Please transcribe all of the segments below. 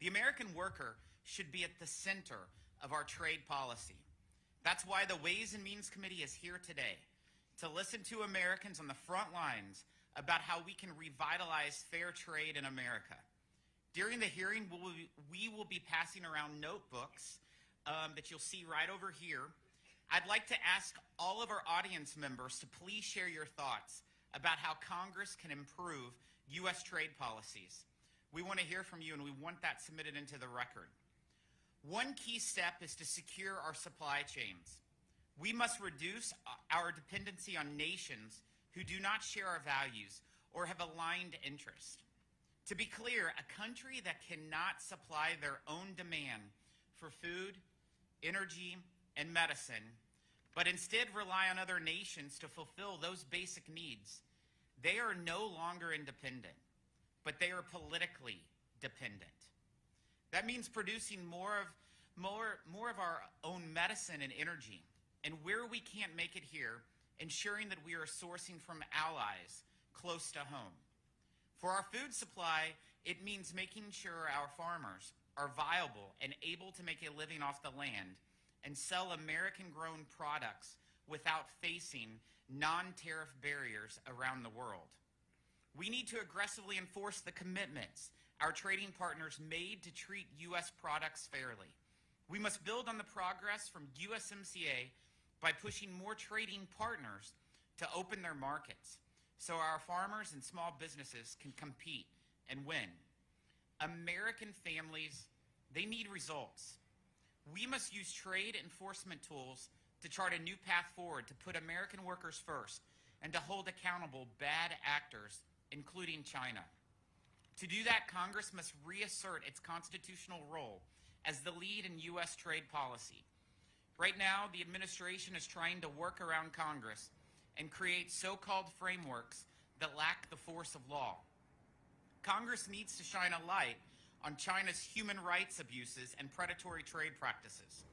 The American worker should be at the center of our trade policy. That's why the Ways and Means Committee is here today, to listen to Americans on the front lines about how we can revitalize fair trade in America. During the hearing, we will be passing around notebooks that you'll see right over here. I'd like to ask all of our audience members to please share your thoughts about how Congress can improve U.S. trade policies. We want to hear from you, and we want that submitted into the record. One key step is to secure our supply chains. We must reduce our dependency on nations who do not share our values or have aligned interests. To be clear, a country that cannot supply their own demand for food, energy, and medicine, but instead rely on other nations to fulfill those basic needs, they are no longer independent, but they are politically dependent. That means producing more of our own medicine and energy, and where we can't make it here, ensuring that we are sourcing from allies close to home. For our food supply, it means making sure our farmers are viable and able to make a living off the land and sell American-grown products without facing non-tariff barriers around the world. We need to aggressively enforce the commitments our trading partners made to treat U.S. products fairly. We must build on the progress from USMCA by pushing more trading partners to open their markets so our farmers and small businesses can compete and win. American families, they need results. We must use trade enforcement tools to chart a new path forward to put American workers first and to hold accountable bad actors, including China. To do that, Congress must reassert its constitutional role as the lead in U.S. trade policy. Right now, the administration is trying to work around Congress and create so-called frameworks that lack the force of law. Congress needs to shine a light on China's human rights abuses and predatory trade practices.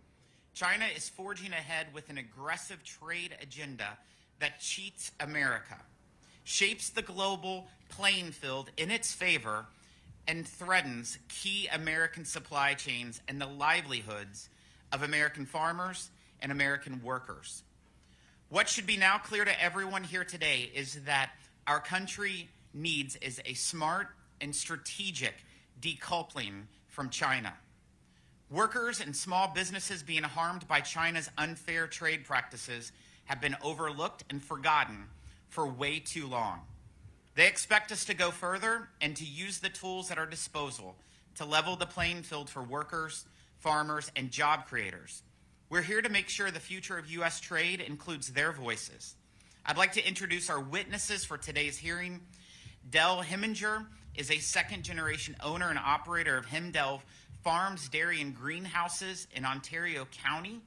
China is forging ahead with an aggressive trade agenda that cheats America, shapes the global playing field in its favor, and threatens key American supply chains and the livelihoods of American farmers and American workers. What should be now clear to everyone here today is that our country needs is a smart and strategic decoupling from China. Workers and small businesses being harmed by China's unfair trade practices have been overlooked and forgotten for way too long. They expect us to go further and to use the tools at our disposal to level the playing field for workers, farmers, and job creators. We're here to make sure the future of U.S. trade includes their voices. I'd like to introduce our witnesses for today's hearing. Del Heminger is a second-generation owner and operator of Hemdell Farms, Dairy, and Greenhouses in Ontario County.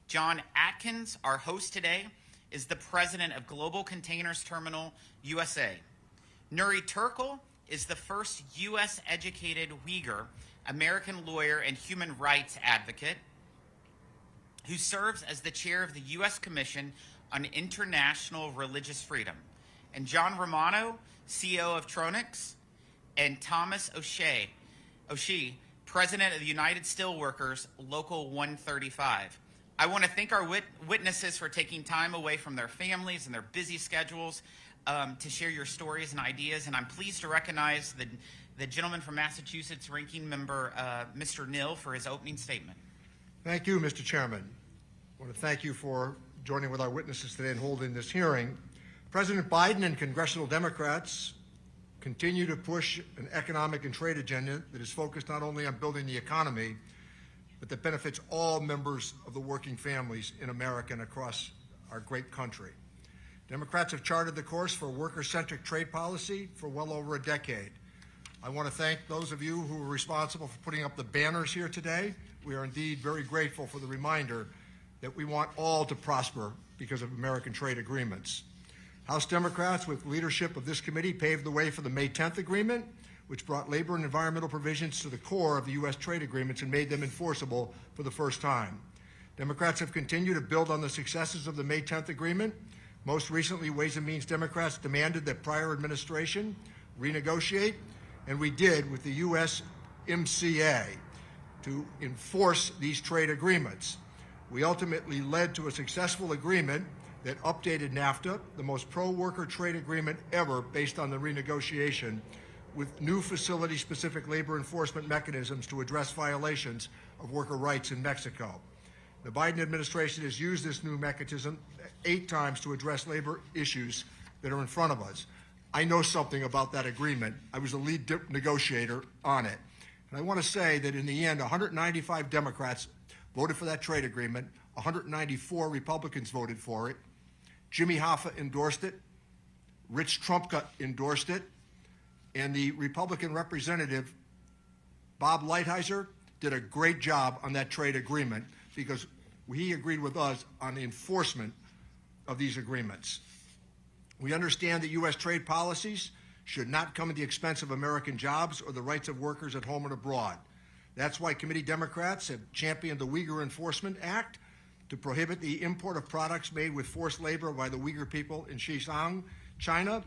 John Atkins, our host today, is the president of Global Containers Terminal USA. Nuri Turkle is the first U.S.-educated Uyghur American lawyer and human rights advocate who serves as the chair of the U.S. Commission on International Religious Freedom. And John Romano, CEO of Tronix, and Thomas O'Shea, president of the United Steelworkers, Local 135. I want to thank our witnesses for taking time away from their families and their busy schedules to share your stories and ideas, and I'm pleased to recognize the gentleman from Massachusetts, Ranking Member Mr. Nill, for his opening statement. Thank you, Mr. Chairman. I want to thank you for joining with our witnesses today and holding this hearing. President Biden and congressional Democrats continue to push an economic and trade agenda that is focused not only on building the economy, but that benefits all members of the working families in America and across our great country. Democrats have charted the course for worker-centric trade policy for well over a decade. I want to thank those of you who were responsible for putting up the banners here today. We are indeed very grateful for the reminder that we want all to prosper because of American trade agreements. House Democrats, with leadership of this committee, paved the way for the May 10th agreement, which brought labor and environmental provisions to the core of the U.S. trade agreements and made them enforceable for the first time. Democrats have continued to build on the successes of the May 10th agreement. Most recently, Ways and Means Democrats demanded that prior administration renegotiate, and we did with the U.S. USMCA to enforce these trade agreements. We ultimately led to a successful agreement that updated NAFTA, the most pro-worker trade agreement ever based on the renegotiation, with new facility-specific labor enforcement mechanisms to address violations of worker rights in Mexico. The Biden administration has used this new mechanism 8 times to address labor issues that are in front of us. I know something about that agreement. I was the lead negotiator on it. And I want to say that in the end, 195 Democrats voted for that trade agreement, 194 Republicans voted for it. Jimmy Hoffa endorsed it, Rich Trumka endorsed it, and the Republican representative, Bob Lighthizer, did a great job on that trade agreement because he agreed with us on the enforcement of these agreements. We understand that U.S. trade policies should not come at the expense of American jobs or the rights of workers at home and abroad. That's why committee Democrats have championed the Uyghur Enforcement Act to prohibit the import of products made with forced labor by the Uyghur people in Xinjiang, China.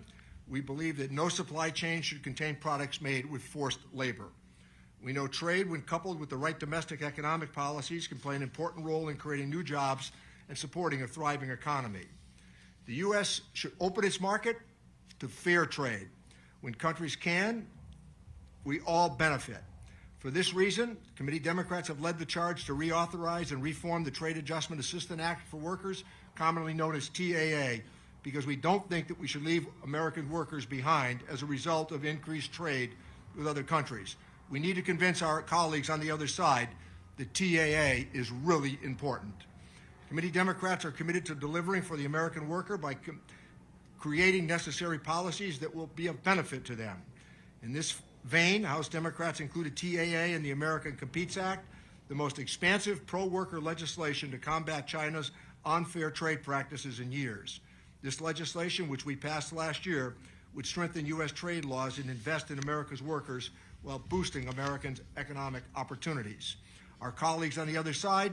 We believe that no supply chain should contain products made with forced labor. We know trade, when coupled with the right domestic economic policies, can play an important role in creating new jobs and supporting a thriving economy. The U.S. should open its market to fair trade. When countries can, we all benefit. For this reason, committee Democrats have led the charge to reauthorize and reform the Trade Adjustment Assistance Act for Workers, commonly known as TAA, because we don't think that we should leave American workers behind as a result of increased trade with other countries. We need to convince our colleagues on the other side that TAA is really important. Committee Democrats are committed to delivering for the American worker by creating necessary policies that will be of benefit to them. In this vein, House Democrats included TAA in the American Competes Act, the most expansive pro-worker legislation to combat China's unfair trade practices in years. This legislation, which we passed last year, would strengthen U.S. trade laws and invest in America's workers while boosting Americans' economic opportunities. Our colleagues on the other side,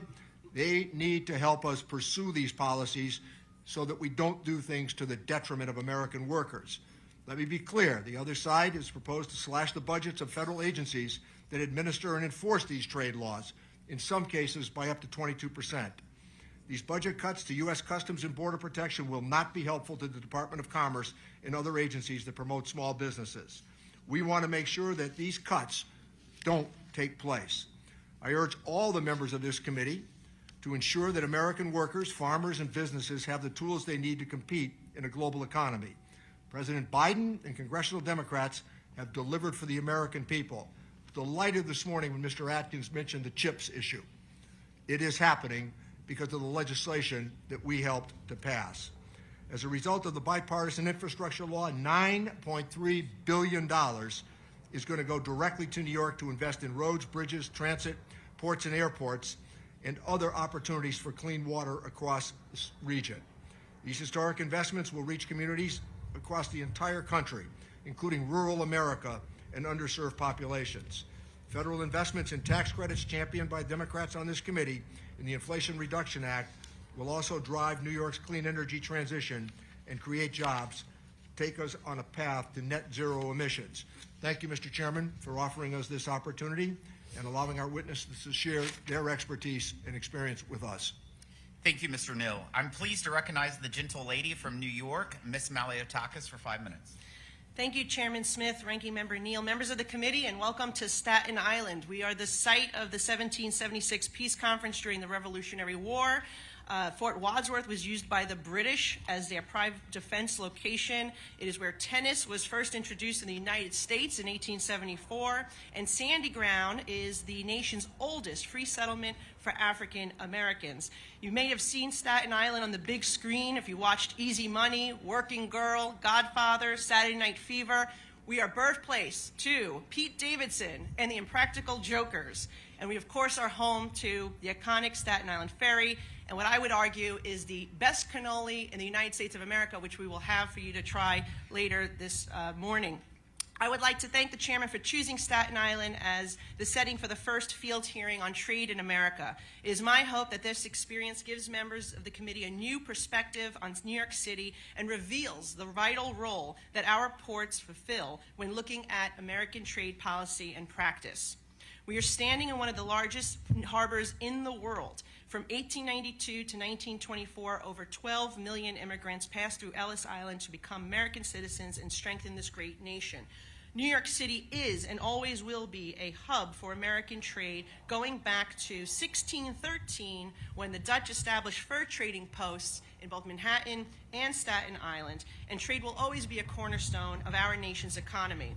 they need to help us pursue these policies so that we don't do things to the detriment of American workers. Let me be clear, the other side has proposed to slash the budgets of federal agencies that administer and enforce these trade laws, in some cases by up to 22%. These budget cuts to U.S. Customs and Border Protection will not be helpful to the Department of Commerce and other agencies that promote small businesses. We want to make sure that these cuts don't take place. I urge all the members of this committee to ensure that American workers, farmers, and businesses have the tools they need to compete in a global economy. President Biden and congressional Democrats have delivered for the American people. Delighted this morning when Mr. Atkins mentioned the CHIPS issue. It is happening because of the legislation that we helped to pass. As a result of the bipartisan infrastructure law, $9.3 billion is going to go directly to New York to invest in roads, bridges, transit, ports and airports, and other opportunities for clean water across this region. These historic investments will reach communities across the entire country, including rural America and underserved populations. Federal investments in tax credits championed by Democrats on this committee in the Inflation Reduction Act will also drive New York's clean energy transition and create jobs, take us on a path to net zero emissions. Thank you, Mr. Chairman, for offering us this opportunity and allowing our witnesses to share their expertise and experience with us. Thank you, Mr. Neal. I'm pleased to recognize the gentle lady from New York, Ms. Maliotakis, for 5 minutes. Thank you, Chairman Smith, Ranking Member Neal, members of the committee, and welcome to Staten Island. We are the site of the 1776 Peace Conference during the Revolutionary War. Fort Wadsworth was used by the British as their private defense location. It is where tennis was first introduced in the United States in 1874, and Sandy Ground is the nation's oldest free settlement for African Americans. You may have seen Staten Island on the big screen if you watched Easy Money, Working Girl, Godfather, Saturday Night Fever. We are birthplace to Pete Davidson and the Impractical Jokers. And we, of course, are home to the iconic Staten Island Ferry, and what I would argue is the best cannoli in the United States of America, which we will have for you to try later this morning. I would like to thank the chairman for choosing Staten Island as the setting for the first field hearing on trade in America. It is my hope that this experience gives members of the committee a new perspective on New York City and reveals the vital role that our ports fulfill when looking at American trade policy and practice. We are standing in one of the largest harbors in the world. From 1892 to 1924, over 12 million immigrants passed through Ellis Island to become American citizens and strengthen this great nation. New York City is and always will be a hub for American trade, going back to 1613 when the Dutch established fur trading posts in both Manhattan and Staten Island, and trade will always be a cornerstone of our nation's economy.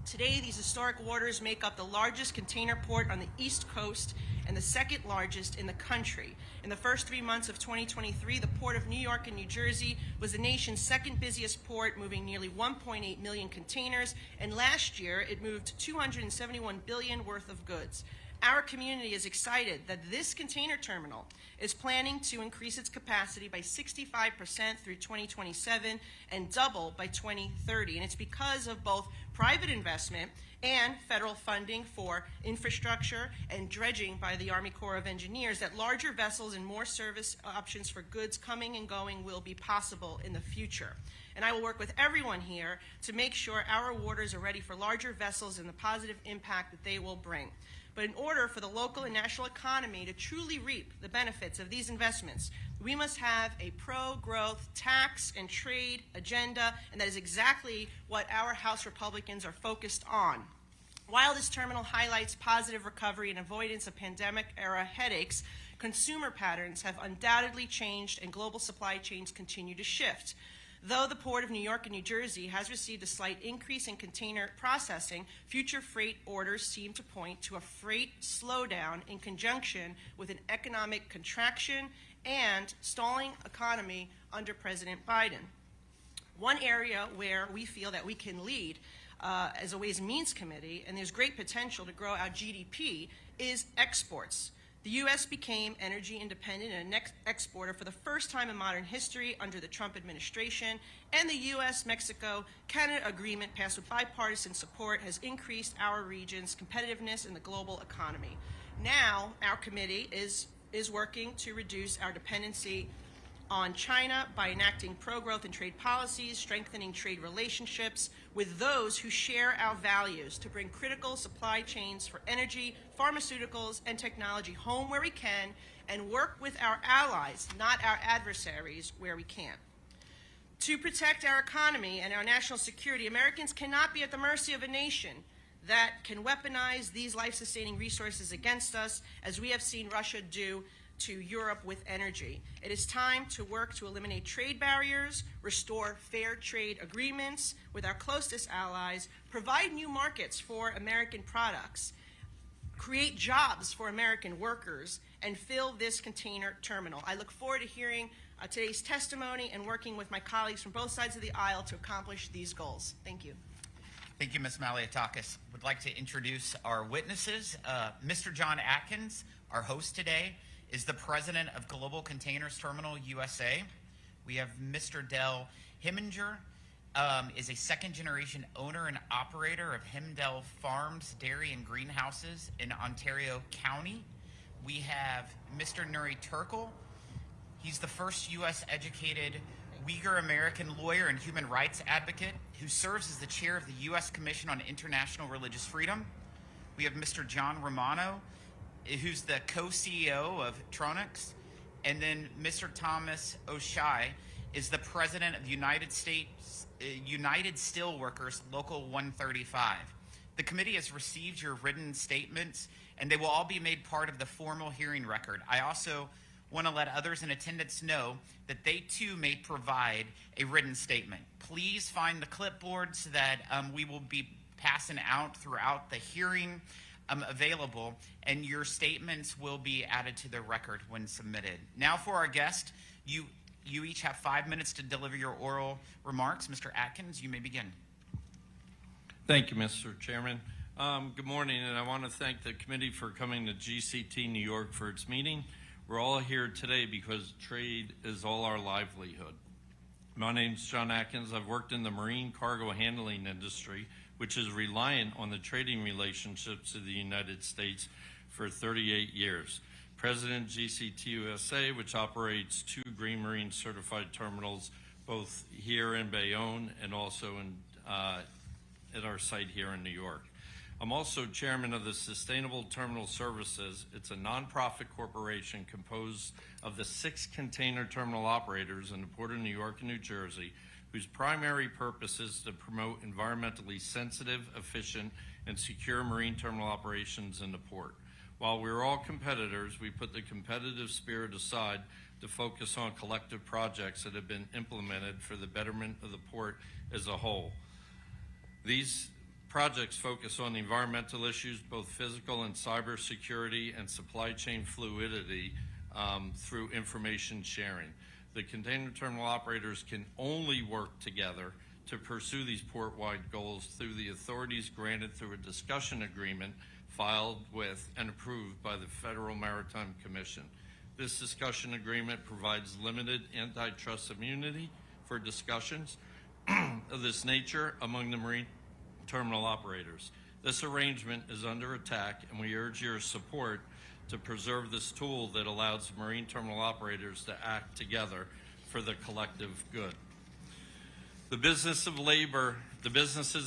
Today, these historic waters make up the largest container port on the East Coast and the second largest in the country. In the first 3 months of 2023, the Port of New York and New Jersey was the nation's second busiest port, moving nearly 1.8 million containers, and last year it moved $271 billion worth of goods. Our community is excited that this container terminal is planning to increase its capacity by 65% through 2027 and double by 2030. And it's because of both private investment and federal funding for infrastructure and dredging by the Army Corps of Engineers that larger vessels and more service options for goods coming and going will be possible in the future. And I will work with everyone here to make sure our waters are ready for larger vessels and the positive impact that they will bring. But in order for the local and national economy to truly reap the benefits of these investments, we must have a pro-growth tax and trade agenda, and that is exactly what our House Republicans are focused on. While this terminal highlights positive recovery and avoidance of pandemic-era headaches, consumer patterns have undoubtedly changed and global supply chains continue to shift. Though the Port of New York and New Jersey has received a slight increase in container processing, future freight orders seem to point to a freight slowdown in conjunction with an economic contraction and stalling economy under President Biden. One area where we feel that we can lead as a Ways and Means Committee, and there's great potential to grow our GDP, is exports. The U.S. became energy independent and a net exporter for the first time in modern history under the Trump administration, and the U.S.-Mexico-Canada agreement passed with bipartisan support has increased our region's competitiveness in the global economy. Now, our committee is working to reduce our dependency on China by enacting pro-growth and trade policies, strengthening trade relationships with those who share our values to bring critical supply chains for energy, pharmaceuticals, and technology home where we can, and work with our allies, not our adversaries, where we can't. To protect our economy and our national security, Americans cannot be at the mercy of a nation that can weaponize these life-sustaining resources against us, as we have seen Russia do to Europe with energy. It is time to work to eliminate trade barriers, restore fair trade agreements with our closest allies, provide new markets for American products, create jobs for American workers, and fill this container terminal. I look forward to hearing today's testimony and working with my colleagues from both sides of the aisle to accomplish these goals. Thank you. Thank you, Ms. Maliatakis. Would like to introduce our witnesses. Mr. John Atkins, our host today, is the president of Global Containers Terminal USA. We have Mr. Del Heminger, is a second-generation owner and operator of Hemdell Farms, Dairy and Greenhouses in Ontario County. We have Mr. Nuri Turkle. He's the first U.S.-educated Uyghur American lawyer and human rights advocate who serves as the chair of the U.S. Commission on International Religious Freedom. We have Mr. John Romano, who's the co-CEO of Tronix, and then Mr. Thomas Oshai is the president of United Steelworkers Local 135. The committee has received your written statements, and they will all be made part of the formal hearing record. I also want to let others in attendance know that they too may provide a written statement. Please find the clipboards that we will be passing out throughout the hearing available, and your statements will be added to the record when submitted. Now for our guest, you each have 5 minutes to deliver your oral remarks. Mr. Atkins, you may begin. Thank you, Mr. Chairman. Good morning, and I want to thank the committee for coming to GCT New York for its meeting. We're all here today because trade is all our livelihood. My name's John Atkins. I've worked in the marine cargo handling industry, which is reliant on the trading relationships of the United States for 38 years. President GCT USA, which operates 2 Green Marine certified terminals, both here in Bayonne and also at our site here in New York. I'm also chairman of the Sustainable Terminal Services. It's a nonprofit corporation composed of the 6 container terminal operators in the Port of New York and New Jersey, whose primary purpose is to promote environmentally sensitive, efficient, and secure marine terminal operations in the port. While we're all competitors, we put the competitive spirit aside to focus on collective projects that have been implemented for the betterment of the port as a whole. These projects focus on environmental issues, both physical and cyber security, and supply chain fluidity through information sharing. The container terminal operators can only work together to pursue these port-wide goals through the authorities granted through a discussion agreement filed with and approved by the Federal Maritime Commission. This discussion agreement provides limited antitrust immunity for discussions of this nature among the marine terminal operators. This arrangement is under attack, and we urge your support to preserve this tool that allows marine terminal operators to act together for the collective good. The businesses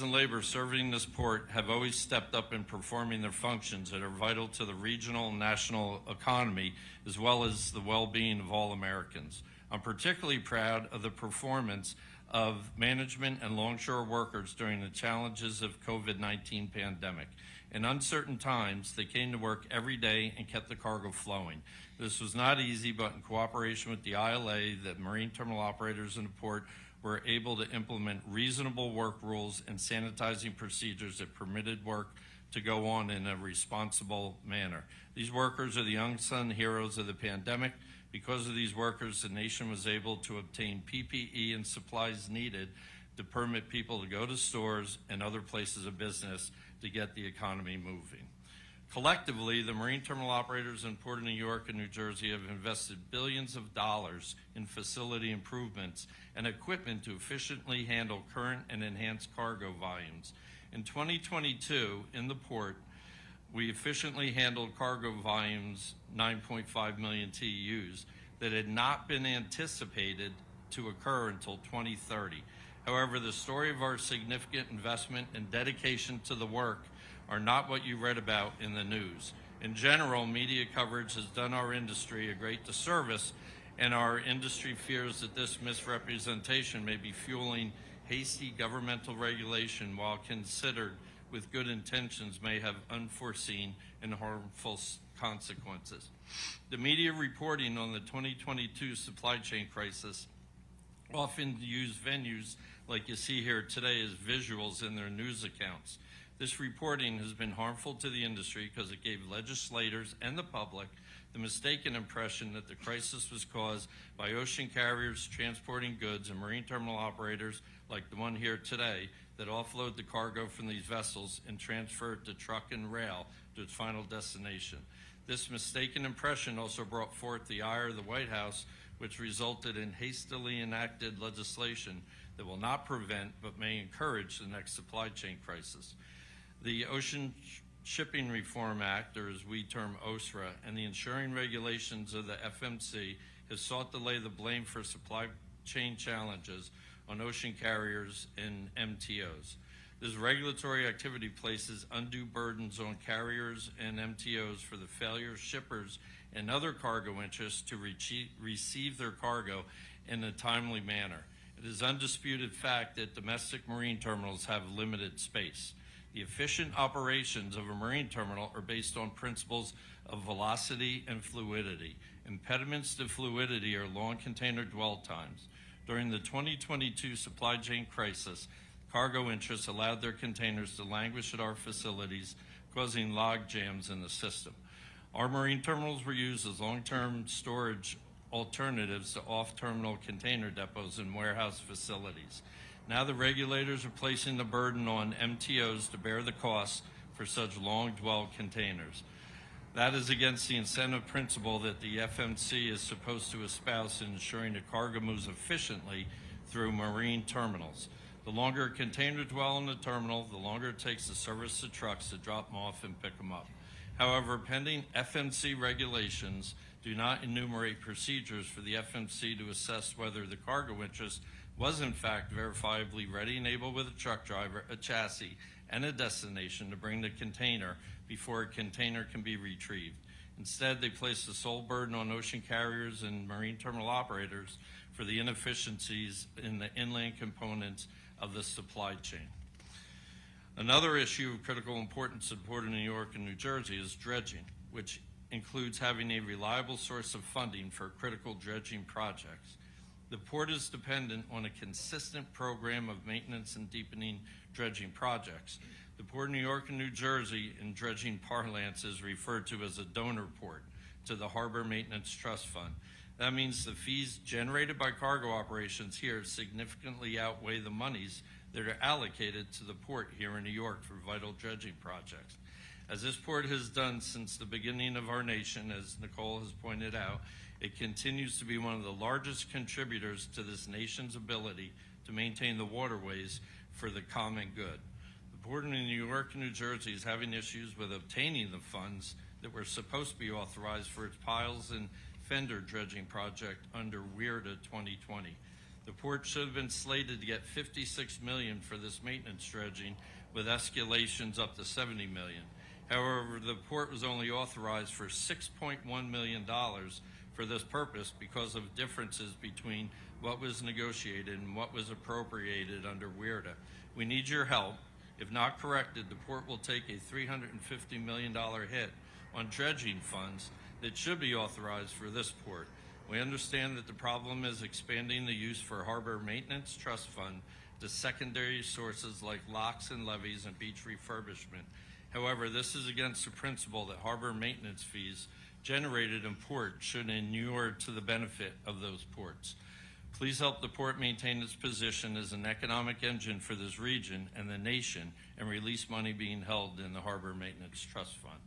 and labor serving this port have always stepped up in performing their functions that are vital to the regional and national economy, as well as the well-being of all Americans. I'm particularly proud of the performance of management and longshore workers during the challenges of COVID-19 pandemic. In uncertain times, they came to work every day and kept the cargo flowing. This was not easy, but in cooperation with the ILA, the marine terminal operators in the port were able to implement reasonable work rules and sanitizing procedures that permitted work to go on in a responsible manner. These workers are the unsung heroes of the pandemic. Because of these workers, the nation was able to obtain PPE and supplies needed to permit people to go to stores and other places of business to get the economy moving. Collectively, the marine terminal operators in Port of New York and New Jersey have invested billions of dollars in facility improvements and equipment to efficiently handle current and enhanced cargo volumes. In 2022, in the port, we efficiently handled cargo volumes, 9.5 million TEUs, that had not been anticipated to occur until 2030. However, the story of our significant investment and dedication to the work are not what you read about in the news. In general, media coverage has done our industry a great disservice, and our industry fears that this misrepresentation may be fueling hasty governmental regulation while considered with good intentions may have unforeseen and harmful consequences. The media reporting on the 2022 supply chain crisis often use venues like you see here today as visuals in their news accounts. This reporting has been harmful to the industry because it gave legislators and the public the mistaken impression that the crisis was caused by ocean carriers transporting goods and marine terminal operators like the one here today that offload the cargo from these vessels and transfer it to truck and rail to its final destination. This mistaken impression also brought forth the ire of the White House, which resulted in hastily enacted legislation that will not prevent but may encourage the next supply chain crisis. The Ocean Shipping Reform Act, or as we term OSRA, and the ensuring regulations of the FMC have sought to lay the blame for supply chain challenges on ocean carriers and MTOs. This regulatory activity places undue burdens on carriers and MTOs for the failure of shippers and other cargo interests to receive their cargo in a timely manner. It is undisputed fact that domestic marine terminals have limited space. The efficient operations of a marine terminal are based on principles of velocity and fluidity. Impediments to fluidity are long container dwell times. During the 2022 supply chain crisis, cargo interests allowed their containers to languish at our facilities, causing log jams in the system. Our marine terminals were used as long-term storage alternatives to off-terminal container depots and warehouse facilities. Now the regulators are placing the burden on MTOs to bear the costs for such long-dwell containers. That is against the incentive principle that the FMC is supposed to espouse in ensuring the cargo moves efficiently through marine terminals. The longer a container dwell in the terminal, the longer it takes to service the trucks to drop them off and pick them up. However, pending FMC regulations do not enumerate procedures for the FMC to assess whether the cargo interest was in fact verifiably ready and able with a truck driver, a chassis, and a destination to bring the container before a container can be retrieved. Instead, they place the sole burden on ocean carriers and marine terminal operators for the inefficiencies in the inland components of the supply chain. Another issue of critical importance to the Port of New York and New Jersey is dredging, which includes having a reliable source of funding for critical dredging projects. The Port is dependent on a consistent program of maintenance and deepening dredging projects. The Port of New York and New Jersey, in dredging parlance, is referred to as a donor port to the Harbor Maintenance Trust Fund. That means the fees generated by cargo operations here significantly outweigh the monies that are allocated to the port here in New York for vital dredging projects. As this port has done since the beginning of our nation, as Nicole has pointed out, it continues to be one of the largest contributors to this nation's ability to maintain the waterways for the common good. The Port of New York and New Jersey is having issues with obtaining the funds that were supposed to be authorized for its piles and fender dredging project under WEIRDA 2020. The port should have been slated to get $56 million for this maintenance dredging, with escalations up to $70 million. However, the port was only authorized for $6.1 million for this purpose because of differences between what was negotiated and what was appropriated under WEIRDA. We need your help. If not corrected, the port will take a $350 million hit on dredging funds that should be authorized for this port. We understand that the problem is expanding the use for Harbor Maintenance Trust Fund to secondary sources like locks and levees and beach refurbishment. However, this is against the principle that harbor maintenance fees generated in port should inure to the benefit of those ports. Please help the port maintain its position as an economic engine for this region and the nation and release money being held in the Harbor Maintenance Trust Fund.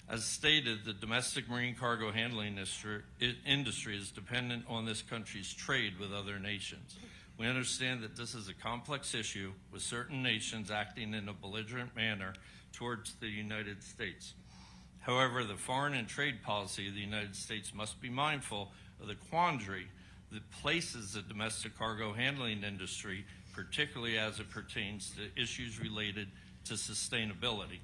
As stated, the domestic marine cargo handling industry is dependent on this country's trade with other nations. We understand that this is a complex issue with certain nations acting in a belligerent manner towards the United States. However, the foreign and trade policy of the United States must be mindful of the quandary that places the domestic cargo handling industry, particularly as it pertains to issues related to sustainability.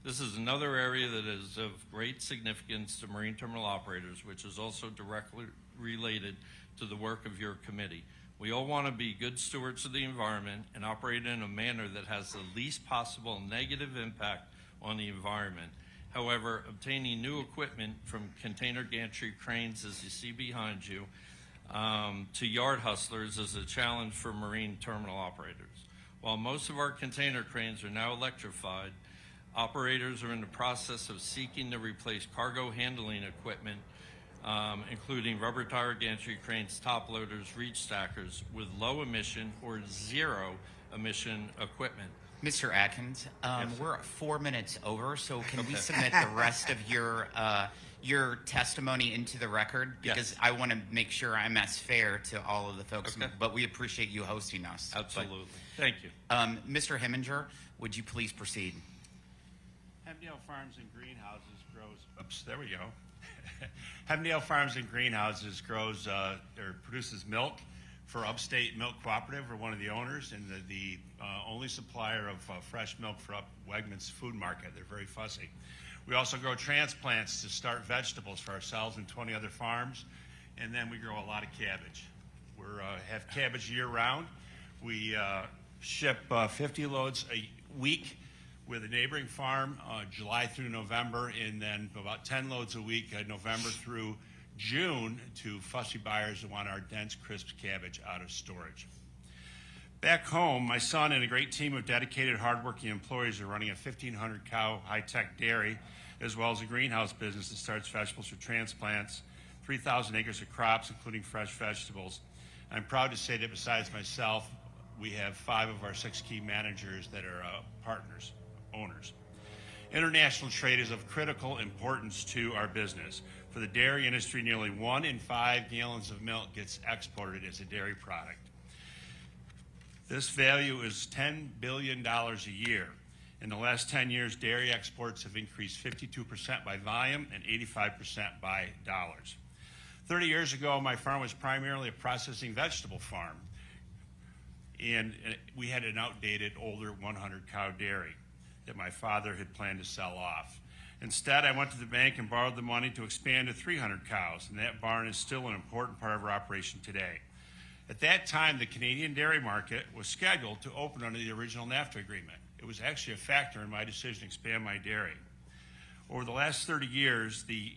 This is another area that is of great significance to marine terminal operators, which is also directly related to the work of your committee. We all want to be good stewards of the environment and operate in a manner that has the least possible negative impact on the environment. However, obtaining new equipment from container gantry cranes, as you see behind you, to yard hustlers is a challenge for marine terminal operators. While most of our container cranes are now electrified, operators are in the process of seeking to replace cargo handling equipment, including rubber tire gantry cranes, top loaders, reach stackers, with low emission or zero emission equipment. Mr. Atkins, Yes, we're 4 minutes over, so can we submit the rest of your testimony into the record? Because Yes. I want to make sure I'm as fair to all of the folks, Okay. but we appreciate you hosting us. Absolutely. Thank you. Mr. Heminger, would you please proceed? Hemdale Farms and Greenhouses grows. Oops, there we go. Hemdale Farms and Greenhouses grows or produces milk for Upstate Milk Cooperative. We're one of the owners and the only supplier of fresh milk for Wegmans Food Market. They're very fussy. We also grow transplants to start vegetables for ourselves and 20 other farms, and then we grow a lot of cabbage. We have cabbage year round. We ship 50 loads a week with a neighboring farm, July through November, and then about 10 loads a week, November through June, to fussy buyers who want our dense, crisp cabbage out of storage. Back home, my son and a great team of dedicated, hardworking employees are running a 1,500-cow high-tech dairy, as well as a greenhouse business that starts vegetables for transplants, 3,000 acres of crops, including fresh vegetables. I'm proud to say that besides myself, we have 5 of our 6 key managers that are partners, owners. International trade is of critical importance to our business. For the dairy industry, nearly 1 in 5 gallons of milk gets exported as a dairy product. This value is $10 billion a year. In the last 10 years, dairy exports have increased 52% by volume and 85% by dollars. 30 years ago, my farm was primarily a processing vegetable farm. and we had an outdated, older 100-cow dairy that my father had planned to sell off. Instead, I went to the bank and borrowed the money to expand to 300 cows, and that barn is still an important part of our operation today. At that time, the Canadian dairy market was scheduled to open under the original NAFTA agreement. It was actually a factor in my decision to expand my dairy. Over the last 30 years, the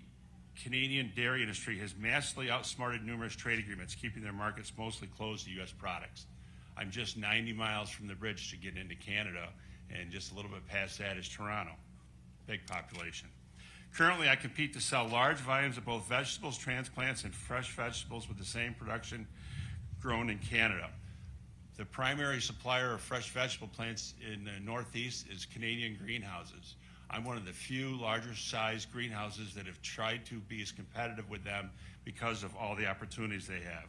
Canadian dairy industry has massively outsmarted numerous trade agreements, keeping their markets mostly closed to U.S. products. I'm just 90 miles from the bridge to get into Canada, and just a little bit past that is Toronto. Big population. Currently, I compete to sell large volumes of both vegetables, transplants, and fresh vegetables with the same production grown in Canada. The primary supplier of fresh vegetable plants in the Northeast is Canadian greenhouses. I'm one of the few larger size greenhouses that have tried to be as competitive with them because of all the opportunities they have.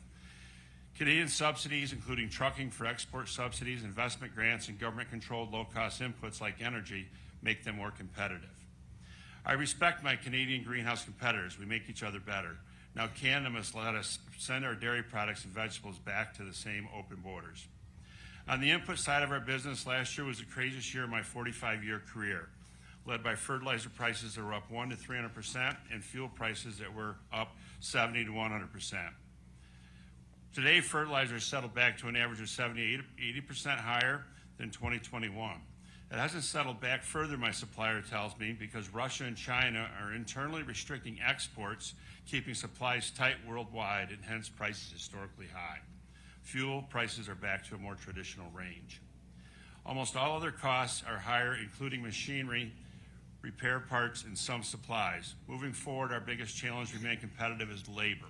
Canadian subsidies, including trucking for export subsidies, investment grants, and government-controlled low-cost inputs like energy, make them more competitive. I respect my Canadian greenhouse competitors. We make each other better. Now Canada must let us send our dairy products and vegetables back to the same open borders. On the input side of our business, last year was the craziest year of my 45-year career, led by fertilizer prices that were up 100% to 300% and fuel prices that were up 70% to 100%. Today, fertilizer has settled back to an average of 70% to 80% higher than 2021. It hasn't settled back further, my supplier tells me, because Russia and China are internally restricting exports, keeping supplies tight worldwide, and hence prices historically high. Fuel prices are back to a more traditional range. Almost all other costs are higher, including machinery, repair parts, and some supplies. Moving forward, our biggest challenge to remain competitive is labor.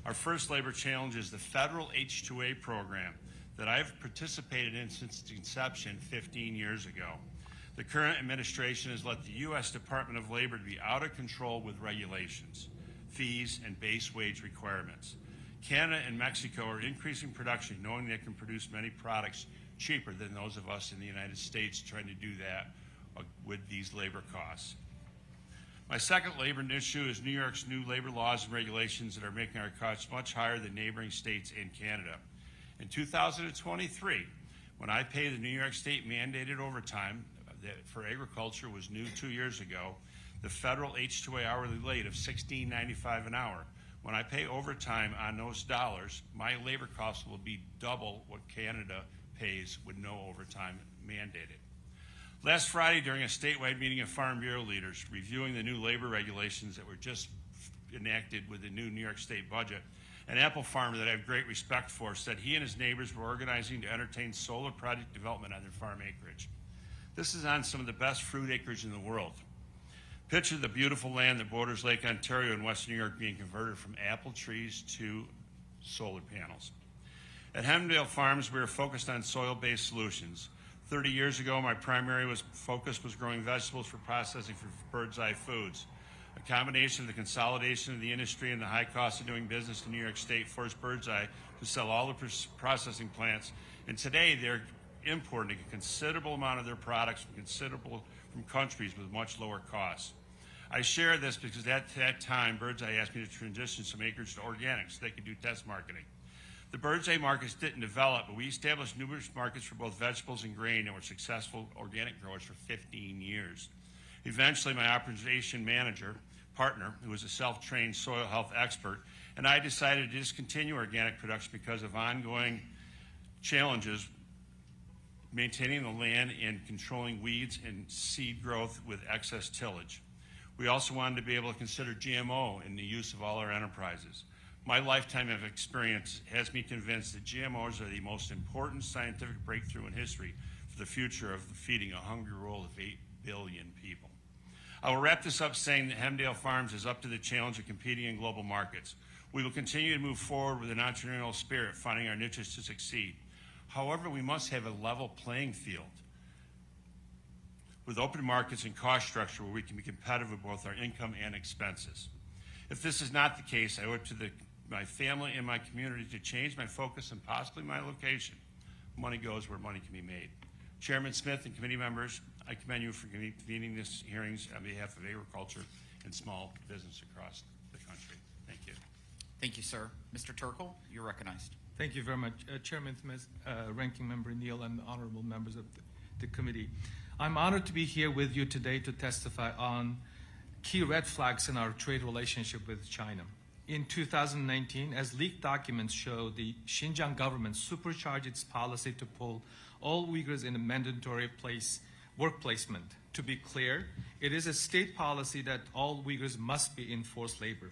Our first labor challenge is the federal H-2A program that I've participated in since its inception 15 years ago. The current administration has let the U.S. Department of Labor be out of control with regulations, fees, and base wage requirements. Canada and Mexico are increasing production, knowing they can produce many products cheaper than those of us in the United States trying to do that with these labor costs. My second labor issue is New York's new labor laws and regulations that are making our costs much higher than neighboring states and Canada. In 2023, when I paid the New York State mandated overtime that for agriculture was new 2 years ago, the federal H-2A hourly rate of $16.95 an hour. When I pay overtime on those dollars, my labor costs will be double what Canada pays with no overtime mandated. Last Friday, during a statewide meeting of Farm Bureau leaders reviewing the new labor regulations that were just enacted with the new New York State budget, an apple farmer that I have great respect for said he and his neighbors were organizing to entertain solar project development on their farm acreage. This is on some of the best fruit acreage in the world. Picture the beautiful land that borders Lake Ontario in Western New York being converted from apple trees to solar panels. At Hemdale Farms, we are focused on soil-based solutions. 30 years ago, my primary focus was growing vegetables for processing for Bird's Eye Foods. A combination of the consolidation of the industry and the high cost of doing business in New York State forced Bird's Eye to sell all the processing plants, and today they're importing a considerable amount of their products from countries with much lower costs. I share this because at that time, Bird's Eye asked me to transition some acreage to organic so they could do test marketing. The Bird's Eye markets didn't develop, but we established numerous markets for both vegetables and grain and were successful organic growers for 15 years. Eventually, my operation partner, who was a self-trained soil health expert, and I decided to discontinue organic production because of ongoing challenges maintaining the land and controlling weeds and seed growth with excess tillage. We also wanted to be able to consider GMO in the use of all our enterprises. My lifetime of experience has me convinced that GMOs are the most important scientific breakthrough in history for the future of feeding a hungry world of 8 billion people. I will wrap this up saying that Hemdale Farms is up to the challenge of competing in global markets. We will continue to move forward with an entrepreneurial spirit, finding our niches to succeed. However, we must have a level playing field with open markets and cost structure where we can be competitive with both our income and expenses. If this is not the case, I owe it to my family and my community to change my focus and possibly my location. Money goes where money can be made. Chairman Smith and committee members, I commend you for convening these hearings on behalf of agriculture and small business across the country. Thank you. Thank you, sir. Mr. Turkle, you're recognized. Thank you very much, Chairman Smith, Ranking Member Neal, and honorable members of the committee. I'm honored to be here with you today to testify on key red flags in our trade relationship with China. In 2019, as leaked documents show, the Xinjiang government supercharged its policy to pull all Uyghurs in a mandatory work placement. To be clear, it is a state policy that all Uyghurs must be in forced labor.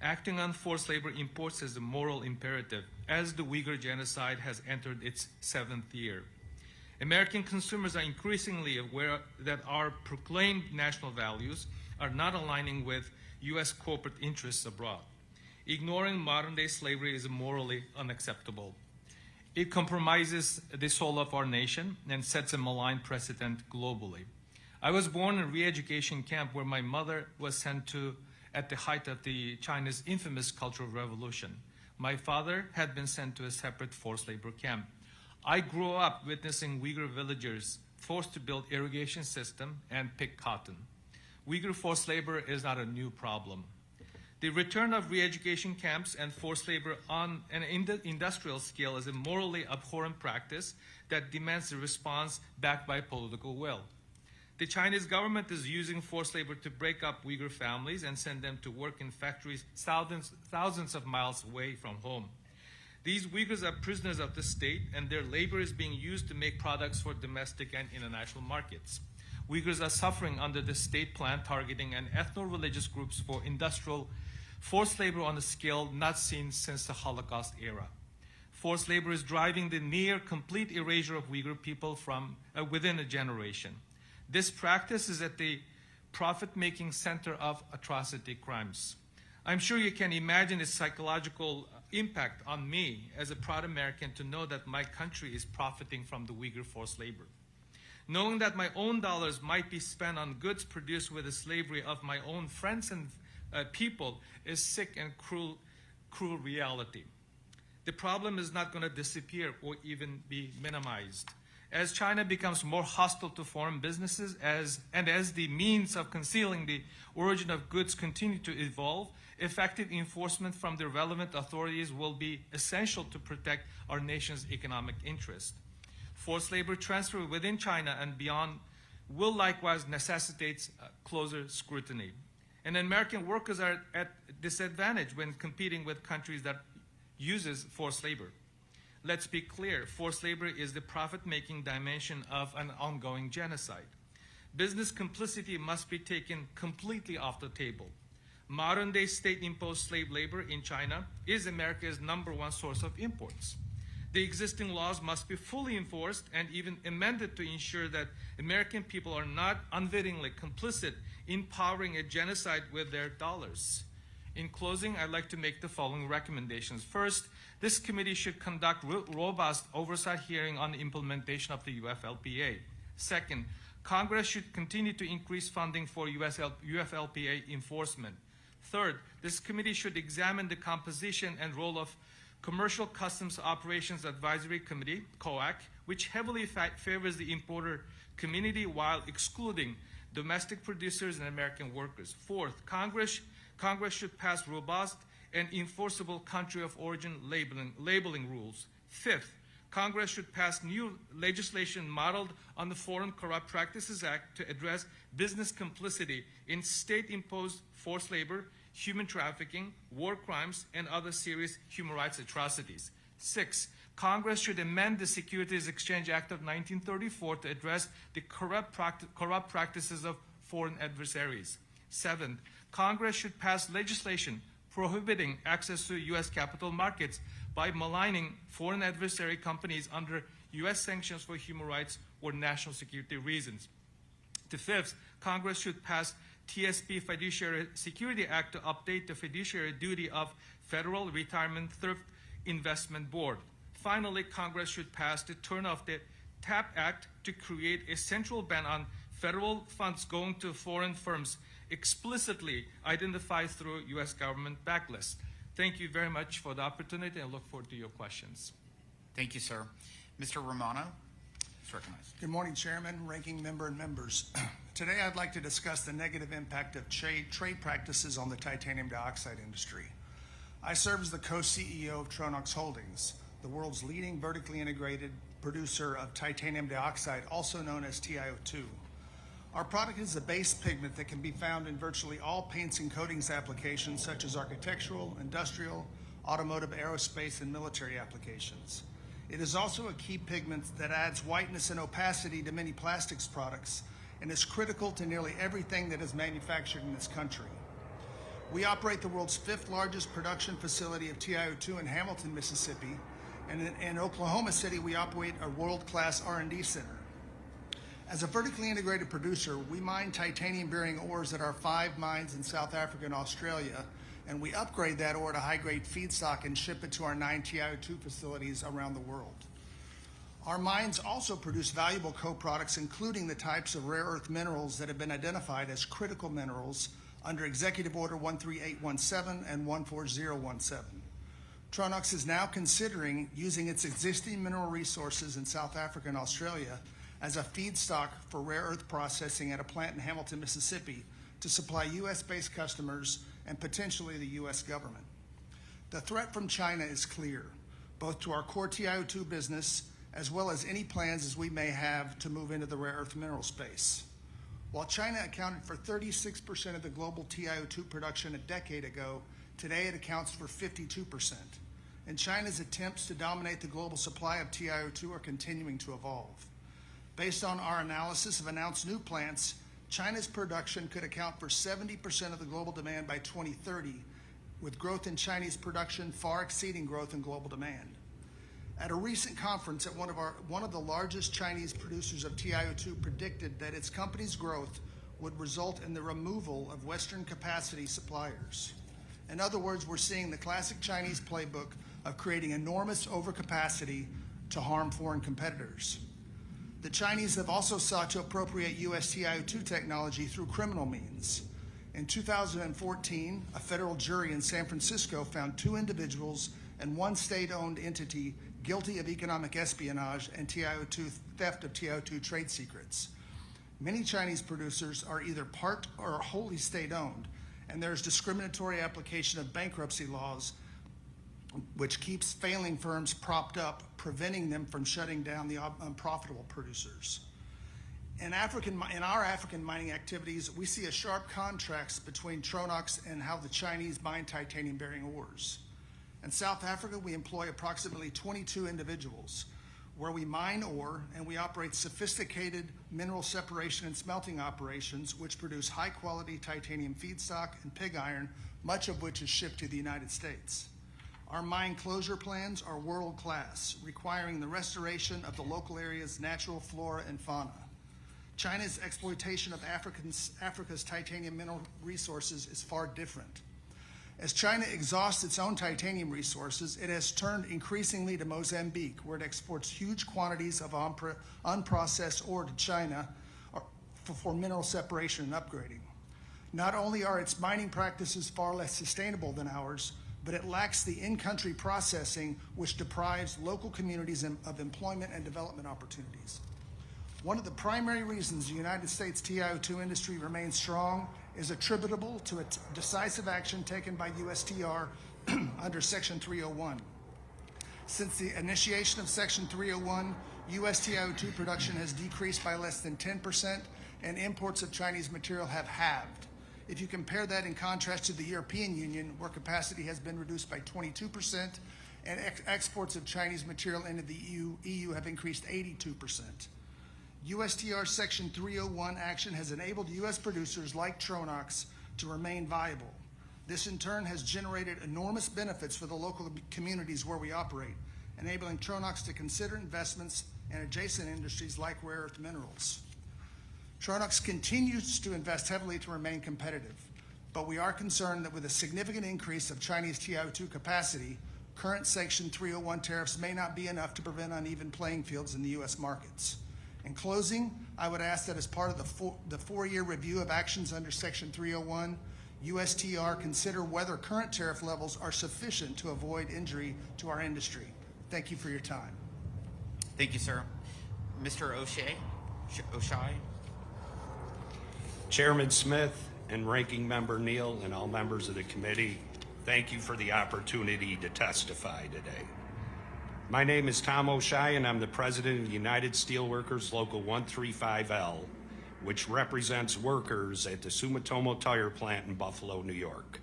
Acting on forced labor imports is a moral imperative, as the Uyghur genocide has entered its 7th year. American consumers are increasingly aware that our proclaimed national values are not aligning with U.S. corporate interests abroad. Ignoring modern-day slavery is morally unacceptable. It compromises the soul of our nation and sets a malign precedent globally. I was born in a re-education camp where my mother was sent to at the height of the China's infamous Cultural Revolution. My father had been sent to a separate forced labor camp. I grew up witnessing Uyghur villagers forced to build irrigation system and pick cotton. Uyghur forced labor is not a new problem. The return of re-education camps and forced labor on an industrial scale is a morally abhorrent practice that demands a response backed by political will. The Chinese government is using forced labor to break up Uyghur families and send them to work in factories thousands of miles away from home. These Uyghurs are prisoners of the state, and their labor is being used to make products for domestic and international markets. Uyghurs are suffering under the state plan targeting an ethno-religious groups for industrial forced labor on a scale not seen since the Holocaust era. Forced labor is driving the near complete erasure of Uyghur people from within a generation. This practice is at the profit-making center of atrocity crimes. I'm sure you can imagine its psychological impact on me as a proud American to know that my country is profiting from the Uyghur forced labor. Knowing that my own dollars might be spent on goods produced with the slavery of my own friends and people is sick and cruel reality. The problem is not going to disappear or even be minimized. As China becomes more hostile to foreign businesses and as the means of concealing the origin of goods continue to evolve, effective enforcement from the relevant authorities will be essential to protect our nation's economic interest. Forced labor transfer within China and beyond will likewise necessitate closer scrutiny. And American workers are at disadvantage when competing with countries that uses forced labor. Let's be clear, forced labor is the profit-making dimension of an ongoing genocide. Business complicity must be taken completely off the table. Modern-day state-imposed slave labor in China is America's #1 source of imports. The existing laws must be fully enforced and even amended to ensure that American people are not unwittingly complicit in powering a genocide with their dollars. In closing, I'd like to make the following recommendations. First, this committee should conduct robust oversight hearing on the implementation of the UFLPA. Second, Congress should continue to increase funding for UFLPA enforcement. Third, this committee should examine the composition and role of Commercial Customs Operations Advisory Committee, COAC, which heavily favors the importer community while excluding domestic producers and American workers. Fourth, Congress should pass robust and enforceable country of origin labeling rules. Fifth, Congress should pass new legislation modeled on the Foreign Corrupt Practices Act to address business complicity in state-imposed forced labor, human trafficking, war crimes, and other serious human rights atrocities. Six, Congress should amend the Securities Exchange Act of 1934 to address the corrupt practices of foreign adversaries. Seventh, Congress should pass legislation prohibiting access to U.S. capital markets by maligning foreign adversary companies under U.S. sanctions for human rights or national security reasons. The fifth, Congress should pass TSP Fiduciary Security Act to update the fiduciary duty of Federal Retirement Thrift Investment Board. Finally, Congress should pass the Turn Off the Tap Act to create a central ban on federal funds going to foreign firms explicitly identified through U.S. government backlist. Thank you very much for the opportunity and look forward to your questions. Thank you, sir. Mr. Romano is recognized. Good morning, Chairman, Ranking Member, and members. Today I'd like to discuss the negative impact of trade practices on the titanium dioxide industry. I serve as the co-CEO of Tronox Holdings, the world's leading vertically integrated producer of titanium dioxide, also known as TiO2. Our product is a base pigment that can be found in virtually all paints and coatings applications such as architectural, industrial, automotive, aerospace, and military applications. It is also a key pigment that adds whiteness and opacity to many plastics products and is critical to nearly everything that is manufactured in this country. We operate the world's 5th largest production facility of TiO2 in Hamilton, Mississippi, and in Oklahoma City we operate a world-class R&D center. As a vertically integrated producer, we mine titanium-bearing ores at our 5 mines in South Africa and Australia, and we upgrade that ore to high-grade feedstock and ship it to our 9 TiO2 facilities around the world. Our mines also produce valuable co-products, including the types of rare earth minerals that have been identified as critical minerals under Executive Order 13817 and 14017. Tronox is now considering using its existing mineral resources in South Africa and Australia as a feedstock for rare earth processing at a plant in Hamilton, Mississippi, to supply U.S.-based customers and potentially the U.S. government. The threat from China is clear, both to our core TiO2 business as well as any plans as we may have to move into the rare earth mineral space. While China accounted for 36% of the global TiO2 production a decade ago, today it accounts for 52%. And China's attempts to dominate the global supply of TiO2 are continuing to evolve. Based on our analysis of announced new plants, China's production could account for 70% of the global demand by 2030, with growth in Chinese production far exceeding growth in global demand. At a recent conference at one of the largest Chinese producers of TiO2 predicted that its company's growth would result in the removal of Western capacity suppliers. In other words, we're seeing the classic Chinese playbook of creating enormous overcapacity to harm foreign competitors. The Chinese have also sought to appropriate U.S. TiO2 technology through criminal means. In 2014, a federal jury in San Francisco found 2 individuals and 1 state-owned entity guilty of economic espionage and theft of TiO2 trade secrets. Many Chinese producers are either part or wholly state-owned, and there is discriminatory application of bankruptcy laws which keeps failing firms propped up, preventing them from shutting down the unprofitable producers. In our African mining activities, we see a sharp contrast between Tronox and how the Chinese mine titanium-bearing ores. In South Africa, we employ approximately 22 individuals, where we mine ore and we operate sophisticated mineral separation and smelting operations which produce high-quality titanium feedstock and pig iron, much of which is shipped to the United States. Our mine closure plans are world-class, requiring the restoration of the local area's natural flora and fauna. China's exploitation of Africa's titanium mineral resources is far different. As China exhausts its own titanium resources, it has turned increasingly to Mozambique, where it exports huge quantities of unprocessed ore to China for mineral separation and upgrading. Not only are its mining practices far less sustainable than ours, but it lacks the in-country processing which deprives local communities of employment and development opportunities. One of the primary reasons the United States TiO2 industry remains strong is attributable to a decisive action taken by USTR under Section 301. Since the initiation of Section 301, U.S. TiO2 production has decreased by less than 10%, and imports of Chinese material have halved. If you compare that in contrast to the European Union, where capacity has been reduced by 22%, and exports of Chinese material into the EU have increased 82%. USTR Section 301 action has enabled U.S. producers like Tronox to remain viable. This in turn has generated enormous benefits for the local communities where we operate, enabling Tronox to consider investments in adjacent industries like rare earth minerals. Tronox continues to invest heavily to remain competitive, but we are concerned that with a significant increase of Chinese TiO2 capacity, current Section 301 tariffs may not be enough to prevent uneven playing fields in the U.S. markets. In closing, I would ask that as part of the four-year review of actions under Section 301, USTR consider whether current tariff levels are sufficient to avoid injury to our industry. Thank you for your time. Thank you, sir. Mr. O'Shea? Chairman Smith and Ranking Member Neal and all members of the committee, Thank you for the opportunity to testify today. My name is Tom O'Shea, and I'm the president of the United Steelworkers Local 135L, which represents workers at the Sumitomo Tire Plant in Buffalo, New York.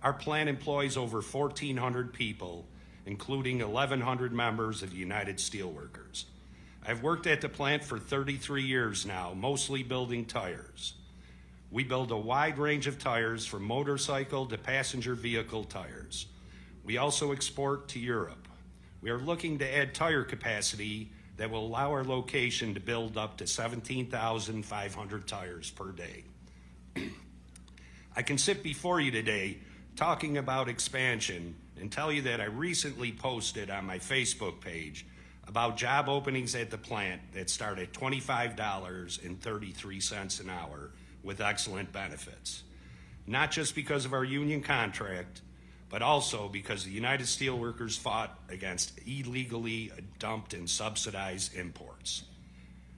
Our plant employs over 1,400 people, including 1,100 members of the United Steelworkers. I've worked at the plant for 33 years now, mostly building tires. We build a wide range of tires from motorcycle to passenger vehicle tires. We also export to Europe. We are looking to add tire capacity that will allow our location to build up to 17,500 tires per day. I can sit before you today talking about expansion and tell you that I recently posted on my Facebook page about job openings at the plant that start at $25.33 an hour with excellent benefits. Not just because of our union contract, but also because the United Steelworkers fought against illegally dumped and subsidized imports.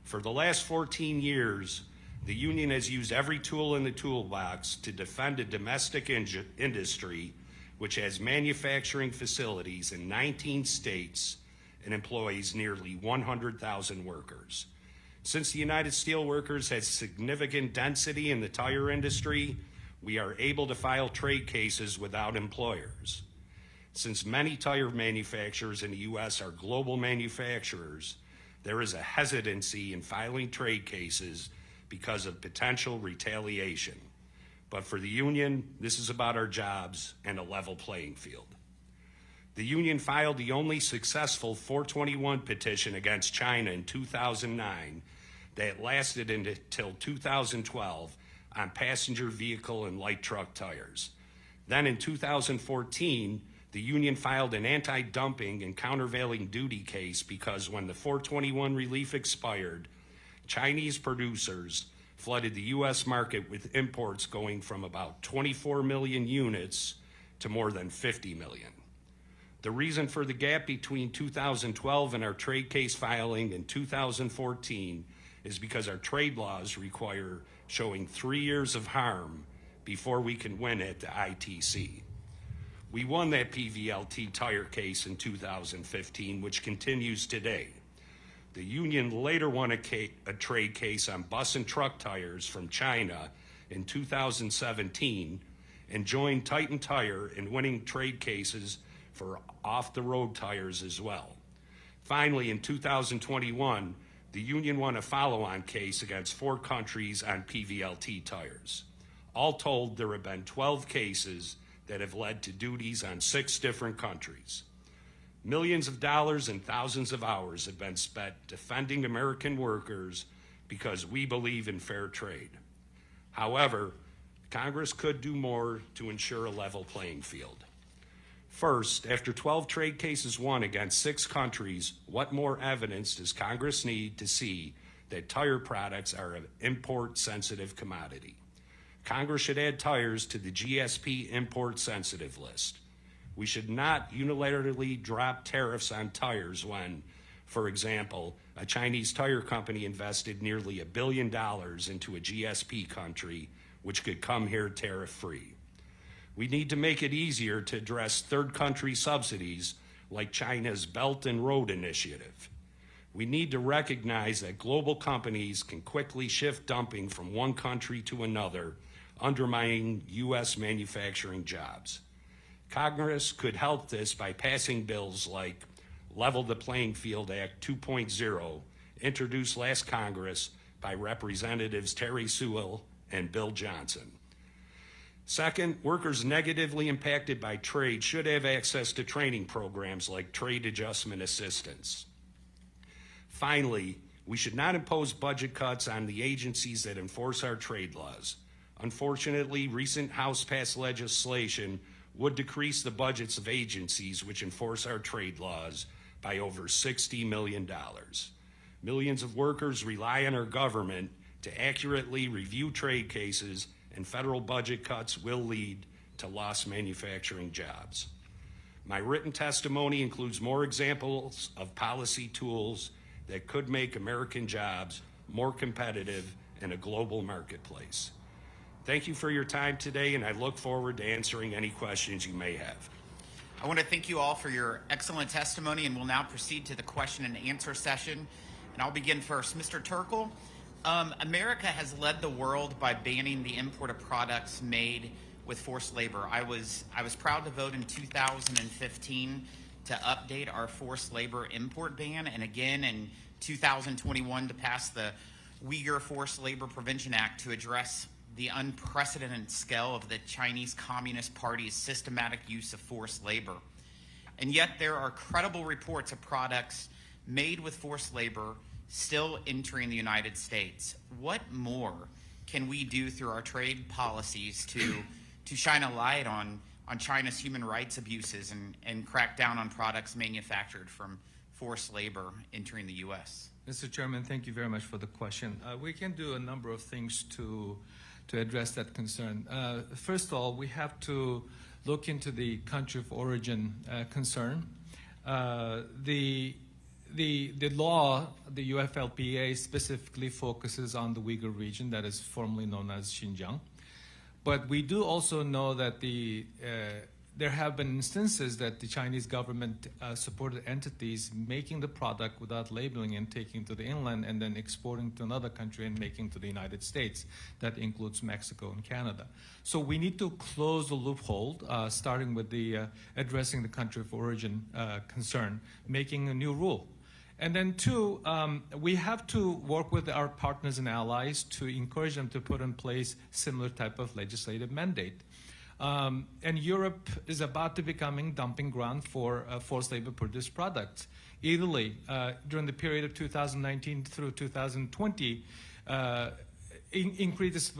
For the last 14 years, the union has used every tool in the toolbox to defend a domestic industry which has manufacturing facilities in 19 states and employs nearly 100,000 workers. Since the United Steelworkers has significant density in the tire industry, we are able to file trade cases without employers. Since many tire manufacturers in the U.S. are global manufacturers, there is a hesitancy in filing trade cases because of potential retaliation. But for the union, this is about our jobs and a level playing field. The union filed the only successful 421 petition against China in 2009 that lasted until 2012 on passenger vehicle and light truck tires. Then in 2014, the union filed an anti-dumping and countervailing duty case because when the 421 relief expired, Chinese producers flooded the U.S. market with imports going from about 24 million units to more than 50 million. The reason for the gap between 2012 and our trade case filing in 2014 is because our trade laws require showing 3 years of harm before we can win at the ITC. We won that PVLT tire case in 2015, which continues today. The union later won a trade case on bus and truck tires from China in 2017 and joined Titan Tire in winning trade cases for off-the-road tires as well. Finally, in 2021, the union won a follow-on case against 4 countries on PVLT tires. All told, there have been 12 cases that have led to duties on 6 different countries. Millions of dollars and thousands of hours have been spent defending American workers because we believe in fair trade. However, Congress could do more to ensure a level playing field. First, after 12 trade cases won against 6 countries, what more evidence does Congress need to see that tire products are an import-sensitive commodity? Congress should add tires to the GSP import-sensitive list. We should not unilaterally drop tariffs on tires when, for example, a Chinese tire company invested nearly $1 billion into a GSP country, which could come here tariff-free. We need to make it easier to address third country subsidies like China's Belt and Road Initiative. We need to recognize that global companies can quickly shift dumping from one country to another, undermining U.S. manufacturing jobs. Congress could help this by passing bills like Level the Playing Field Act 2.0, introduced last Congress by Representatives Terry Sewell and Bill Johnson. Second, workers negatively impacted by trade should have access to training programs like trade adjustment assistance. Finally, we should not impose budget cuts on the agencies that enforce our trade laws. Unfortunately, recent House-passed legislation would decrease the budgets of agencies which enforce our trade laws by over $60 million. Millions of workers rely on our government to accurately review trade cases, and federal budget cuts will lead to lost manufacturing jobs. My written testimony includes more examples of policy tools that could make American jobs more competitive in a global marketplace. Thank you for your time today, and I look forward to answering any questions you may have. I want to thank you all for your excellent testimony, and we'll now proceed to the question and answer session. And I'll begin first. Mr. Turkle, America has led the world by banning the import of products made with forced labor. I was proud to vote in 2015 to update our forced labor import ban, and again in 2021 to pass the Uyghur Forced Labor Prevention Act to address the unprecedented scale of the Chinese Communist Party's systematic use of forced labor. And yet there are credible reports of products made with forced labor still entering the United States. What more can we do through our trade policies to shine a light on China's human rights abuses and crack down on products manufactured from forced labor entering the U.S.? Mr. Chairman, thank you very much for the question. We can do a number of things to address that concern. First of all, we have to look into the country of origin concern. The law, the UFLPA, specifically focuses on the Uyghur region that is formerly known as Xinjiang. But we do also know that there have been instances that the Chinese government supported entities making the product without labeling and taking to the inland and then exporting to another country and making to the United States. That includes Mexico and Canada. So we need to close the loophole, starting with addressing the country of origin concern, making a new rule. And then two, we have to work with our partners and allies to encourage them to put in place similar type of legislative mandate. And Europe is about to becoming dumping ground for forced labor produced products. Italy, during the period of 2019 through 2020, increased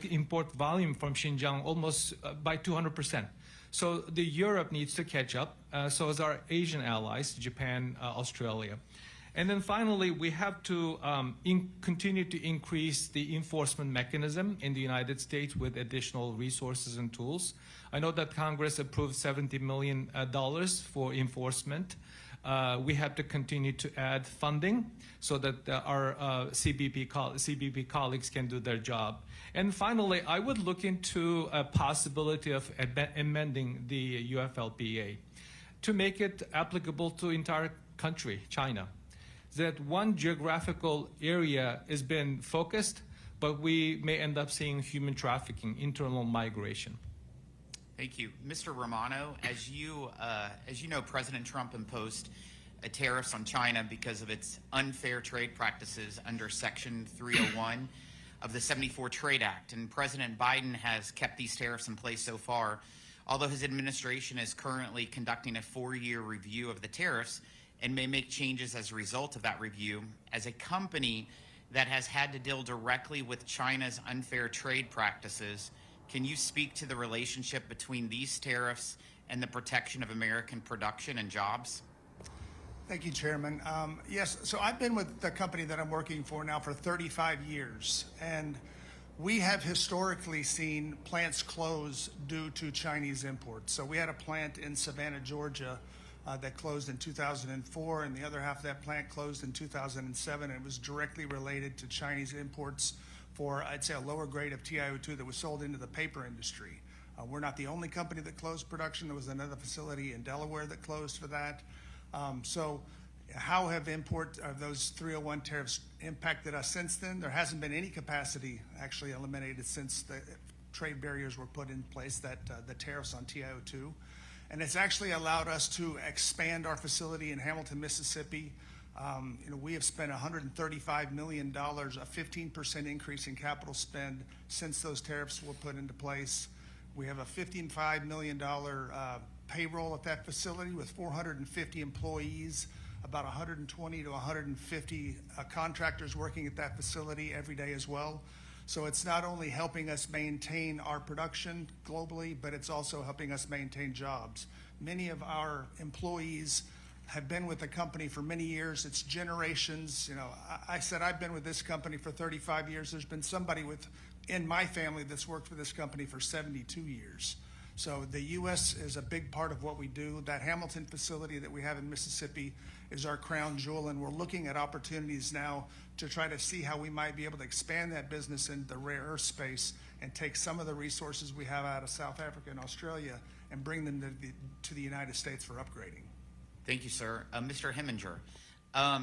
import volume from Xinjiang almost by 200%. So Europe needs to catch up, so as our Asian allies, Japan, Australia. And then finally, we have to continue to increase the enforcement mechanism in the United States with additional resources and tools. I know that Congress approved $70 million for enforcement. We have to continue to add funding so that our CBP colleagues can do their job. And finally, I would look into a possibility of amending the UFLPA to make it applicable to entire country, China. That one geographical area has been focused, but we may end up seeing human trafficking, internal migration. Thank you. Mr. Romano, as you know, President Trump imposed tariffs on China because of its unfair trade practices under Section 301 of the 74 Trade Act. And President Biden has kept these tariffs in place so far, although his administration is currently conducting a 4-year review of the tariffs and may make changes as a result of that review. As a company that has had to deal directly with China's unfair trade practices, can you speak to the relationship between these tariffs and the protection of American production and jobs? Thank you, Chairman. Yes, so I've been with the company that I'm working for now for 35 years, and we have historically seen plants close due to Chinese imports. So we had a plant in Savannah, Georgia, that closed in 2004, and the other half of that plant closed in 2007. And it was directly related to Chinese imports for, I'd say, a lower grade of TiO2 that was sold into the paper industry. We're not the only company that closed production. There was another facility in Delaware that closed for that. So how have those 301 tariffs impacted us since then? There hasn't been any capacity actually eliminated since the trade barriers were put in place, the tariffs on TiO2. And it's actually allowed us to expand our facility in Hamilton, Mississippi. We have spent $135 million, a 15% increase in capital spend since those tariffs were put into place. We have a $55 million payroll at that facility with 450 employees, about 120 to 150 contractors working at that facility every day as well. So it's not only helping us maintain our production globally, but it's also helping us maintain jobs. Many of our employees have been with the company for many years. It's generations. I said I've been with this company for 35 years. There's been somebody in my family that's worked for this company for 72 years. So the U.S. is a big part of what we do. That Hamilton facility that we have in Mississippi is our crown jewel, and we're looking at opportunities now to try to see how we might be able to expand that business into the rare earth space and take some of the resources we have out of South Africa and Australia and bring them to the United States for upgrading. Thank you, sir. Mr. Heminger,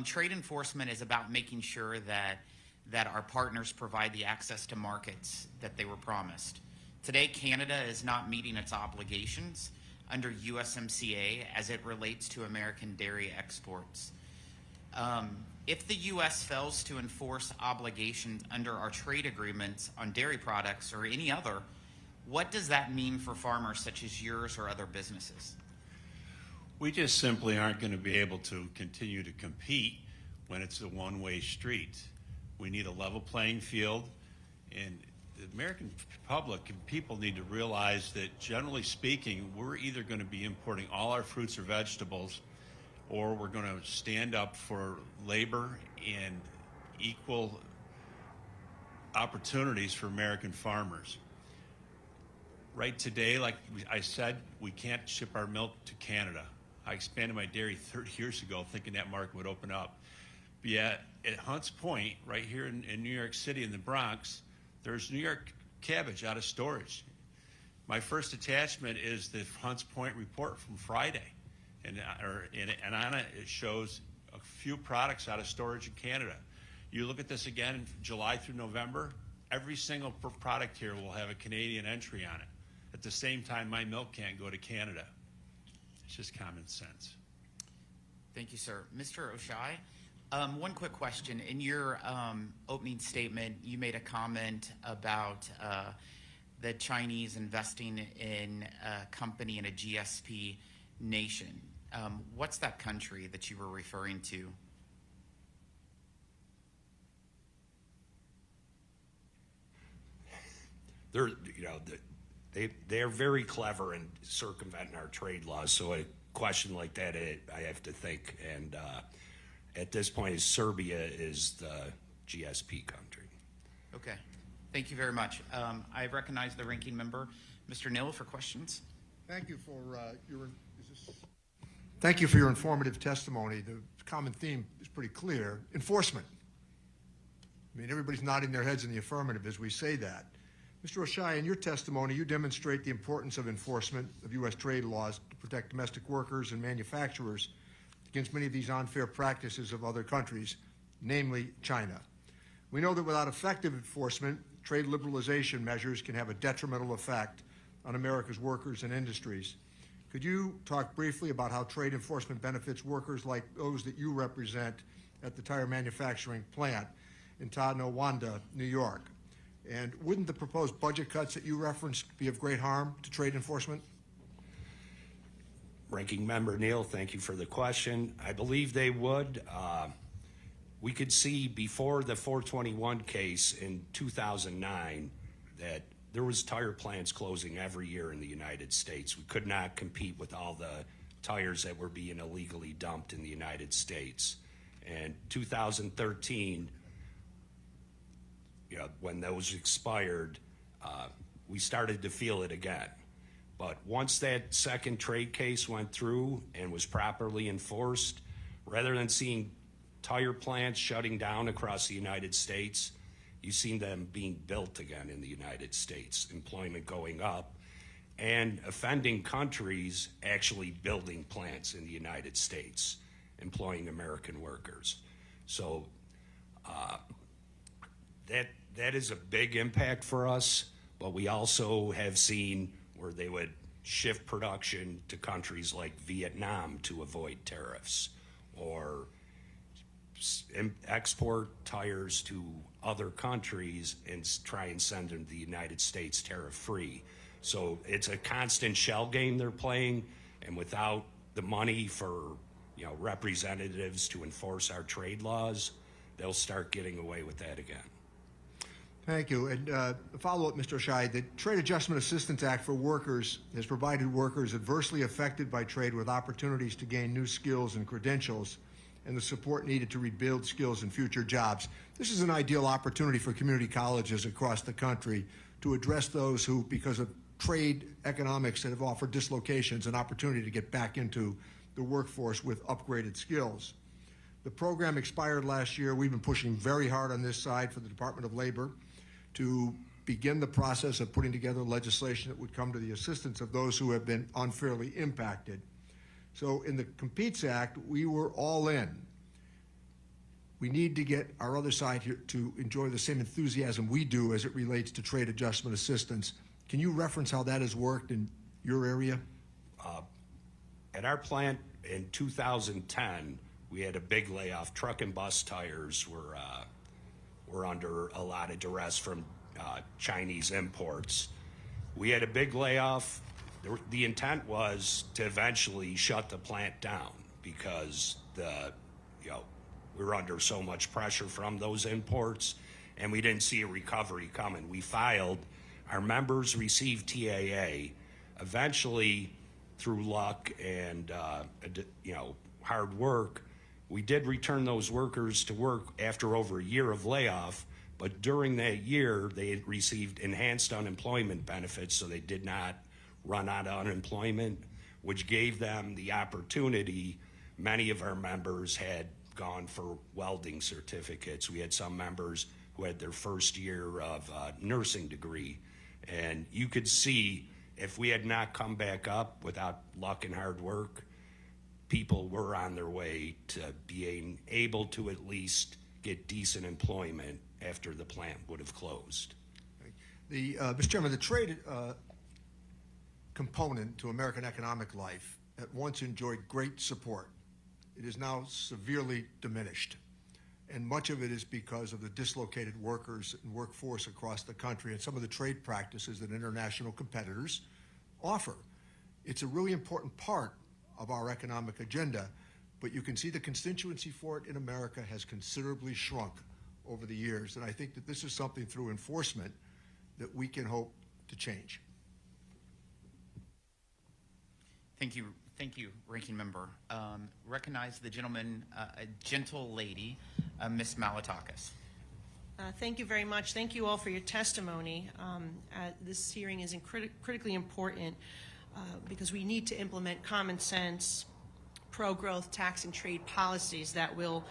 trade enforcement is about making sure that our partners provide the access to markets that they were promised. Today, Canada is not meeting its obligations under USMCA as it relates to American dairy exports. If the U.S. fails to enforce obligations under our trade agreements on dairy products or any other, what does that mean for farmers such as yours or other businesses? We just simply aren't going to be able to continue to compete when it's a one-way street. We need a level playing field, and the American public and people need to realize that, generally speaking, we're either going to be importing all our fruits or vegetables, or we're going to stand up for labor and equal opportunities for American farmers. Right today, like I said, we can't ship our milk to Canada. I expanded my dairy 30 years ago thinking that market would open up. But yet, at Hunts Point, right here in New York City in the Bronx, there's New York cabbage out of storage. My first attachment is the Hunts Point report from Friday. And on it, it shows a few products out of storage in Canada. You look at this again in July through November, every single product here will have a Canadian entry on it. At the same time, my milk can't go to Canada. It's just common sense. Thank you, sir. Mr. Oshai, one quick question. In your opening statement, you made a comment about the Chinese investing in a company in a GSP nation. What's that country that you were referring to? They're very clever in circumventing our trade laws. So a question like that, I have to think. And at this point, Serbia is the GSP country. Okay. Thank you very much. I recognize the ranking member, Mr. Nill, for questions. Thank you for Thank you for your informative testimony. The common theme is pretty clear. Enforcement. I mean, everybody's nodding their heads in the affirmative as we say that. Mr. Oshai, in your testimony, you demonstrate the importance of enforcement of U.S. trade laws to protect domestic workers and manufacturers against many of these unfair practices of other countries, namely China. We know that without effective enforcement, trade liberalization measures can have a detrimental effect on America's workers and industries. Could you talk briefly about how trade enforcement benefits workers like those that you represent at the tire manufacturing plant in Tonawanda, New York? And wouldn't the proposed budget cuts that you referenced be of great harm to trade enforcement? Ranking Member Neal, thank you for the question. I believe they would. We could see before the 421 case in 2009 that there was tire plants closing every year in the United States. We could not compete with all the tires that were being illegally dumped in the United States. And 2013, when those expired, we started to feel it again. But once that second trade case went through and was properly enforced, rather than seeing tire plants shutting down across the United States, you've seen them being built again in the United States, employment going up, and offending countries actually building plants in the United States, employing American workers. So that is a big impact for us, but we also have seen where they would shift production to countries like Vietnam to avoid tariffs, or export tires to other countries and try and send them to the United States tariff-free. So it's a constant shell game they're playing, and without the money for representatives to enforce our trade laws, they'll start getting away with that again. Thank you. And a follow-up, Mr. Oshai, the Trade Adjustment Assistance Act for Workers has provided workers adversely affected by trade with opportunities to gain new skills and credentials and the support needed to rebuild skills and future jobs. This is an ideal opportunity for community colleges across the country to address those who, because of trade economics, that have offered dislocations, an opportunity to get back into the workforce with upgraded skills. The program expired last year. We've been pushing very hard on this side for the Department of Labor to begin the process of putting together legislation that would come to the assistance of those who have been unfairly impacted. So in the Competes Act, we were all in. We need to get our other side here to enjoy the same enthusiasm we do as it relates to trade adjustment assistance. Can you reference how that has worked in your area? At our plant in 2010, we had a big layoff. Truck and bus tires were under a lot of duress from Chinese imports. We had a big layoff. The intent was to eventually shut the plant down because we were under so much pressure from those imports, and we didn't see a recovery coming. We filed. Our members received TAA. Eventually, through luck and hard work, we did return those workers to work after over a year of layoff. But during that year, they had received enhanced unemployment benefits, so they did not run out of unemployment, which gave them the opportunity. Many of our members had gone for welding certificates. We had some members who had their first year of nursing degree. And you could see if we had not come back up without luck and hard work, people were on their way to being able to at least get decent employment after the plant would have closed. Mr. Chairman, the trade component to American economic life at once enjoyed great support. It is now severely diminished. And much of it is because of the dislocated workers and workforce across the country and some of the trade practices that international competitors offer. It's a really important part of our economic agenda, but you can see the constituency for it in America has considerably shrunk over the years. And I think that this is something through enforcement that we can hope to change. Thank you. Thank you, Ranking Member. Recognize the gentleman, a gentle lady, Ms. Malatakis. Thank you very much. Thank you all for your testimony. This hearing is critically important because we need to implement common sense, pro-growth tax and trade policies that will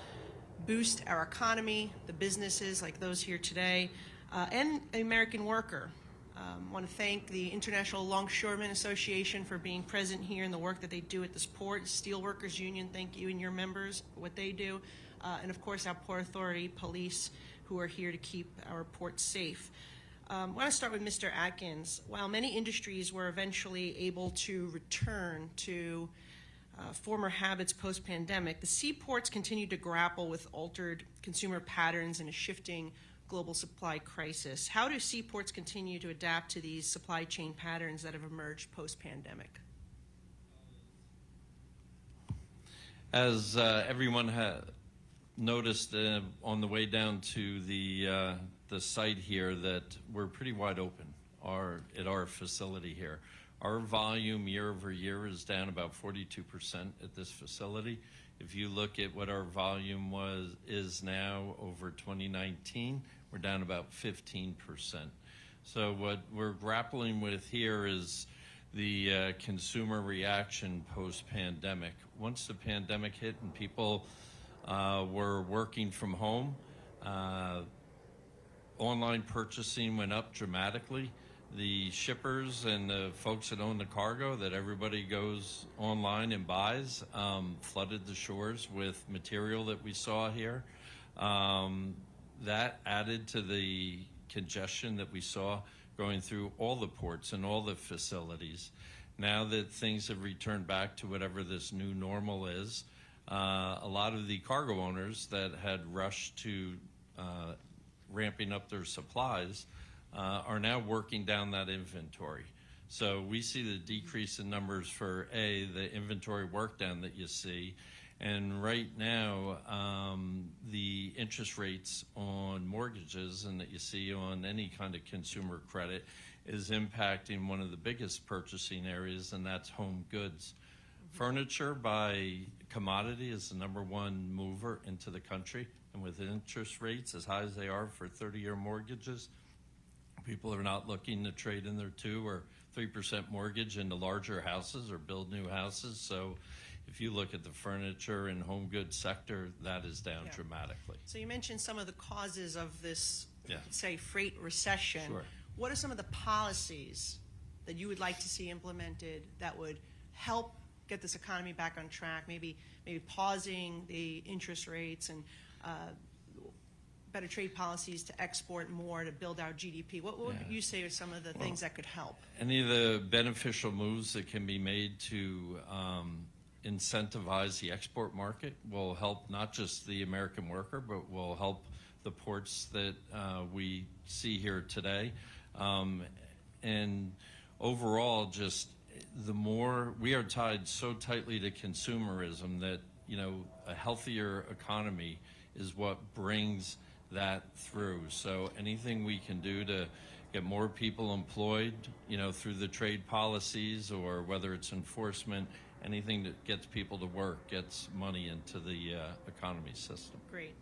boost our economy, the businesses like those here today, and the American worker. I want to thank the International Longshoremen Association for being present here and the work that they do at this port. Steelworkers Union, thank you and your members for what they do. And of course our Port Authority police who are here to keep our port safe. I want to start with Mr. Atkins. While many industries were eventually able to return to former habits post-pandemic, the seaports continue to grapple with altered consumer patterns and a shifting global supply crisis. How do seaports continue to adapt to these supply chain patterns that have emerged post-pandemic? As everyone has noticed on the way down to the site here, that we're pretty wide open at our facility here. Our volume year over year is down about 42% at this facility. If you look at what our volume is now over 2019, we're down about 15%. So what we're grappling with here is the consumer reaction post-pandemic. Once the pandemic hit and people were working from home, online purchasing went up dramatically. The shippers and the folks that own the cargo that everybody goes online and buys flooded the shores with material that we saw here. That added to the congestion that we saw going through all the ports and all the facilities. Now that things have returned back to whatever this new normal is, a lot of the cargo owners that had rushed to ramping up their supplies are now working down that inventory. So we see the decrease in numbers for the inventory work down that you see. And right now, the interest rates on mortgages and that you see on any kind of consumer credit is impacting one of the biggest purchasing areas, and that's home goods. Furniture by commodity is the #1 mover into the country, and with interest rates as high as they are for 30-year mortgages, people are not looking to trade in their 2 or 3% mortgage into larger houses or build new houses. So if you look at the furniture and home goods sector, that is down dramatically. So you mentioned some of the causes of this, Yeah. say, freight recession. Sure. what are some of the policies that you would like to see implemented that would help get this economy back on track, maybe pausing the interest rates and better trade policies to export more to build our GDP? What would you say are some of the things that could help? Any of the beneficial moves that can be made to incentivize the export market will help not just the American worker, but will help the ports that we see here today. And overall, just the more we are tied so tightly to consumerism that, you know, a healthier economy is what brings that through. So anything we can do to get more people employed, you know, through the trade policies or whether it's enforcement, anything that gets people to work, gets money into the economy system. Great.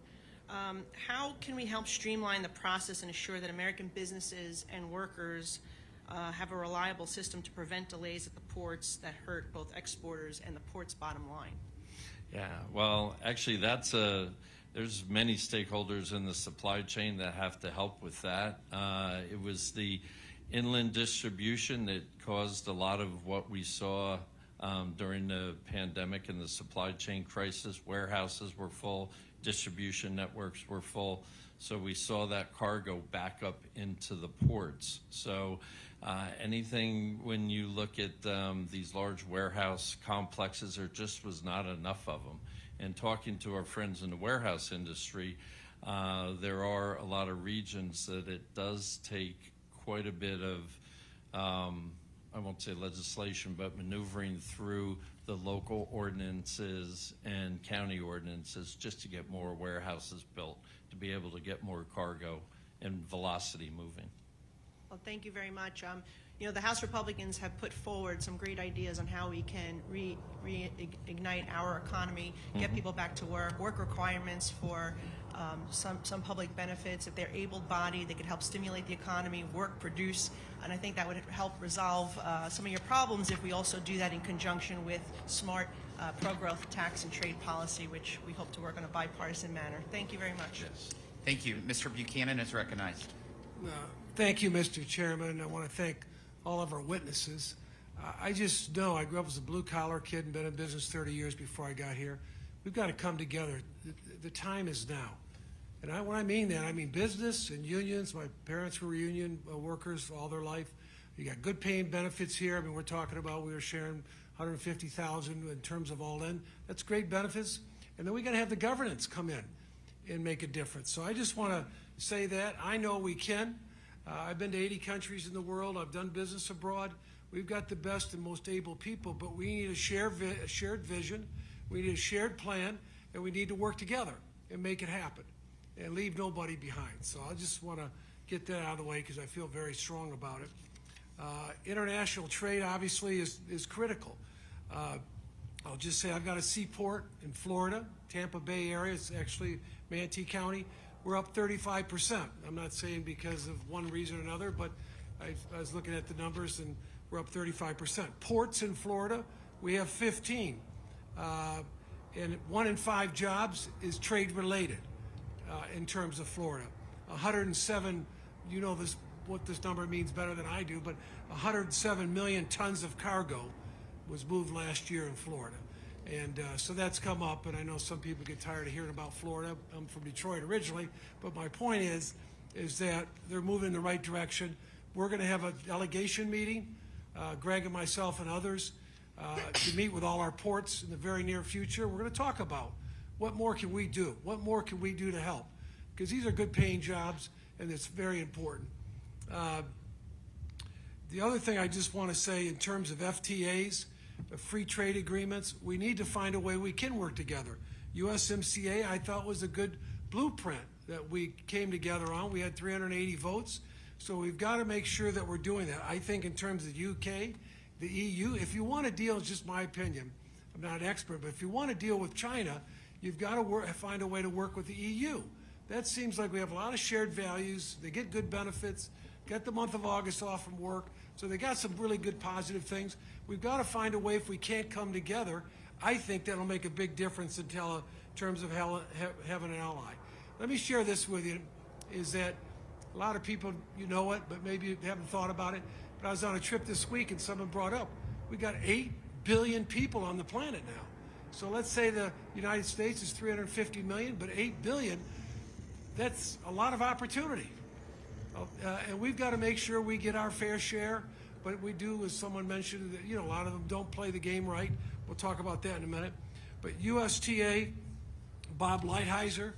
How can we help streamline the process and ensure that American businesses and workers have a reliable system to prevent delays at the ports that hurt both exporters and the port's bottom line? Yeah, well, actually, there's many stakeholders in the supply chain that have to help with that. It was the inland distribution that caused a lot of what we saw during the pandemic and the supply chain crisis. Warehouses were full, distribution networks were full, so we saw that cargo back up into the ports. So anything, when you look at these large warehouse complexes, there just was not enough of them. And talking to our friends in the warehouse industry, there are a lot of regions that it does take quite a bit of, I won't say legislation, but maneuvering through the local ordinances and county ordinances just to get more warehouses built, to be able to get more cargo and velocity moving. Well, thank you very much. You know, the House Republicans have put forward some great ideas on how we can reignite our economy, get people back to work, work requirements for some public benefits. If they're able-bodied, they could help stimulate the economy, work, produce, and I think that would help resolve some of your problems if we also do that in conjunction with smart pro-growth tax and trade policy, which we hope to work on a bipartisan manner. Thank you very much. Yes. Thank you. Mr. Buchanan is recognized. Thank you, Mr. Chairman. I want to thank all of our witnesses. I just know I grew up as a blue-collar kid and been in business 30 years before I got here. We've got to come together. The time is now. And when I mean that, I mean business and unions. My parents were union workers all their life. You got good paying benefits here. I mean, we're talking about we were sharing $150,000 in terms of all in. That's great benefits. And then we got to have the governance come in and make a difference. So I just want to say that. I know we can. I've been to 80 countries in the world. I've done business abroad. We've got the best and most able people, but we need a shared vision. We need a shared plan, and we need to work together and make it happen and leave nobody behind. So I just want to get that out of the way because I feel very strong about it. International trade obviously is critical. I'll just say I've got a seaport in Florida, Tampa Bay area. It's actually Manatee County. We're up 35%. I'm not saying because of one reason or another, but I was looking at the numbers and we're up 35%. Ports in Florida, we have 15. And 1 in 5 jobs is trade related in terms of Florida. 107, you know this, what this number means better than I do, but 107 million tons of cargo was moved last year in Florida. And so that's come up, and I know some people get tired of hearing about Florida. I'm from Detroit originally, but my point is that they're moving in the right direction. We're going to have a delegation meeting, Greg and myself and others, to meet with all our ports in the very near future. We're going to talk about what more can we do? What more can we do to help? Because these are good paying jobs, and it's very important. The other thing I just want to say in terms of FTAs, free trade agreements, we need to find a way we can work together. USMCA, I thought, was a good blueprint that we came together on. We had 380 votes, so we've got to make sure that we're doing that. I think in terms of the UK, the EU, if you want to deal, it's just my opinion, I'm not an expert, but if you want to deal with China, you've got to find a way to work with the EU. That seems like we have a lot of shared values. They get good benefits, get the month of August off from work, so they got some really good positive things. We've got to find a way, if we can't come together, I think that'll make a big difference in terms of having an ally. Let me share this with you, is that A lot of people, you know it, but maybe you haven't thought about it. But I was on a trip this week and someone brought up, we got 8 billion people on the planet now. So let's say the United States is 350 million, but 8 billion, that's a lot of opportunity. And we've got to make sure we get our fair share. But we do, as someone mentioned, that, a lot of them don't play the game right. We'll talk about that in a minute. But USTA, Bob Lighthizer,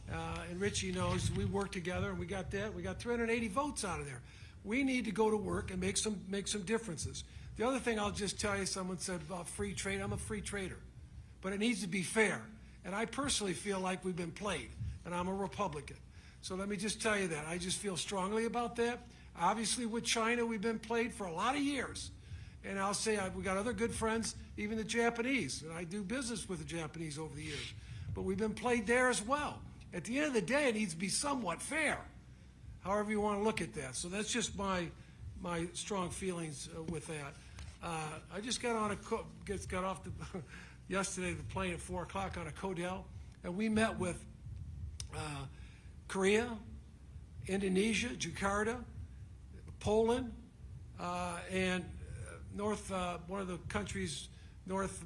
and Richie knows we worked together and we got that. We got 380 votes out of there. We need to go to work and make some differences. The other thing I'll just tell you, someone said about free trade. I'm a free trader, but it needs to be fair. And I personally feel like we've been played, and I'm a Republican. So let me just tell you that. I just feel strongly about that. Obviously, with China, we've been played for a lot of years. And I'll say we got other good friends, even the Japanese. And I do business with the Japanese over the years. But we've been played there as well. At the end of the day, it needs to be somewhat fair, however you want to look at that. So that's just my strong feelings with that. I just got off yesterday the plane at 4 o'clock on a Codell, and we met with Korea, Indonesia, Jakarta, Poland, and one of the countries, North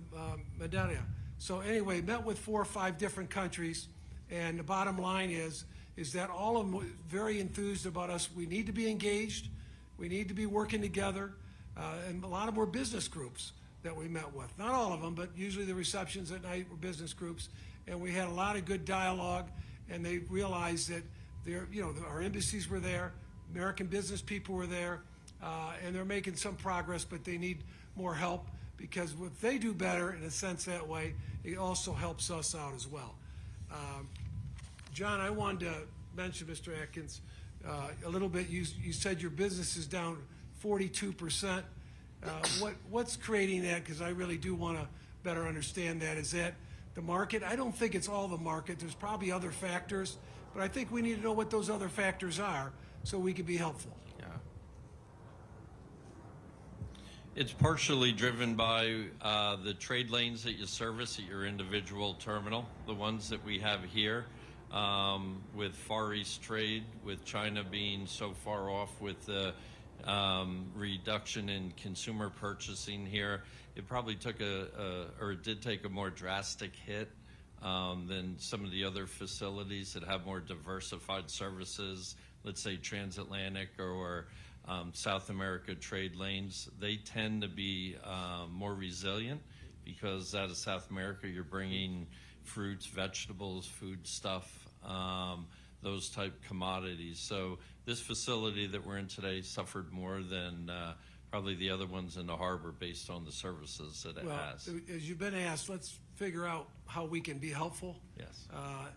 Macedonia. So anyway, met with 4 or 5 different countries, and the bottom line is that all of them were very enthused about us. We need to be engaged. We need to be working together, and a lot of them were business groups that we met with. Not all of them, but usually the receptions at night were business groups, and we had a lot of good dialogue, and they realized that our embassies were there, American business people were there, and they're making some progress, but they need more help, because if they do better, in a sense that way, it also helps us out as well. John, I wanted to mention, Mr. Atkins, a little bit. You said your business is down 42%. What's creating that? Because I really do want to better understand that. Is that the market? I don't think it's all the market. There's probably other factors, but I think we need to know what those other factors are so we can be helpful. Yeah. It's partially driven by the trade lanes that you service at your individual terminal, the ones that we have here, with Far East trade, with China being so far off with the reduction in consumer purchasing here. It probably took it did take a more drastic hit than some of the other facilities that have more diversified services, let's say transatlantic or South America trade lanes. They tend to be more resilient because out of South America you're bringing fruits, vegetables, food stuff, those type commodities. So this facility that we're in today suffered more than probably the other ones in the harbor based on the services that it has. As you've been asked, let's figure out how we can be helpful. Yes.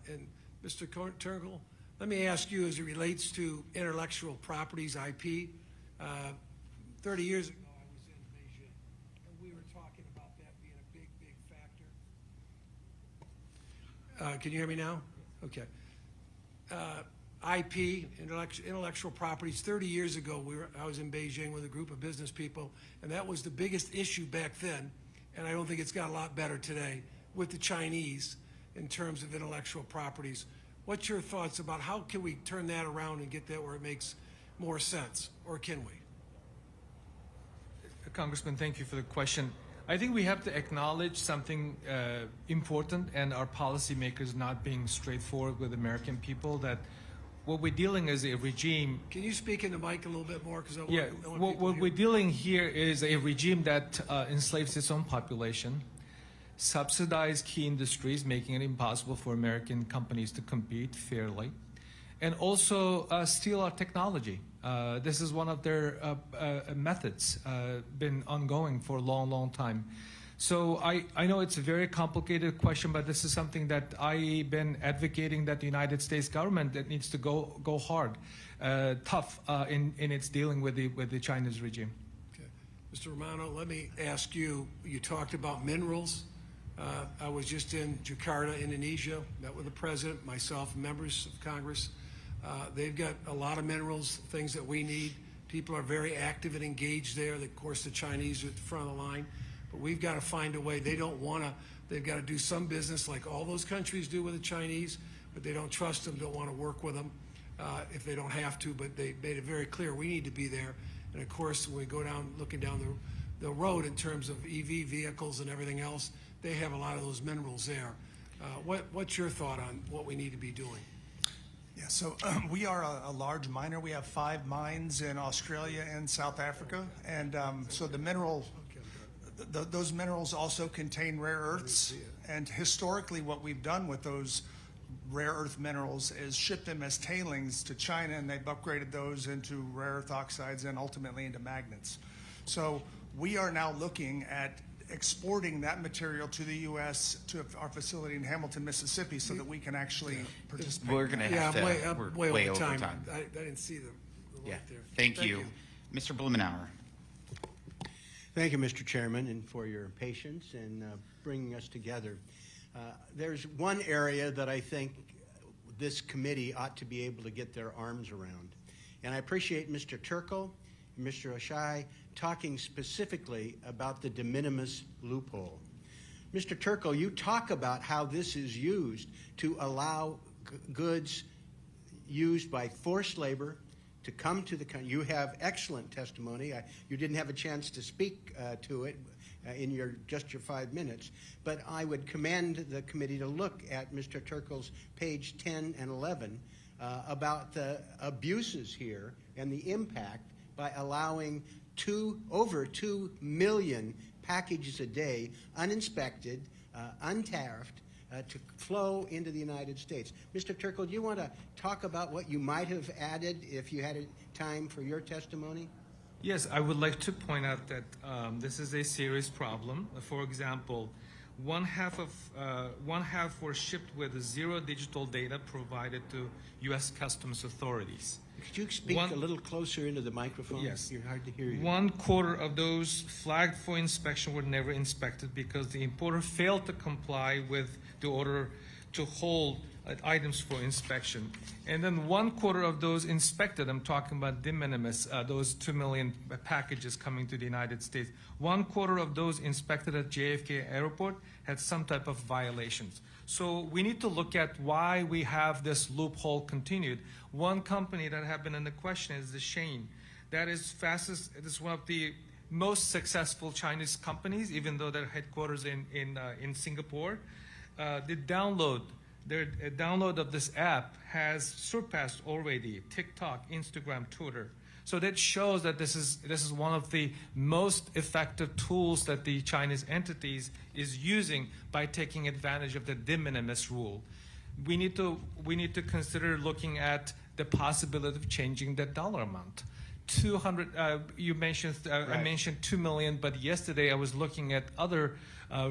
And Mr. Turnbull, let me ask you as it relates to intellectual properties, IP. 30 years ago, I was in Beijing, and we were talking about that being a big, big factor. Can you hear me now? Okay. IP, intellectual properties. 30 years ago, I was in Beijing with a group of business people, and that was the biggest issue back then, and I don't think it's got a lot better today with the Chinese in terms of intellectual properties. What's your thoughts about how can we turn that around and get that where it makes more sense, or can we? Congressman, thank you for the question. I think we have to acknowledge something important, and our policymakers not being straightforward with American people, that what we're dealing is a regime. Can you speak in the mic a little bit more? Because what we're dealing here is a regime that enslaves its own population, subsidize key industries, making it impossible for American companies to compete fairly, and also steal our technology. This is one of their methods, been ongoing for a long, long time. So I know it's a very complicated question, but this is something that I've been advocating that the United States government that needs to go hard, tough in its dealing with the Chinese regime. Okay. Mr. Romano, let me ask you, you talked about minerals. I was just in Jakarta, Indonesia, met with the president, myself, members of Congress. They've got a lot of minerals, things that we need. People are very active and engaged there. Of course, the Chinese are at the front of the line. But we've got to find a way. They don't want to. They've got to do some business like all those countries do with the Chinese, but they don't trust them, don't want to work with them. if they don't have to, but they made it very clear we need to be there. And of course, when we go down, looking down the road in terms of EV vehicles and everything else, they have a lot of those minerals there. What's your thought on what we need to be doing? Yeah, so we are a large miner. We have 5 mines in Australia and South Africa, and so the mineral, those minerals also contain rare earths. And historically, what we've done with those rare earth minerals is ship them as tailings to China, and they've upgraded those into rare earth oxides and ultimately into magnets. So we are now looking at exporting that material to the U.S. to our facility in Hamilton, Mississippi, so that we can actually participate. We're going to have to. We're way over time. time. I didn't see the Yeah. light there. Thank you. Mr. Blumenauer. Thank you, Mr. Chairman, and for your patience and bringing us together. There's one area that I think this committee ought to be able to get their arms around. And I appreciate Mr. Turkle and Mr. Oshai talking specifically about the de minimis loophole. Mr. Turkle, you talk about how this is used to allow goods used by forced labor to come to the country. You have excellent testimony. You didn't have a chance to speak to it in just your 5 minutes, but I would commend the committee to look at Mr. Turkle's page 10 and 11 about the abuses here and the impact by allowing over 2 million packages a day, uninspected, untariffed, to flow into the United States. Mr. Turkle, do you want to talk about what you might have added if you had time for your testimony? Yes, I would like to point out that this is a serious problem. For example, one half were shipped with 0 digital data provided to U.S. Customs authorities. Could you speak a little closer into the microphone? Yes. You're hard to hear you. 1/4 of those flagged for inspection were never inspected because the importer failed to comply with the order to hold items for inspection. And then 1/4 of those inspected, I'm talking about de minimis, those 2 million packages coming to the United States, 1/4 of those inspected at JFK Airport had some type of violations. So we need to look at why we have this loophole continued. One company that have been in the question is the Shen. That is it is one of the most successful Chinese companies, even though their headquarters in Singapore. Their download of this app has surpassed already TikTok, Instagram, Twitter. So that shows that this is one of the most effective tools that the Chinese entities is using by taking advantage of the de minimis rule. We need to consider looking at the possibility of changing the dollar amount. 200. You mentioned Right. I mentioned 2 million, but yesterday I was looking at other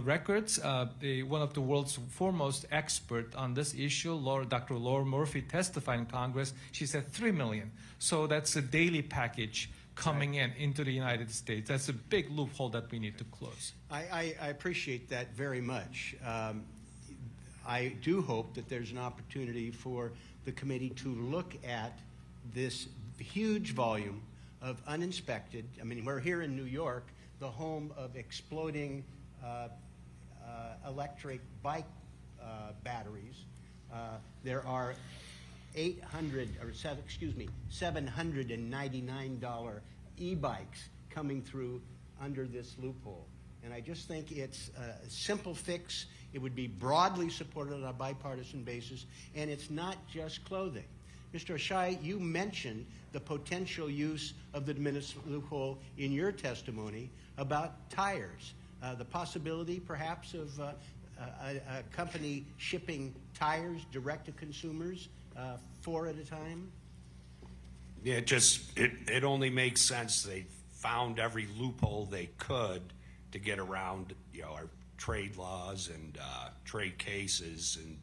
records. One of the world's foremost expert on this issue, Dr. Laura Murphy, testified in Congress. She said 3 million. So that's a daily package coming into the United States. That's a big loophole that we need to close. I appreciate that very much. I do hope that there's an opportunity for the committee to look at this huge volume of uninspected. I mean, we're here in New York, the home of exploding electric bike batteries. There are $799 e-bikes coming through under this loophole. And I just think it's a simple fix. It would be broadly supported on a bipartisan basis, and it's not just clothing. Mr. Oshai, you mentioned the potential use of the de minimis loophole in your testimony about tires. The possibility, perhaps, of a company shipping tires direct to consumers, 4 at a time? Yeah, it only makes sense. They found every loophole they could to get around, our trade laws and trade cases, and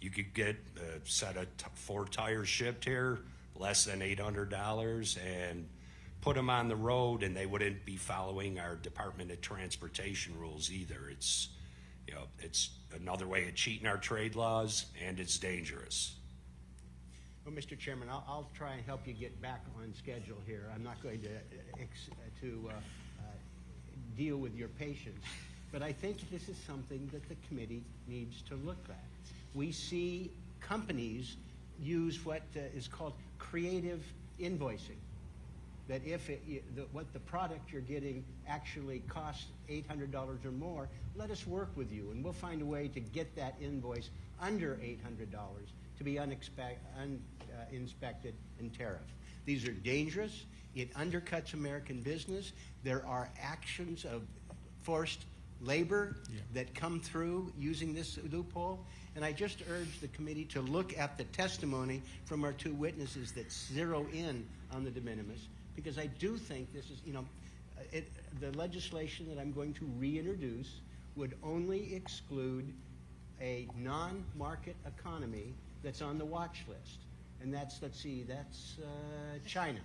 you could get a set of 4 tires shipped here, less than $800, and put them on the road, and they wouldn't be following our Department of Transportation rules either. It's another way of cheating our trade laws, and it's dangerous. Well, Mr. Chairman, I'll try and help you get back on schedule here. I'm not going to deal with your patience, but I think this is something that the committee needs to look at. We see companies use what is called creative invoicing. That if what the product you're getting actually costs $800 or more, let us work with you, and we'll find a way to get that invoice under $800 to be inspected and tariffed. These are dangerous. It undercuts American business. There are actions of forced labor that come through using this loophole. And I just urge the committee to look at the testimony from our two witnesses that zero in on the de minimis, because I do think this is, the legislation that I'm going to reintroduce would only exclude a non-market economy that's on the watch list. And that's, that's China.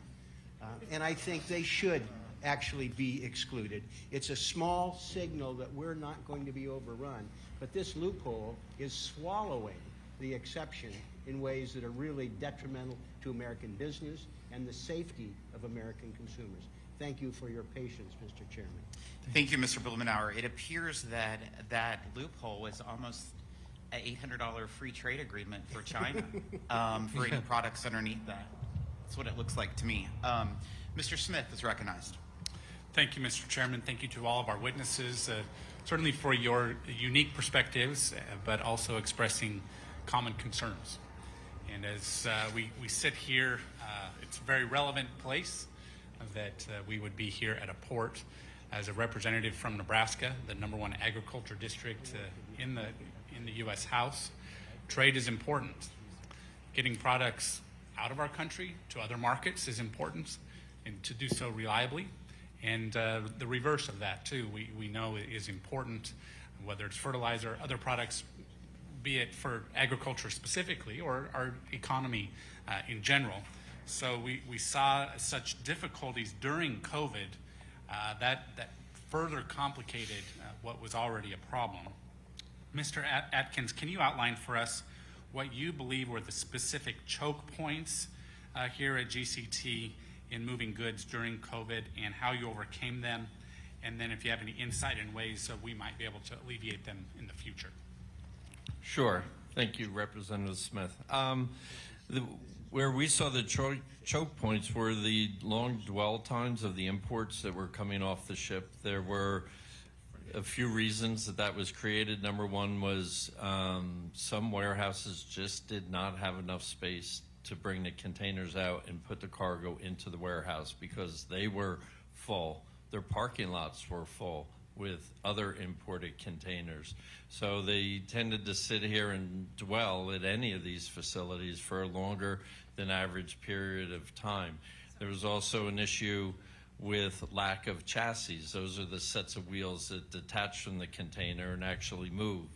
And I think they should actually be excluded. It's a small signal that we're not going to be overrun, but this loophole is swallowing the exception in ways that are really detrimental to American business and the safety of American consumers. Thank you for your patience, Mr. Chairman. Thank you, Mr. Blumenauer. It appears that that loophole is almost an $800 free trade agreement for China for any products underneath that. That's what it looks like to me. Mr. Smith is recognized. Thank you, Mr. Chairman. Thank you to all of our witnesses, certainly for your unique perspectives, but also expressing common concerns. And as we sit here, it's a very relevant place that we would be here at a port as a representative from Nebraska, the #1 agriculture district in the U.S. House. Trade is important. Getting products out of our country to other markets is important, and to do so reliably. And the reverse of that, too, we know is important, whether it's fertilizer, other products, be it for agriculture specifically or our economy in general. So we saw such difficulties during COVID that further complicated what was already a problem. Mr. Atkins, can you outline for us what you believe were the specific choke points here at GCT in moving goods during COVID and how you overcame them? And then if you have any insight in ways so we might be able to alleviate them in the future. Sure. Thank you, Representative Smith. Where we saw the choke points were the long dwell times of the imports that were coming off the ship. There were a few reasons that was created. Number one was some warehouses just did not have enough space to bring the containers out and put the cargo into the warehouse because they were full. Their parking lots were full with other imported containers. So they tended to sit here and dwell at any of these facilities for a longer than average period of time. There was also an issue with lack of chassis. Those are the sets of wheels that detach from the container and actually move.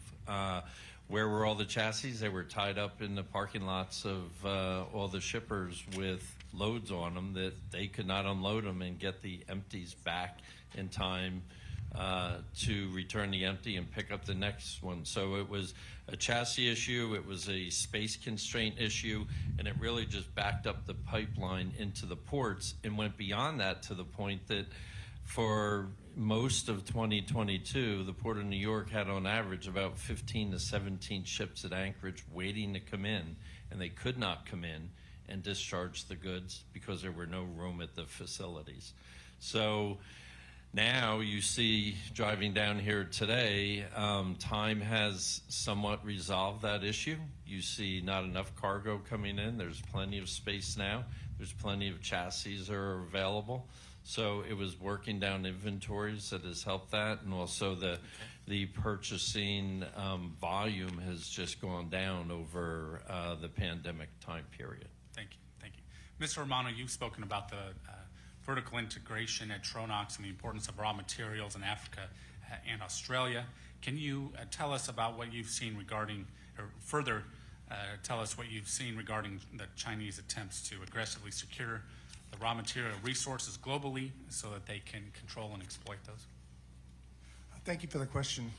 Where were all the chassis? They were tied up in the parking lots of all the shippers with loads on them that they could not unload them and get the empties back in time to return the empty and pick up the next one. So it was a chassis issue, it was a space constraint issue, and it really just backed up the pipeline into the ports and went beyond that to the point that for most of 2022, the Port of New York had on average about 15 to 17 ships at Anchorage waiting to come in, and they could not come in and discharge the goods because there were no room at the facilities. So now you see, driving down here today, time has somewhat resolved that issue. You see not enough cargo coming in. There's plenty of space now. There's plenty of chassis that are available. So it was working down inventories that has helped that, and also the purchasing volume has just gone down over the pandemic time period. Thank you. Thank you. Mr. Romano, you've spoken about the vertical integration at Tronox and the importance of raw materials in Africa and Australia. Can you tell us about what you've seen regarding, or further tell us what you've seen regarding the Chinese attempts to aggressively secure the raw material resources globally so that they can control and exploit those? Thank you for the question.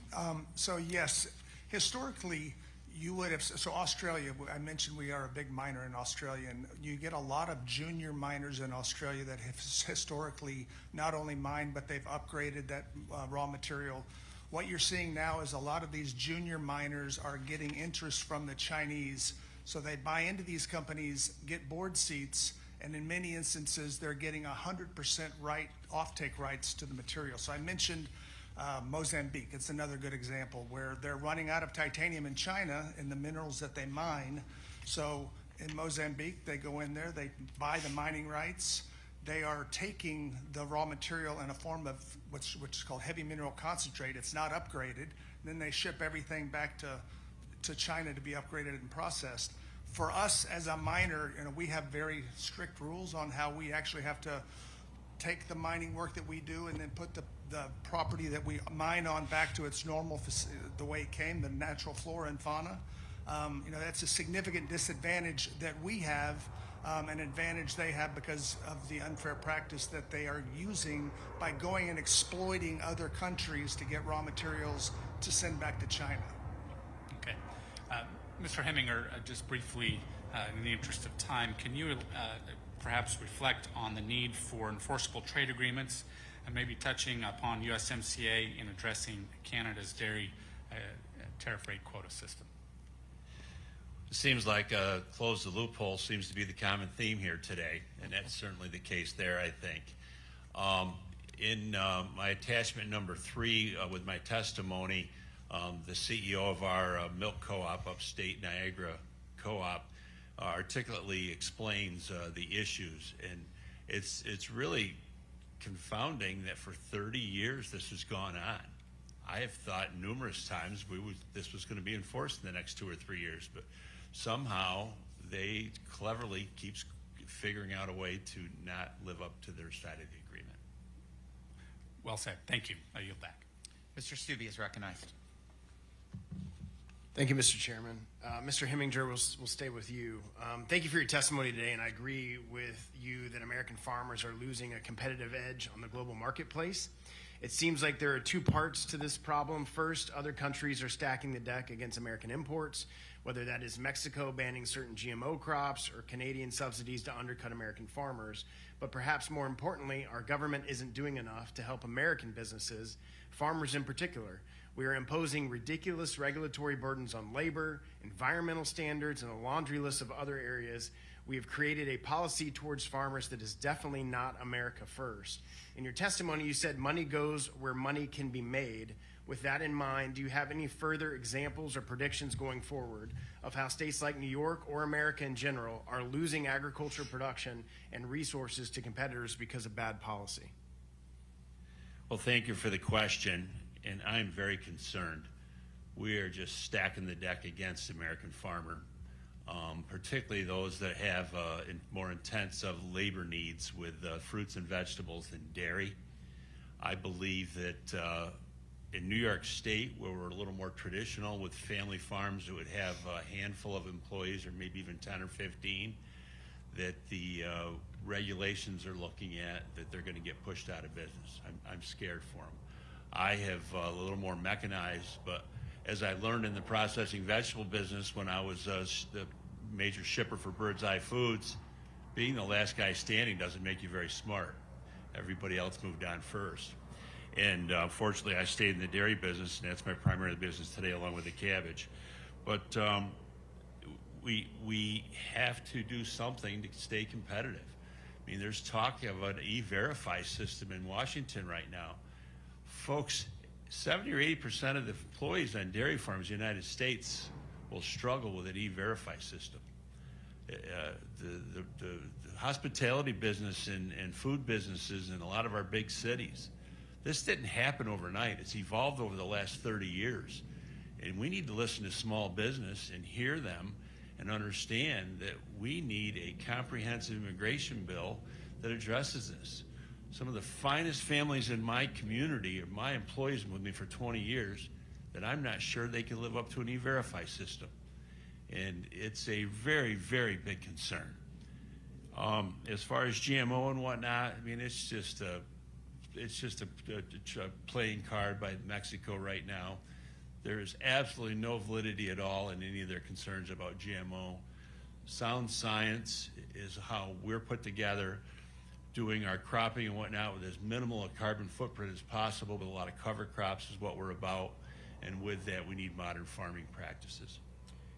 So yes, historically, you would have, so Australia, I mentioned we are a big miner in Australia, and you get a lot of junior miners in Australia that have historically not only mined, but they've upgraded that raw material. What you're seeing now is a lot of these junior miners are getting interest from the Chinese So they buy into these companies, get board seats, and in many instances, they're getting 100% offtake rights to the material. So I mentioned Mozambique. It's another good example where they're running out of titanium in China in the minerals that they mine. So in Mozambique, they go in there, they buy the mining rights. They are taking the raw material in a form of which is called heavy mineral concentrate. It's not upgraded. Then they ship everything back to China to be upgraded and processed. For us as a miner, we have very strict rules on how we actually have to take the mining work that we do and then put the property that we mine on back to its normal, the way it came, the natural flora and fauna. That's a significant disadvantage that we have, an advantage they have because of the unfair practice that they are using by going and exploiting other countries to get raw materials to send back to China. Okay. Mr. Heminger, just briefly, in the interest of time, can you perhaps reflect on the need for enforceable trade agreements and maybe touching upon USMCA in addressing Canada's dairy tariff rate quota system? It seems like close the loophole seems to be the common theme here today, and that's certainly the case there, I think. In my attachment number 3 with my testimony, the CEO of our milk co-op, Upstate Niagara Co-op, articulately explains the issues, and it's really confounding that for 30 years this has gone on. I have thought numerous times this was going to be enforced in the next 2 or 3 years, but somehow they cleverly keeps figuring out a way to not live up to their side of the agreement. Well said. Thank you. I yield back. Mr. Stubbe is recognized. Thank you, Mr. Chairman. Mr. Heminger, we'll stay with you. Thank you for your testimony today, and I agree with you that American farmers are losing a competitive edge on the global marketplace. It seems like there are 2 parts to this problem. First, other countries are stacking the deck against American imports, whether that is Mexico banning certain GMO crops or Canadian subsidies to undercut American farmers. But perhaps more importantly, our government isn't doing enough to help American businesses, farmers in particular. We are imposing ridiculous regulatory burdens on labor, environmental standards, and a laundry list of other areas. We have created a policy towards farmers that is definitely not America first. In your testimony, you said money goes where money can be made. With that in mind, do you have any further examples or predictions going forward of how states like New York or America in general are losing agriculture production and resources to competitors because of bad policy? Well, thank you for the question, and I'm very concerned. We are just stacking the deck against the American farmer, particularly those that have more intensive labor needs with fruits and vegetables and dairy. I believe that in New York State, where we're a little more traditional with family farms that would have a handful of employees or maybe even 10 or 15, that the regulations are looking at that they're going to get pushed out of business. I'm scared for them. I have a little more mechanized, but as I learned in the processing vegetable business when I was the major shipper for Bird's Eye Foods, being the last guy standing doesn't make you very smart. Everybody else moved on first. And fortunately, I stayed in the dairy business, and that's my primary business today, along with the cabbage. But we have to do something to stay competitive. I mean, there's talk of an E-Verify system in Washington right now. Folks, 70 or 80% of the employees on dairy farms in the United States will struggle with an E-Verify system. The hospitality business and food businesses in a lot of our big cities, this didn't happen overnight. It's evolved over the last 30 years. And we need to listen to small business and hear them and understand that we need a comprehensive immigration bill that addresses this. Some of the finest families in my community are my employees with me for 20 years that I'm not sure they can live up to an E-Verify system. And it's a very, very big concern. As far as GMO and whatnot, I mean, it's just a playing card by Mexico right now. There is absolutely no validity at all in any of their concerns about GMO. Sound science is how we're put together, doing our cropping and whatnot with as minimal a carbon footprint as possible, with a lot of cover crops is what we're about. And with that, we need modern farming practices.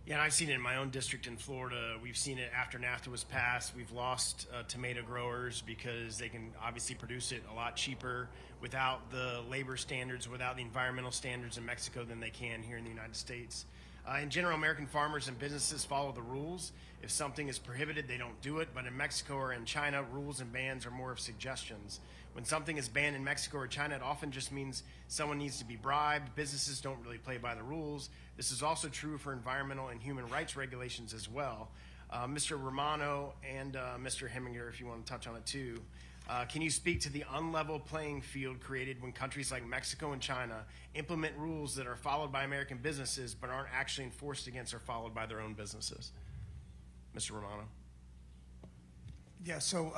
Yeah, and I've seen it in my own district in Florida. We've seen it after NAFTA was passed. We've lost tomato growers because they can obviously produce it a lot cheaper without the labor standards, without the environmental standards in Mexico than they can here in the United States. In general, American farmers and businesses follow the rules. If something is prohibited, they don't do it. But in Mexico or in China, rules and bans are more of suggestions. When something is banned in Mexico or China, it often just means someone needs to be bribed. Businesses don't really play by the rules. This is also true for environmental and human rights regulations as well. Mr. Romano and Mr. Heminger, if you want to touch on it too, can you speak to the unlevel playing field created when countries like Mexico and China implement rules that are followed by American businesses but aren't actually enforced against or followed by their own businesses? Mr. Romano. Yeah, so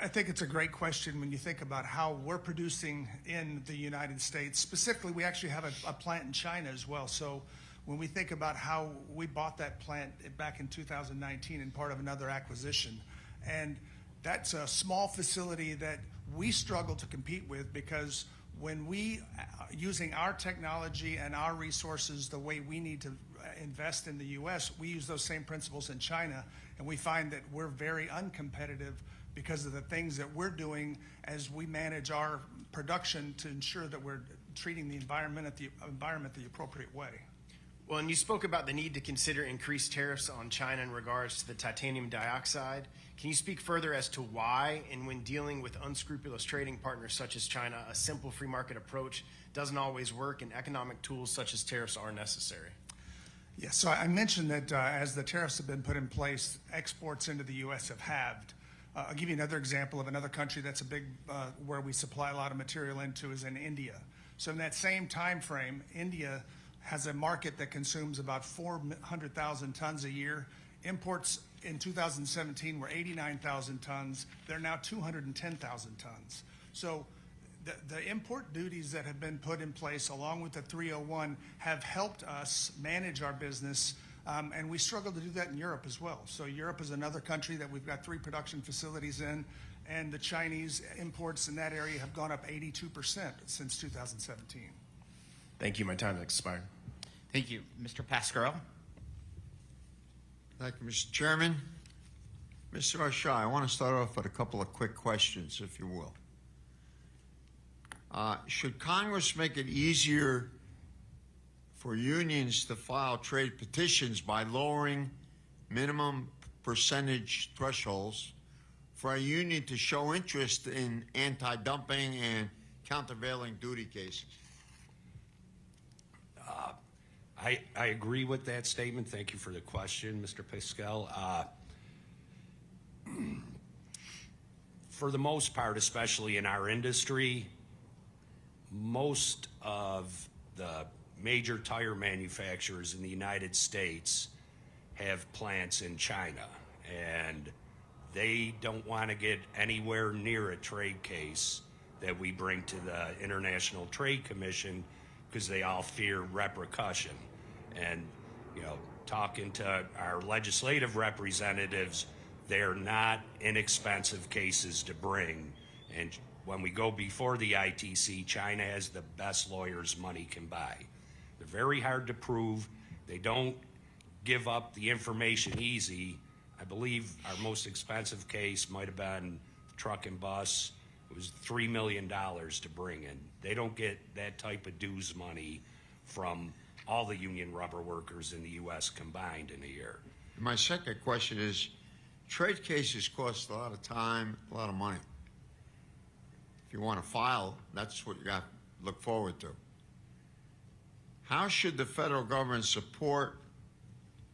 I think it's a great question when you think about how we're producing in the United States. Specifically, we actually have a plant in China as well. So when we think about how we bought that plant back in 2019 and part of another acquisition, and that's a small facility that we struggle to compete with because when we, using our technology and our resources the way we need to invest in the U.S., we use those same principles in China, and we find that we're very uncompetitive because of the things that we're doing as we manage our production to ensure that we're treating the environment the appropriate way. Well, and you spoke about the need to consider increased tariffs on China in regards to the titanium dioxide. Can you speak further as to why, and when dealing with unscrupulous trading partners such as China, a simple free market approach doesn't always work and economic tools such as tariffs are necessary? Yeah, so I mentioned that as the tariffs have been put in place, exports into the U.S. have halved. I'll give you another example of another country that's a big, where we supply a lot of material into is in India. So in that same time frame, India has a market that consumes about 400,000 tons a year. Imports in 2017 were 89,000 tons. They're now 210,000 tons. So the import duties that have been put in place along with the 301 have helped us manage our business, and we struggle to do that in Europe as well. So Europe is another country that we've got 3 production facilities in, and the Chinese imports in that area have gone up 82% since 2017. Thank you. My time has expired. Thank you. Mr. Pascarell? Thank you, Mr. Chairman. Mr. Ashai, I want to start off with a couple of quick questions, if you will. Should Congress make it easier for unions to file trade petitions by lowering minimum percentage thresholds for a union to show interest in anti-dumping and countervailing duty cases? I agree with that statement. Thank you for the question, Mr. Pascal. For the most part, especially in our industry, most of the major tire manufacturers in the United States have plants in China, and they don't want to get anywhere near a trade case that we bring to the International Trade Commission because they all fear repercussion. And, you know, talking to our legislative representatives, they're not inexpensive cases to bring. And when we go before the ITC, China has the best lawyers money can buy. They're very hard to prove. They don't give up the information easy. I believe our most expensive case might have been truck and bus. It was $3 million to bring in. They don't get that type of dues money from all the union rubber workers in the U.S. combined in a year. My second question is, trade cases cost a lot of time, a lot of money. If you want to file, that's what you got to look forward to. How should the federal government support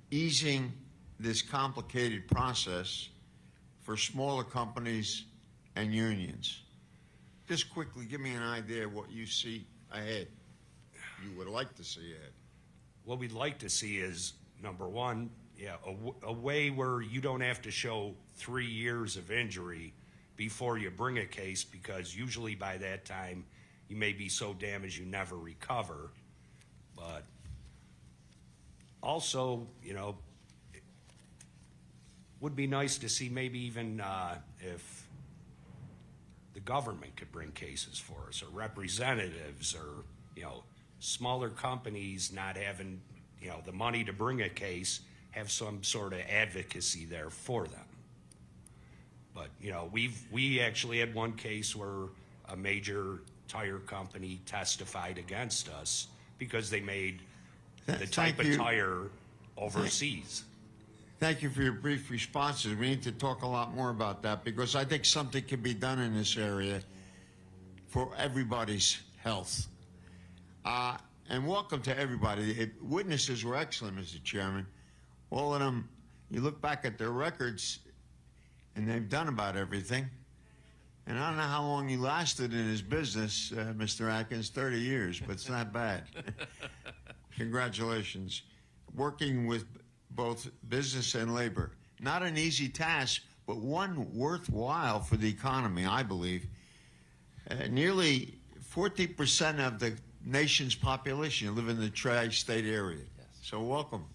easing this complicated process for smaller companies and unions? Just quickly, give me an idea of what you see ahead, you would like to see ahead. What we'd like to see is, number one, a way where you don't have to show 3 years of injury before you bring a case, because usually by that time you may be so damaged you never recover. But also, you know, it would be nice to see maybe even if the government could bring cases for us, or representatives, or, you know, smaller companies not having, the money to bring a case, have some sort of advocacy there for them. But, we actually had one case where a major tire company testified against us because they made the type of tire overseas. Thank you for your brief responses. We need to talk a lot more about that because I think something can be done in this area for everybody's health. And welcome to everybody. Witnesses were excellent, Mr. Chairman. All of them, you look back at their records, and they've done about everything. And I don't know how long he lasted in his business, Mr. Atkins, 30 years, but it's not bad. Congratulations. Working with both business and labor. Not an easy task, but one worthwhile for the economy, I believe. Nearly 40% of the nation's population live in the tri-state area. Yes. So welcome.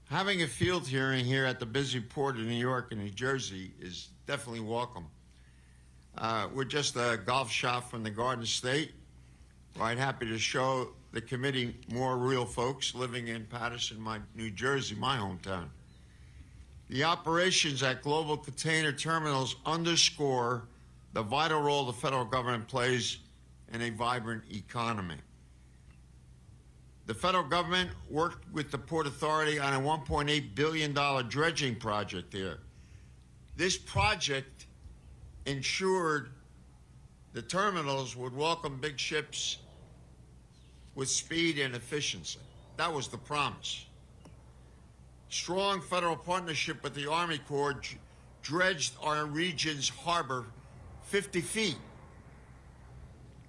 Having a field hearing here at the busy port of New York and New Jersey is definitely welcome. We're just a golf shot from the Garden State. Right, happy to show the committee more real folks living in Paterson, New Jersey, my hometown. The operations at global container terminals underscore the vital role the federal government plays in a vibrant economy. The federal government worked with the Port Authority on a $1.8 billion dredging project there. This project ensured the terminals would welcome big ships with speed and efficiency. That was the promise. Strong federal partnership with the Army Corps dredged our region's harbor 50 feet.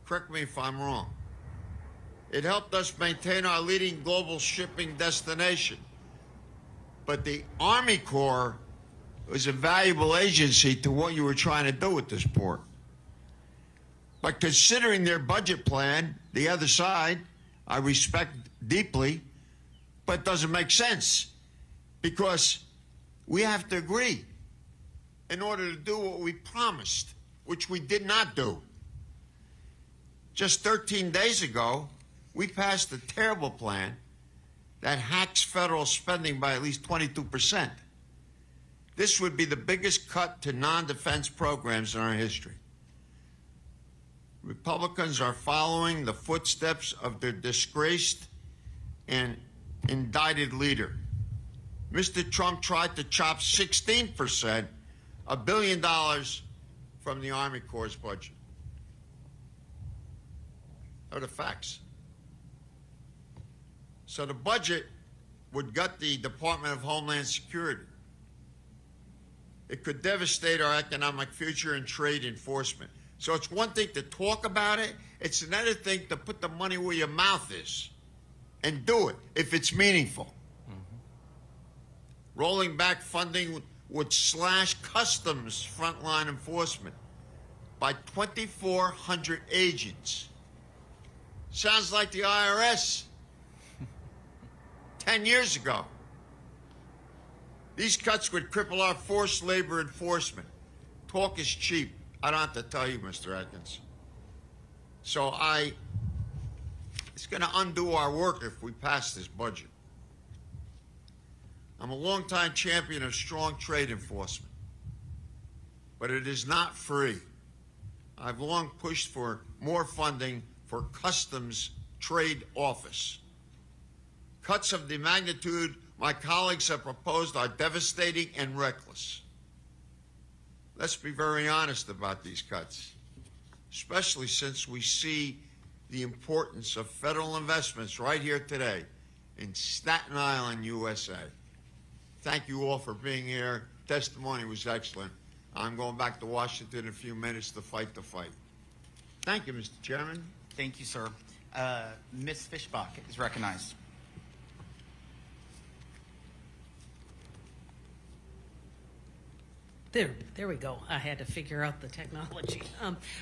Correct me if I'm wrong. It helped us maintain our leading global shipping destination. But the Army Corps was a valuable agency to what you were trying to do with this port. But considering their budget plan, the other side, I respect deeply, but it doesn't make sense because we have to agree in order to do what we promised, which we did not do. Just 13 days ago, we passed a terrible plan that hacks federal spending by at least 22%. This would be the biggest cut to non-defense programs in our history. Republicans are following the footsteps of their disgraced and indicted leader. Mr. Trump tried to chop 16%, $1 billion from the Army Corps' budget. Those are the facts. So the budget would gut the Department of Homeland Security. It could devastate our economic future and trade enforcement. So it's one thing to talk about it. It's another thing to put the money where your mouth is and do it if it's meaningful. Mm-hmm. Rolling back funding would slash customs frontline enforcement by 2,400 agents. Sounds like the IRS 10 years ago. These cuts would cripple our forced labor enforcement. Talk is cheap. I don't have to tell you, Mr. Atkins. So it's going to undo our work if we pass this budget. I'm a longtime champion of strong trade enforcement, but it is not free. I've long pushed for more funding for Customs Trade Office. Cuts of the magnitude my colleagues have proposed are devastating and reckless. Let's be very honest about these cuts, especially since we see the importance of federal investments right here today in Staten Island, USA. Thank you all for being here. Testimony was excellent. I'm going back to Washington in a few minutes to fight the fight. Thank you, Mr. Chairman. Thank you, sir. Ms. Fishbach is recognized. There we go. I had to figure out the technology.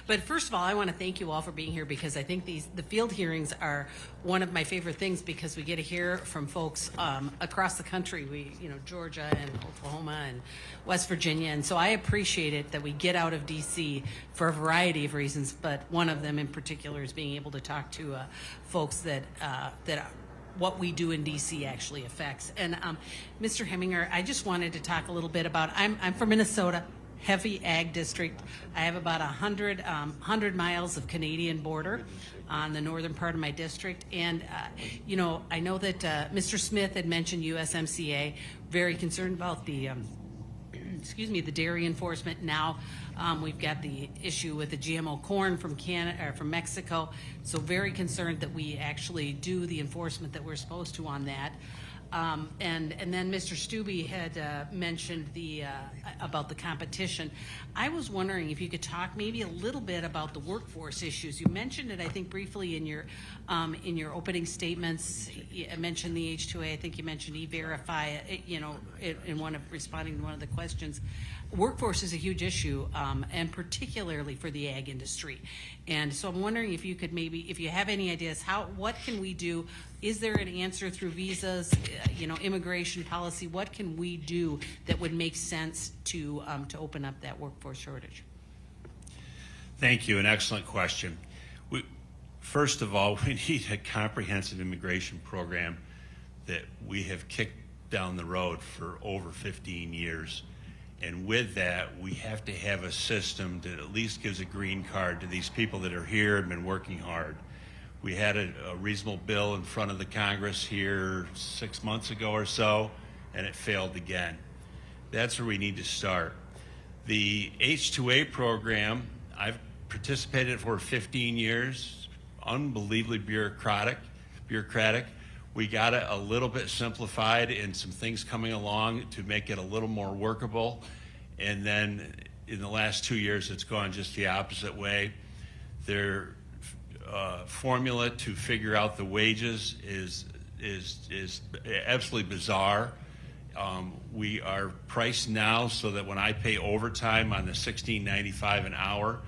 But first of all, I want to thank you all for being here because I think the field hearings are one of my favorite things because we get to hear from folks across the country. Georgia and Oklahoma and West Virginia, and so I appreciate it that we get out of D.C. for a variety of reasons, but one of them in particular is being able to talk to folks that what we do in DC actually affects. And Mr. Heminger, I just wanted to talk a little bit about, I'm from Minnesota, heavy ag district. I have about 100 miles of Canadian border on the northern part of my district. And, you know, I know that Mr. Smith had mentioned USMCA, very concerned about the, excuse me, the dairy enforcement. Now we've got the issue with the GMO corn from Canada, or from Mexico. So very concerned that we actually do the enforcement that we're supposed to on that. And then Mr. Stubbe had mentioned about the competition. I was wondering if you could talk maybe a little bit about the workforce issues. You mentioned it, I think, briefly in your opening statements. You mentioned the H-2A. I think you mentioned E-Verify. You know, in responding to one of the questions. Workforce is a huge issue, and particularly for the ag industry. And so I'm wondering if you could maybe, if you have any ideas, what can we do? Is there an answer through visas, you know, immigration policy? What can we do that would make sense to open up that workforce shortage? Thank you. An excellent question. First of all, we need a comprehensive immigration program that we have kicked down the road for over 15 years. And with that, we have to have a system that at least gives a green card to these people that are here and been working hard. We had a reasonable bill in front of the Congress here 6 months ago or so, and it failed again. That's where we need to start. The H-2A program, I've participated for 15 years, unbelievably bureaucratic. We got it a little bit simplified and some things coming along to make it a little more workable. And then in the last 2 years, it's gone just the opposite way. Their formula to figure out the wages is absolutely bizarre. We are priced now so that when I pay overtime on the $16.95 an hour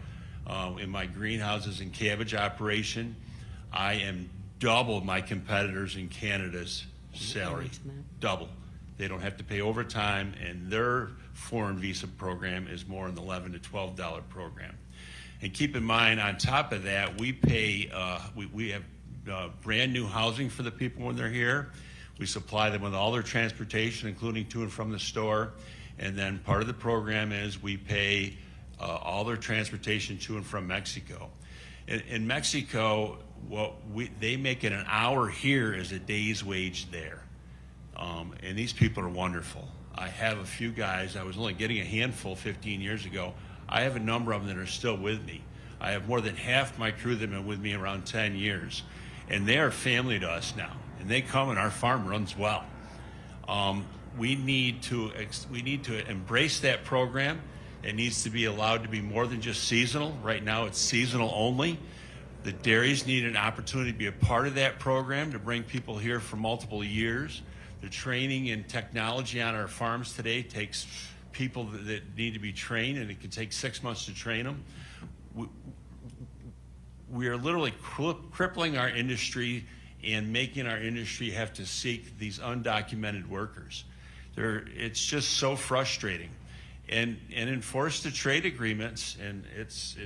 in my greenhouses and cabbage operation, I am double my competitors in Canada's salary. Double. They don't have to pay overtime, and their foreign visa program is more in the $11 to $12 program. And keep in mind, on top of that, we pay, we have brand new housing for the people when they're here. We supply them with all their transportation, including to and from the store. And then part of the program is we pay all their transportation to and from Mexico. In Mexico, they make it an hour here as a day's wage there. And these people are wonderful. I have a few guys, I was only getting a handful 15 years ago. I have a number of them that are still with me. I have more than half my crew that have been with me around 10 years. And they are family to us now. And they come and our farm runs well. We need to embrace that program. It needs to be allowed to be more than just seasonal. Right now it's seasonal only. The dairies need an opportunity to be a part of that program to bring people here for multiple years. The training and technology on our farms today takes people that need to be trained, and it can take 6 months to train them. We are literally crippling our industry and making our industry have to seek these undocumented workers. It's just so frustrating. And enforce the trade agreements, and it's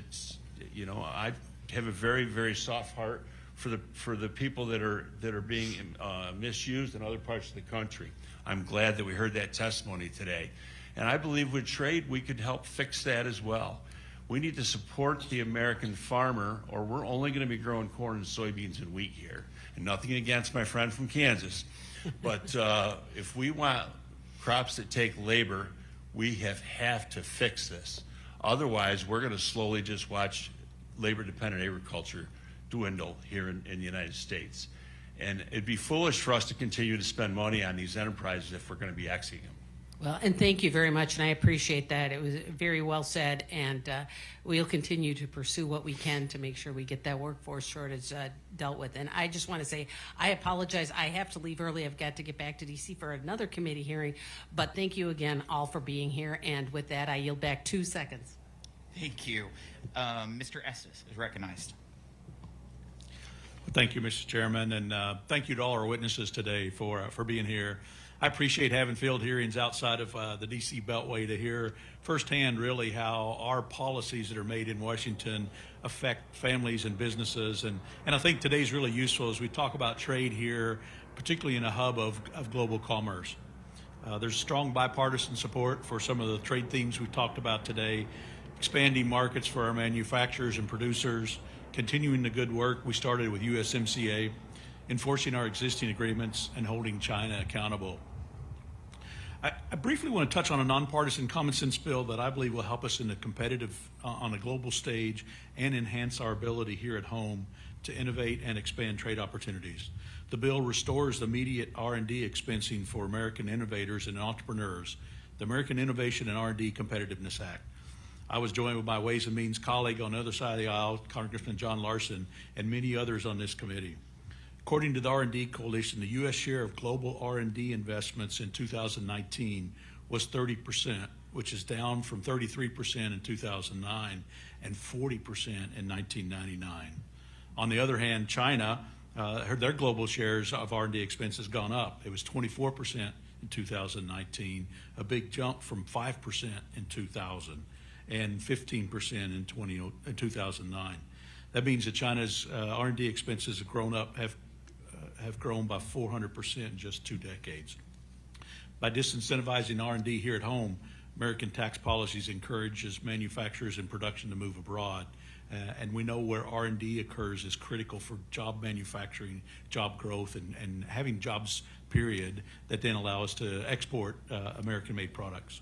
you know, I have a very, very soft heart for the people that are being misused in other parts of the country. I'm glad that we heard that testimony today. And I believe with trade, we could help fix that as well. We need to support the American farmer, or we're only going to be growing corn and soybeans and wheat here. And nothing against my friend from Kansas. But if we want crops that take labor, we have to fix this. Otherwise, we're going to slowly just watch labor-dependent agriculture dwindle here in the United States. And it'd be foolish for us to continue to spend money on these enterprises if we're going to be exiting them. Well, and thank you very much, and I appreciate that. It was very well said, and we'll continue to pursue what we can to make sure we get that workforce shortage dealt with. And I just want to say, I apologize. I have to leave early. I've got to get back to D.C. for another committee hearing. But thank you again all for being here. And with that, I yield back 2 seconds. Thank you. Mr. Estes is recognized. Thank you, Mr. Chairman, and thank you to all our witnesses today for being here. I appreciate having field hearings outside of the D.C. Beltway to hear firsthand really how our policies that are made in Washington affect families and businesses. And I think today's really useful as we talk about trade here, particularly in a hub of global commerce. There's strong bipartisan support for some of the trade themes we talked about today, expanding markets for our manufacturers and producers, continuing the good work we started with USMCA, enforcing our existing agreements, and holding China accountable. I briefly want to touch on a nonpartisan common sense bill that I believe will help us in the competitive on a global stage and enhance our ability here at home to innovate and expand trade opportunities. The bill restores the immediate R&D expensing for American innovators and entrepreneurs, the American Innovation and R&D Competitiveness Act. I was joined with my Ways and Means colleague on the other side of the aisle, Congressman John Larson, and many others on this committee. According to the R&D Coalition, the U.S. share of global R&D investments in 2019 was 30%, which is down from 33% in 2009 and 40% in 1999. On the other hand, China, their global shares of R&D expense has gone up. It was 24% in 2019, a big jump from 5% in 2000 and 15% in 2009. That means that China's R&D expenses have grown by 400% in just 2 decades. By disincentivizing R&D here at home, American tax policies encourages manufacturers and production to move abroad. And we know where R&D occurs is critical for job manufacturing, job growth, and having jobs, period, that then allow us to export American-made products.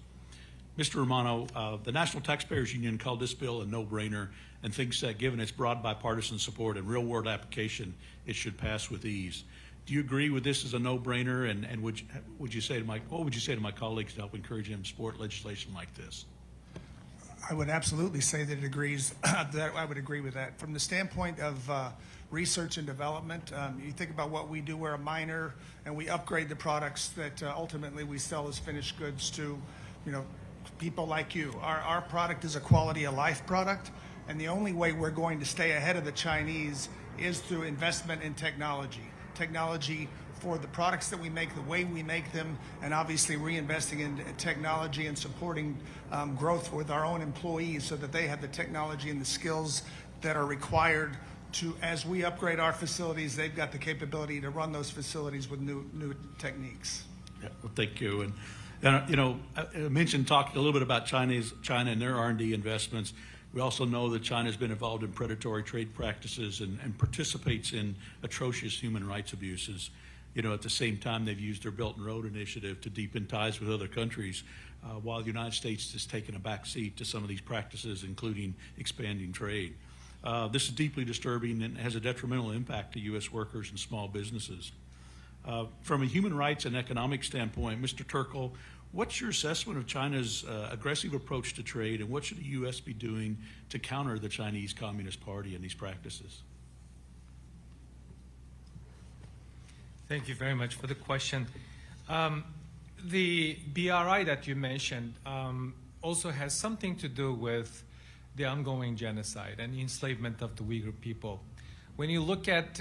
Mr. Romano, the National Taxpayers Union called this bill a no-brainer and thinks that given its broad bipartisan support and real-world application, it should pass with ease. Do you agree with this as a no-brainer? And what would you say to my colleagues to help encourage them to support legislation like this? I would absolutely say that it agrees. That I would agree with that. From the standpoint of research and development, you think about what we do. We're a miner, and we upgrade the products that ultimately we sell as finished goods to, people like you. Our product is a quality of life product, and the only way we're going to stay ahead of the Chinese is through investment in technology. Technology for the products that we make, the way we make them, and obviously reinvesting in technology and supporting growth with our own employees so that they have the technology and the skills that are required to, as we upgrade our facilities, they've got the capability to run those facilities with new techniques. Yeah, well, thank you. And I talked a little bit about China and their R&D investments. We also know that China's been involved in predatory trade practices and participates in atrocious human rights abuses. At the same time, they've used their Belt and Road Initiative to deepen ties with other countries, while the United States has taken a back seat to some of these practices, including expanding trade. This is deeply disturbing and has a detrimental impact to U.S. workers and small businesses. From a human rights and economic standpoint, Mr. Turkle, what's your assessment of China's aggressive approach to trade, and what should the U.S. be doing to counter the Chinese Communist Party and these practices? Thank you very much for the question. The BRI that you mentioned also has something to do with the ongoing genocide and enslavement of the Uyghur people. When you look at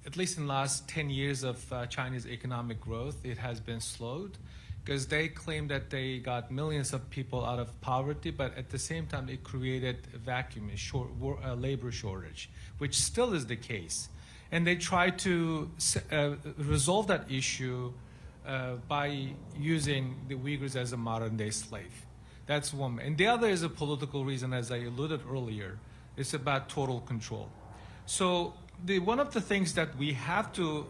at least in the last 10 years of China's economic growth, it has been slowed because they claim that they got millions of people out of poverty, but at the same time, it created a vacuum, a labor shortage, which still is the case. And they try to resolve that issue by using the Uyghurs as a modern-day slave. That's one. And the other is a political reason, as I alluded earlier. It's about total control. So one of the things that we have to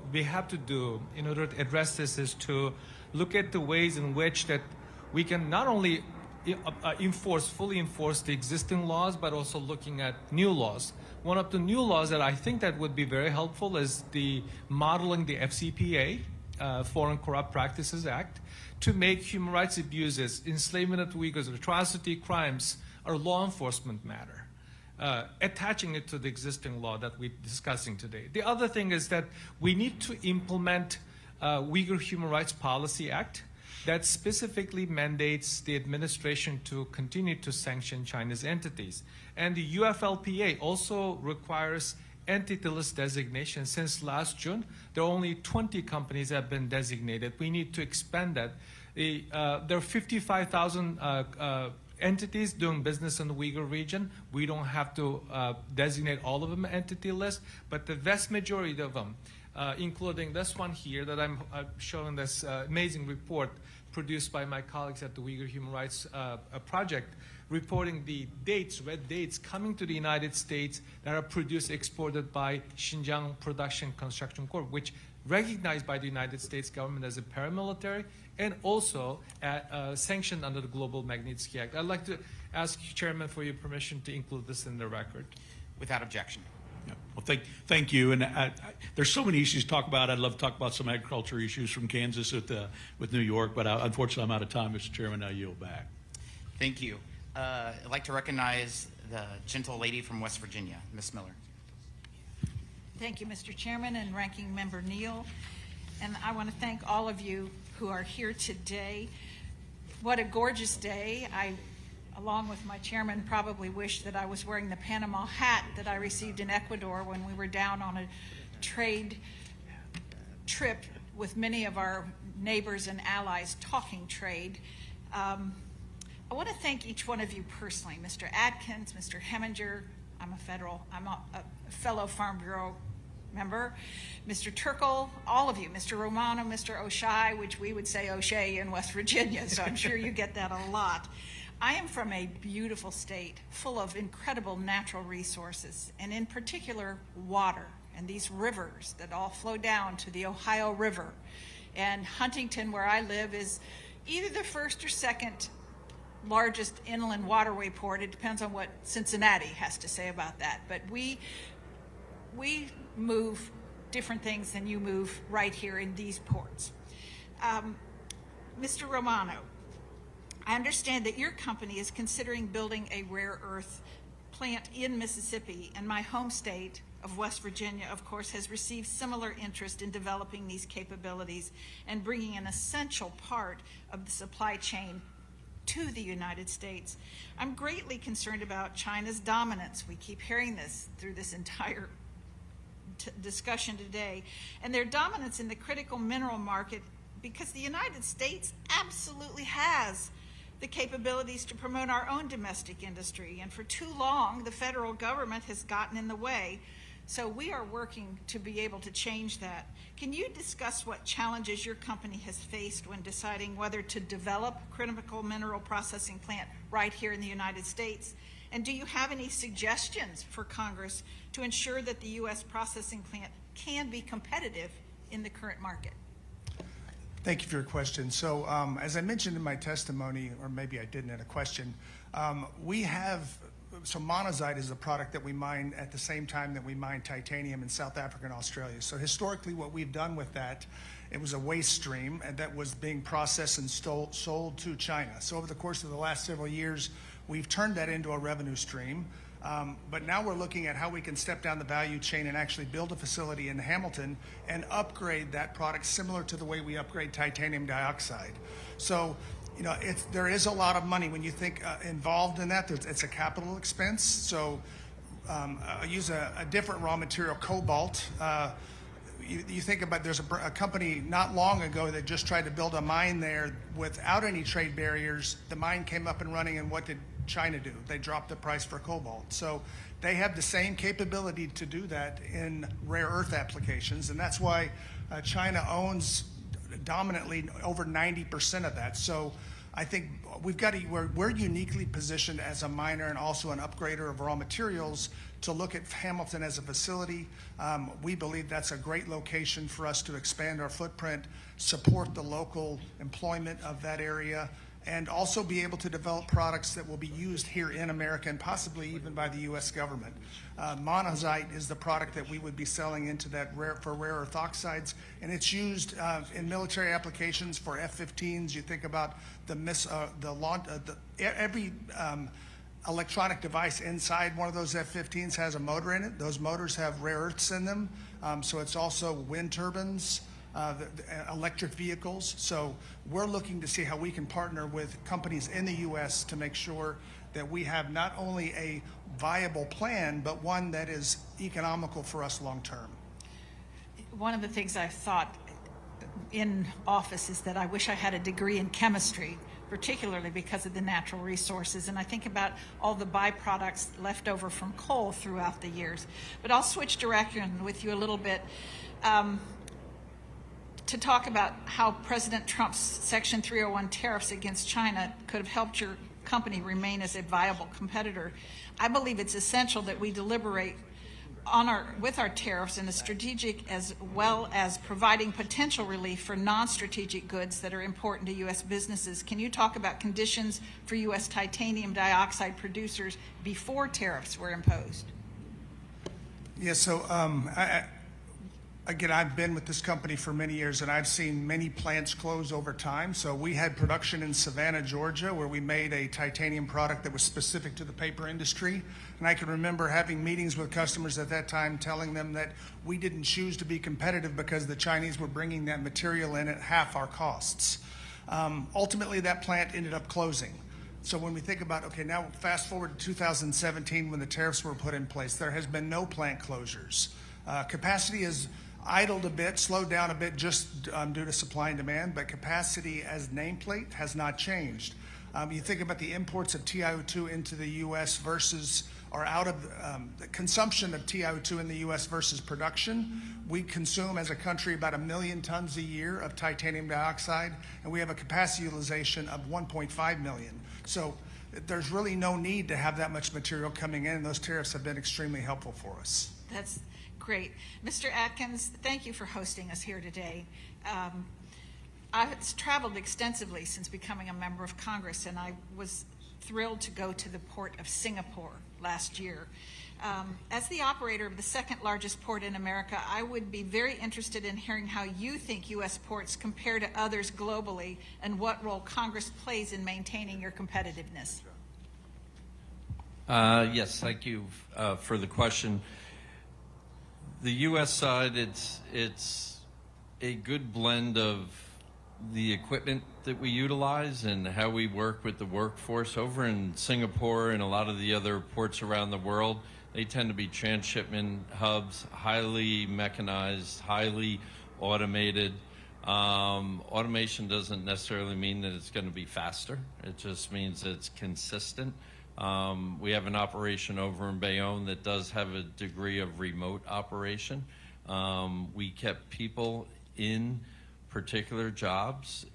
do in order to address this is to look at the ways in which that we can not only fully enforce the existing laws, but also looking at new laws. One of the new laws that I think that would be very helpful is the modeling the FCPA, Foreign Corrupt Practices Act, to make human rights abuses, enslavement of Uyghurs, atrocity crimes, a law enforcement matter, attaching it to the existing law that we're discussing today. The other thing is that we need to implement Uyghur Human Rights Policy Act that specifically mandates the administration to continue to sanction China's entities. And the UFLPA also requires entity list designation. Since last June, there are only 20 companies that have been designated. We need to expand that. There are 55,000 entities doing business in the Uyghur region. We don't have to designate all of them entity list, but the vast majority of them, including this one here that I'm showing, this amazing report produced by my colleagues at the Uyghur Human Rights Project, reporting the dates, red dates, coming to the United States that are produced, exported by Xinjiang Production Construction Corp., which recognized by the United States government as a paramilitary and also sanctioned under the Global Magnitsky Act. I'd like to ask Chairman for your permission to include this in the record. Without objection. Yeah. Well, thank you. And there's so many issues to talk about. I'd love to talk about some agriculture issues from Kansas with New York, but unfortunately I'm out of time, Mr. Chairman. I yield back. Thank you. I'd like to recognize the gentle lady from West Virginia, Ms. Miller. Thank you, Mr. Chairman and Ranking Member Neal. And I want to thank all of you who are here today. What a gorgeous day. I, along with my chairman, probably wish that I was wearing the Panama hat that I received in Ecuador when we were down on a trade trip with many of our neighbors and allies talking trade. I want to thank each one of you personally, Mr. Atkins, Mr. Heminger. I'm a fellow Farm Bureau member, Mr. Turkle, all of you, Mr. Romano, Mr. O'Shea, which we would say O'Shea in West Virginia, so I'm sure you get that a lot. I am from a beautiful state full of incredible natural resources, and in particular water, and these rivers that all flow down to the Ohio River. And Huntington, where I live, is either the first or second largest inland waterway port. It depends on what Cincinnati has to say about that. But we move different things than you move right here in these ports. Mr. Romano, I understand that your company is considering building a rare earth plant in Mississippi, and my home state of West Virginia, of course, has received similar interest in developing these capabilities and bringing an essential part of the supply chain to the United States. I'm greatly concerned about China's dominance. We keep hearing this through this entire discussion today, and their dominance in the critical mineral market, because the United States absolutely has the capabilities to promote our own domestic industry, and for too long the federal government has gotten in the way. So we are working to be able to change that. Can you discuss what challenges your company has faced when deciding whether to develop a critical mineral processing plant right here in the United States? And do you have any suggestions for Congress to ensure that the U.S. processing plant can be competitive in the current market? Thank you for your question. So as I mentioned in my testimony, or maybe I didn't in a question, so monazite is a product that we mine at the same time that we mine titanium in South Africa and Australia. So historically what we've done with that, it was a waste stream and that was being processed and sold to China. So over the course of the last several years, we've turned that into a revenue stream. But now we're looking at how we can step down the value chain and actually build a facility in Hamilton and upgrade that product similar to the way we upgrade titanium dioxide. So, you know, there is a lot of money when you think involved in that. It's a capital expense. So I use a different raw material, cobalt. You think about, there's a company not long ago that just tried to build a mine there without any trade barriers. The mine came up and running, and what did China do? They dropped the price for cobalt. So they have the same capability to do that in rare earth applications, and that's why China owns dominantly over 90% of that. So I think we're uniquely positioned as a miner and also an upgrader of raw materials to look at Hamilton as a facility. We believe that's a great location for us to expand our footprint, support the local employment of that area, and also be able to develop products that will be used here in America and possibly even by the U.S. government. Monazite is the product that we would be selling into that for rare earth oxides, and it's used in military applications for F-15s. You think about every electronic device inside one of those F-15s has a motor in it. Those motors have rare earths in them, so it's also wind turbines, the electric vehicles. So we're looking to see how we can partner with companies in the U.S. to make sure that we have not only a viable plan, but one that is economical for us long term. One of the things I've thought in office is that I wish I had a degree in chemistry, particularly because of the natural resources. And I think about all the byproducts left over from coal throughout the years. But I'll switch direction with you a little bit to talk about how President Trump's Section 301 tariffs against China could have helped your company remain as a viable competitor. I believe it's essential that we deliberate with our tariffs in a strategic as well as providing potential relief for non-strategic goods that are important to U.S. businesses. Can you talk about conditions for U.S. titanium dioxide producers before tariffs were imposed? Yeah, so again, I've been with this company for many years, and I've seen many plants close over time. So we had production in Savannah, Georgia, where we made a titanium product that was specific to the paper industry. And I can remember having meetings with customers at that time telling them that we didn't choose to be competitive because the Chinese were bringing that material in at half our costs. Ultimately, that plant ended up closing. So when we think about, okay, now fast forward to 2017 when the tariffs were put in place, there has been no plant closures. Capacity is idled a bit, slowed down a bit just due to supply and demand, but capacity as nameplate has not changed. You think about the imports of TiO2 into the U.S. versus, or out of the consumption of TiO2 in the U.S. versus production. We consume as a country about 1 million tons a year of titanium dioxide, and we have a capacity utilization of 1.5 million. So there's really no need to have that much material coming in, and those tariffs have been extremely helpful for us. That's great. Mr. Atkins, thank you for hosting us here today. I've traveled extensively since becoming a member of Congress, and I was thrilled to go to the port of Singapore last year. As the operator of the second largest port in America, I would be very interested in hearing how you think U.S. ports compare to others globally and what role Congress plays in maintaining your competitiveness. Yes, thank you for the question. The U.S. side, it's a good blend of the equipment that we utilize and how we work with the workforce. Over in Singapore and a lot of the other ports around the world, they tend to be transshipment hubs, highly mechanized, highly automated. Automation doesn't necessarily mean that it's going to be faster. It just means it's consistent. We have an operation over in Bayonne that does have a degree of remote operation. We kept people in particular jobs,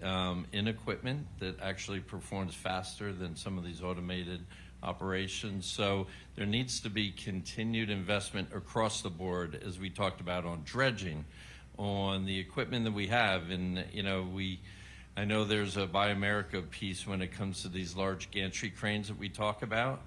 in equipment that actually performs faster than some of these automated operations. So there needs to be continued investment across the board, as we talked about on dredging, on the equipment that we have. And, you know, I know there's a Buy America piece when it comes to these large gantry cranes that we talk about.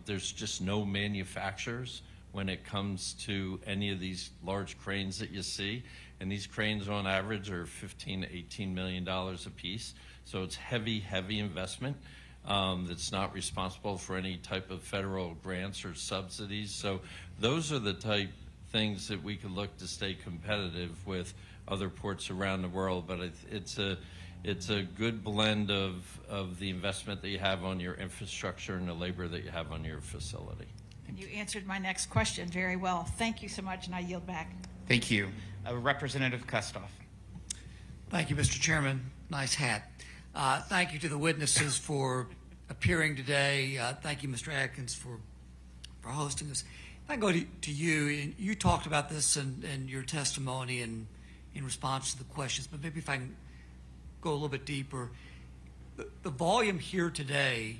There's just no manufacturers when it comes to any of these large cranes that you see. And these cranes on average are $15 to $18 million a piece. So it's heavy, heavy investment that's not responsible for any type of federal grants or subsidies. So those are the type things that we could look to stay competitive with other ports around the world. But it's a good blend of the investment that you have on your infrastructure and the labor that you have on your facility. And you answered my next question very well. Thank you so much, and I yield back. Thank you. Representative Kustoff. Thank you, Mr. Chairman. Nice hat. Thank you to the witnesses for appearing today. Thank you, Mr. Atkins, for hosting us. If I go to you, and you talked about this in your testimony and in response to the questions, but maybe if I can go a little bit deeper. The volume here today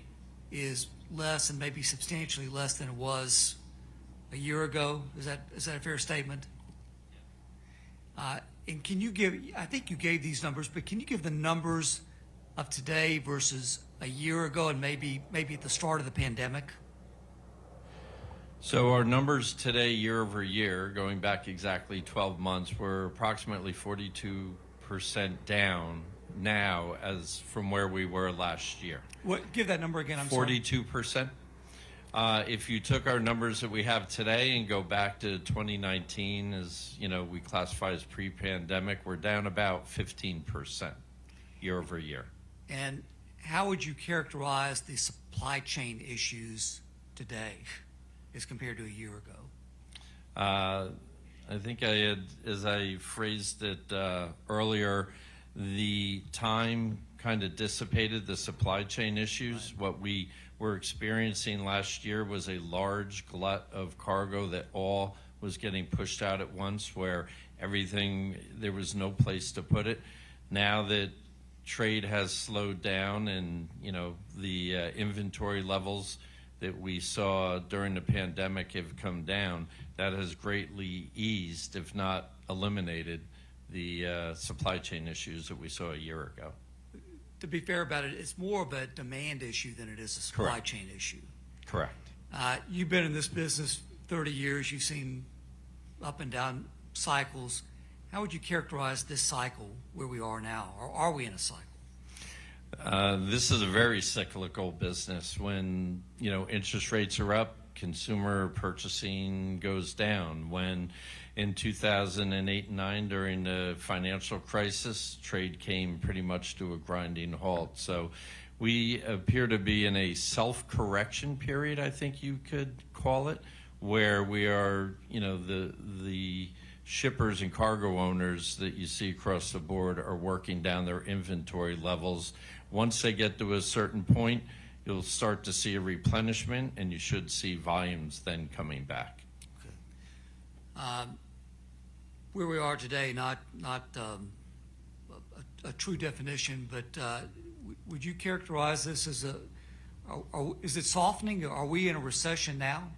is less and maybe substantially less than it was a year ago. Is that a fair statement? And can you give, I think you gave these numbers, but can you give the numbers of today versus a year ago and maybe at the start of the pandemic? So our numbers today, year over year, going back exactly 12 months, were approximately 42% down now as from where we were last year. What? Give that number again, I'm sorry. 42%. If you took our numbers that we have today and go back to 2019, as you know, we classify as pre-pandemic, we're down about 15% year over year. And how would you characterize the supply chain issues today as compared to a year ago? I think I had, as I phrased it earlier, the time kind of dissipated the supply chain issues. Right. What we were experiencing last year was a large glut of cargo that all was getting pushed out at once, where everything, there was no place to put it. Now that trade has slowed down and, you know, the inventory levels that we saw during the pandemic have come down, that has greatly eased, if not eliminated, the supply chain issues that we saw a year ago. To be fair about it, it's more of a demand issue than it is a supply Correct. chain issue. Correct. You've been in this business 30 years. You've seen up and down cycles. How would you characterize this cycle where we are now, or are we in a cycle? This is a very cyclical business. When, you know, interest rates are up, consumer purchasing goes down. When in 2008 and 9, during the financial crisis, trade came pretty much to a grinding halt. So we appear to be in a self-correction period, I think you could call it, where we are, you know, the shippers and cargo owners that you see across the board are working down their inventory levels. Once they get to a certain point, you'll start to see a replenishment, and you should see volumes then coming back. Okay. Where we are today, not a true definition, but would you characterize this as is it softening? Are we in a recession now?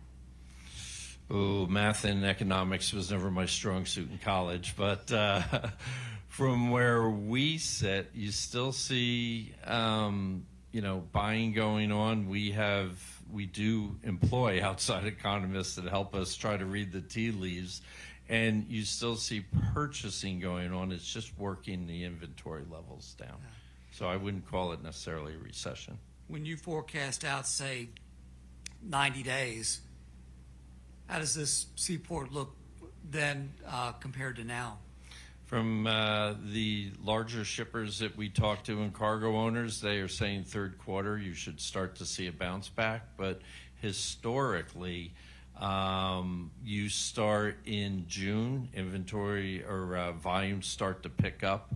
Oh, math and economics was never my strong suit in college, but from where we sit, you still see, you know, buying going on. We do employ outside economists that help us try to read the tea leaves, and you still see purchasing going on. It's just working the inventory levels down. Yeah. So I wouldn't call it necessarily a recession. When you forecast out, say, 90 days, how does this seaport look then compared to now? From the larger shippers that we talk to and cargo owners, they are saying third quarter you should start to see a bounce back. But historically, you start in June, inventory or volumes start to pick up,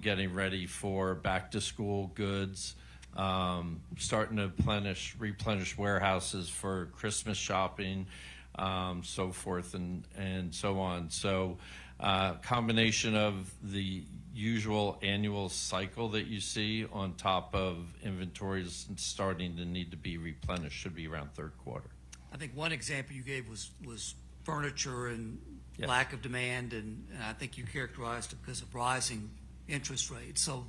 getting ready for back to school goods, starting to replenish warehouses for Christmas shopping, so forth and so on. So combination of the usual annual cycle that you see on top of inventories starting to need to be replenished should be around third quarter. I think one example you gave was furniture and Yes. lack of demand, and I think you characterized it because of rising interest rates. So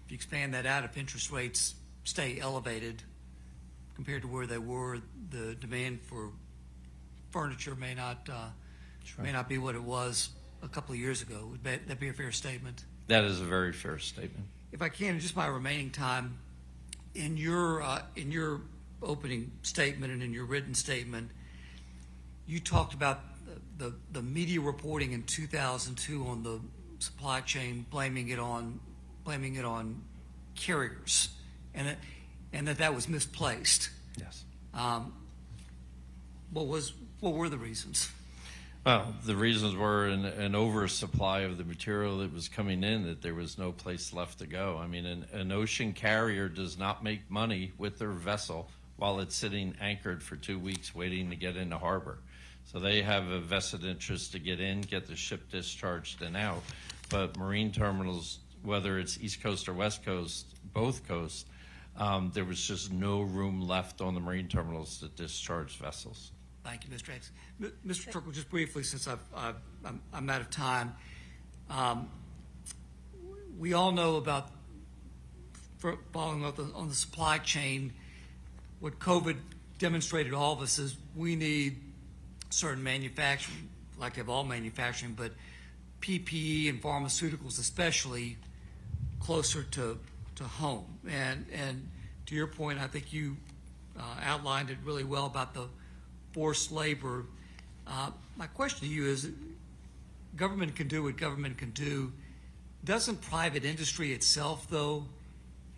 if you expand that out, if interest rates stay elevated compared to where they were, the demand for furniture may not be what it was a couple of years ago. Would that be a fair statement? That is a very fair statement. If I can, in just my remaining time, in your opening statement and in your written statement, you talked about the media reporting in 2002 on the supply chain, blaming it on carriers, and that was misplaced. Yes. What were the reasons? Well, the reasons were an oversupply of the material that was coming in, that there was no place left to go. I mean, an ocean carrier does not make money with their vessel while it's sitting anchored for 2 weeks waiting to get into harbor. So they have a vested interest to get in, get the ship discharged and out. But marine terminals, whether it's East Coast or West Coast, both coasts, there was just no room left on the marine terminals to discharge vessels. Thank you, Mr. X. Mr. Trickle, just briefly, since I'm out of time, we all know about, following up on the supply chain, what COVID demonstrated to all of us is we need certain manufacturing, like they have all manufacturing, but PPE and pharmaceuticals especially closer to home. And to your point, I think you outlined it really well about the forced labor. My question to you is, government can do what government can do. Doesn't private industry itself, though,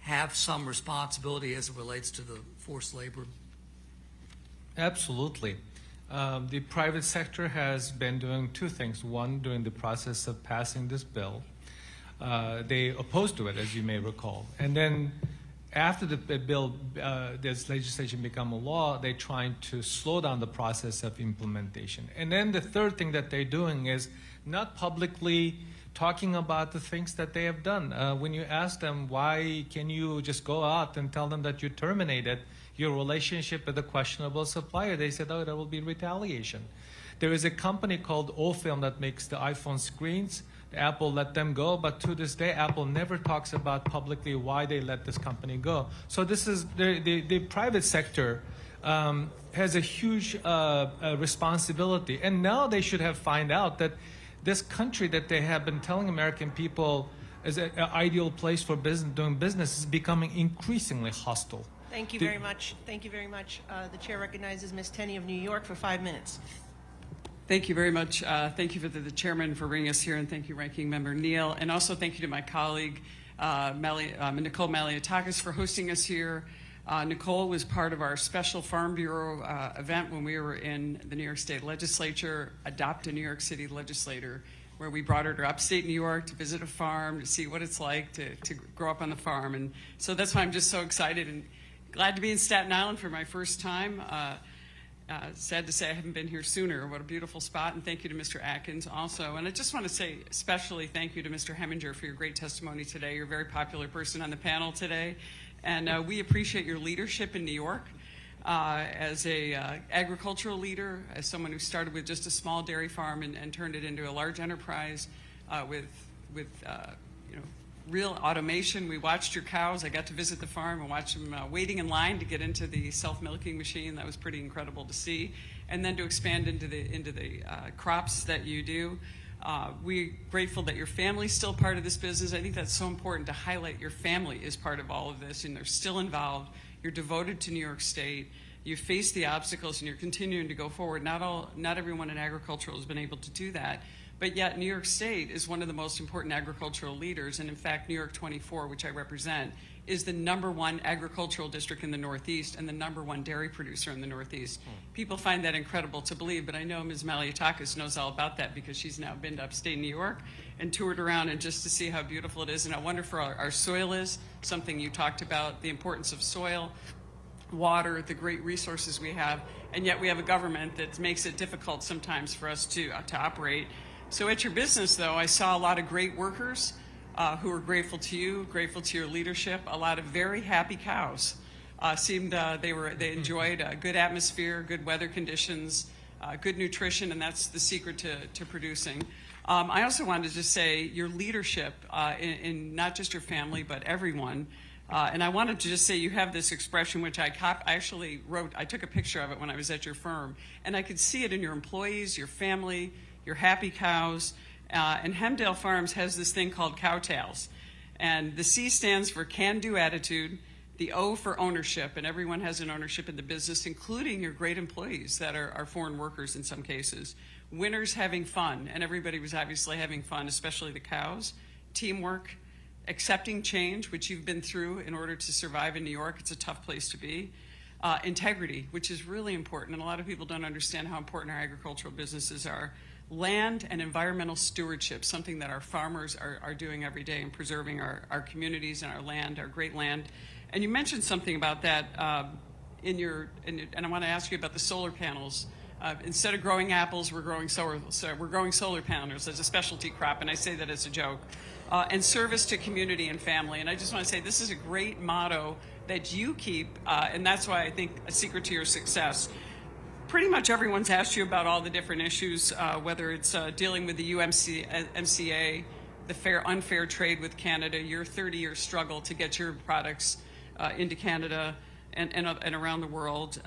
have some responsibility as it relates to the forced labor? Absolutely. The private sector has been doing two things. One, during the process of passing this bill, they opposed to it, as you may recall. And then after the bill, this legislation become a law, they're trying to slow down the process of implementation. And then the third thing that they're doing is not publicly talking about the things that they have done. When you ask them, why can you just go out and tell them that you terminated your relationship with a questionable supplier, they said, oh, there will be retaliation. There is a company called O-Film that makes the iPhone screens. Apple let them go, but to this day, Apple never talks about publicly why they let this company go. So this is the private sector has a huge responsibility, and now they should have find out that this country that they have been telling American people is an ideal place for business, doing business, is becoming increasingly hostile. Thank you very much. Thank you very much. The chair recognizes Ms. Tenney of New York for 5 minutes. Thank you very much. Thank you for the chairman for bringing us here, and thank you, Ranking Member Neal, and also thank you to my colleague Nicole Maliotakis for hosting us here. Nicole was part of our special Farm Bureau event when we were in the New York State Legislature, Adopt a New York City Legislator, where we brought her to upstate New York to visit a farm, to see what it's like to grow up on the farm. And so that's why I'm just so excited and glad to be in Staten Island for my first time. Sad to say I haven't been here sooner. What a beautiful spot, and thank you to Mr. Atkins also. And I just want to say especially thank you to Mr. Heminger for your great testimony today. You're a very popular person on the panel today, and we appreciate your leadership in New York as a agricultural leader, as someone who started with just a small dairy farm and turned it into a large enterprise with real automation. We watched your cows. I got to visit the farm and watch them waiting in line to get into the self-milking machine. That was pretty incredible to see. And then to expand into the crops that you do. We're grateful that your family's still part of this business. I think that's so important to highlight your family is part of all of this, and they're still involved. You're devoted to New York State. You face the obstacles, and you're continuing to go forward. Not everyone in agriculture has been able to do that. But yet New York State is one of the most important agricultural leaders, and in fact, New York 24, which I represent, is the #1 agricultural district in the Northeast and the #1 dairy producer in the Northeast. People find that incredible to believe, but I know Ms. Maliotakis knows all about that because she's now been to upstate New York and toured around and just to see how beautiful it is and how wonderful our soil is, something you talked about, the importance of soil, water, the great resources we have, and yet we have a government that makes it difficult sometimes for us to operate. So at your business, though, I saw a lot of great workers who were grateful to you, grateful to your leadership. A lot of very happy cows seemed they enjoyed a good atmosphere, good weather conditions, good nutrition, and that's the secret to producing. I also wanted to just say your leadership in not just your family but everyone. And I wanted to just say you have this expression which I actually wrote. I took a picture of it when I was at your firm, and I could see it in your employees, your family, your happy cows, and Hemdale Farms has this thing called Cowtails. And the C stands for can-do attitude, the O for ownership, and everyone has an ownership in the business, including your great employees that are foreign workers in some cases. Winners having fun, and everybody was obviously having fun, especially the cows. Teamwork, accepting change, which you've been through in order to survive in New York. It's a tough place to be. Integrity, which is really important, and a lot of people don't understand how important our agricultural businesses are. Land and environmental stewardship, something that our farmers are doing every day in preserving our communities and our land, our great land. And you mentioned something about that and I want to ask you about the solar panels. Instead of growing apples, we're growing solar panels as a specialty crop, and I say that as a joke. And service to community and family. And I just want to say this is a great motto that you keep, and that's why I think a secret to your success. Pretty much everyone's asked you about all the different issues, whether it's dealing with the USMCA, the unfair trade with Canada, your 30-year struggle to get your products into Canada and around the world.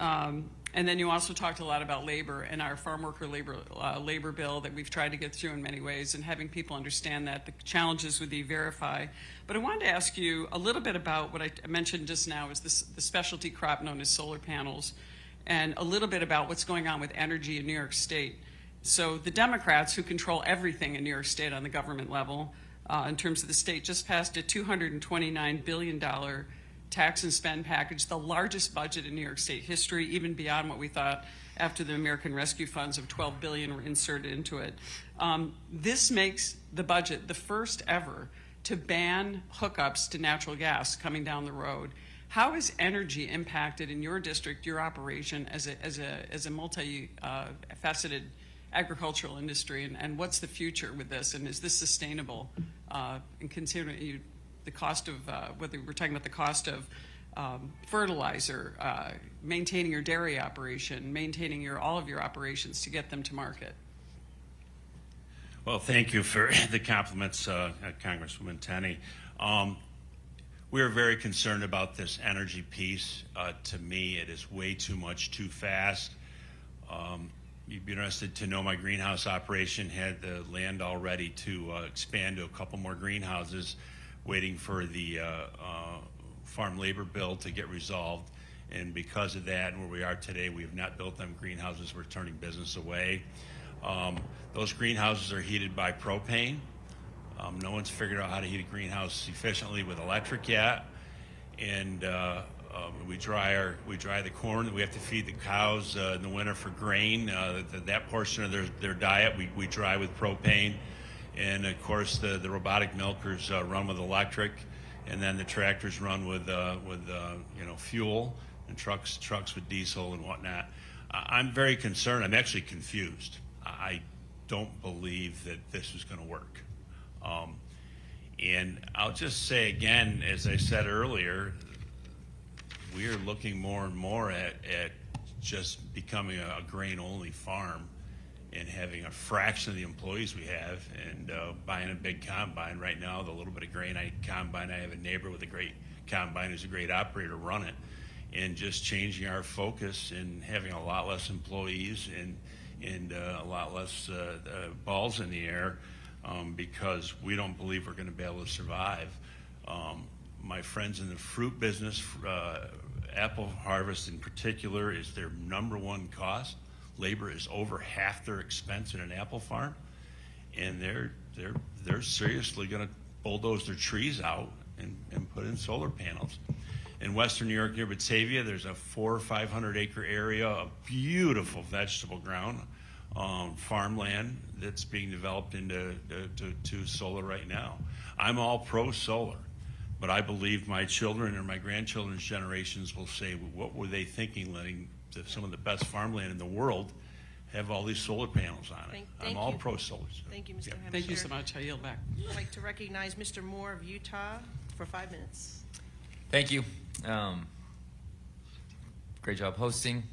And then you also talked a lot about labor and our farm worker labor bill that we've tried to get through in many ways, and having people understand that, the challenges with E-Verify. But I wanted to ask you a little bit about what I mentioned just now is the specialty crop known as solar panels, and a little bit about what's going on with energy in New York State. So the Democrats, who control everything in New York State on the government level, in terms of the state, just passed a $229 billion tax and spend package, the largest budget in New York State history, even beyond what we thought after the American Rescue Funds of $12 billion were inserted into it. This makes the budget the first ever to ban hookups to natural gas coming down the road. How is energy impacted in your district, your operation, as a multi-faceted agricultural industry, and what's the future with this, and is this sustainable? And considering the cost of whether we're talking about the cost of fertilizer, maintaining your dairy operation, maintaining all of your operations to get them to market. Well, thank you for the compliments, Congresswoman Tenney. We are very concerned about this energy piece. To me, it is way too much, too fast. You'd be interested to know my greenhouse operation had the land already to expand to a couple more greenhouses, waiting for the farm labor bill to get resolved. And because of that and where we are today, we have not built them greenhouses. We're turning business away. Those greenhouses are heated by propane. No one's figured out how to heat a greenhouse efficiently with electric yet. And we dry the corn that we have to feed the cows in the winter for grain. That portion of their diet we dry with propane. And of course the robotic milkers run with electric, and then the tractors run with fuel, and trucks with diesel and whatnot. I'm very concerned. I'm actually confused. I don't believe that this is going to work. And I'll just say again, as I said earlier, we are looking more and more at just becoming a grain-only farm and having a fraction of the employees we have, and buying a big combine. Right now, the little bit of grain combine, I have a neighbor with a great combine who's a great operator run it, and just changing our focus and having a lot less employees and a lot less balls in the air, because we don't believe we're going to be able to survive. My friends in the fruit business, apple harvest in particular, is their #1 cost. Labor is over half their expense in an apple farm, and they're seriously going to bulldoze their trees out and put in solar panels. In Western New York near Batavia, there's a 400 or 500 acre area of beautiful vegetable ground, farmland that's being developed into solar right now. I'm all pro solar, but I believe my children or my grandchildren's generations will say, what were they thinking letting some of the best farmland in the world have all these solar panels on it? I'm all pro solar. Thank you, Mr. Hampshire. Thank you so much. I yield back. I'd like to recognize Mr. Moore of Utah for 5 minutes. Thank you. Great job hosting.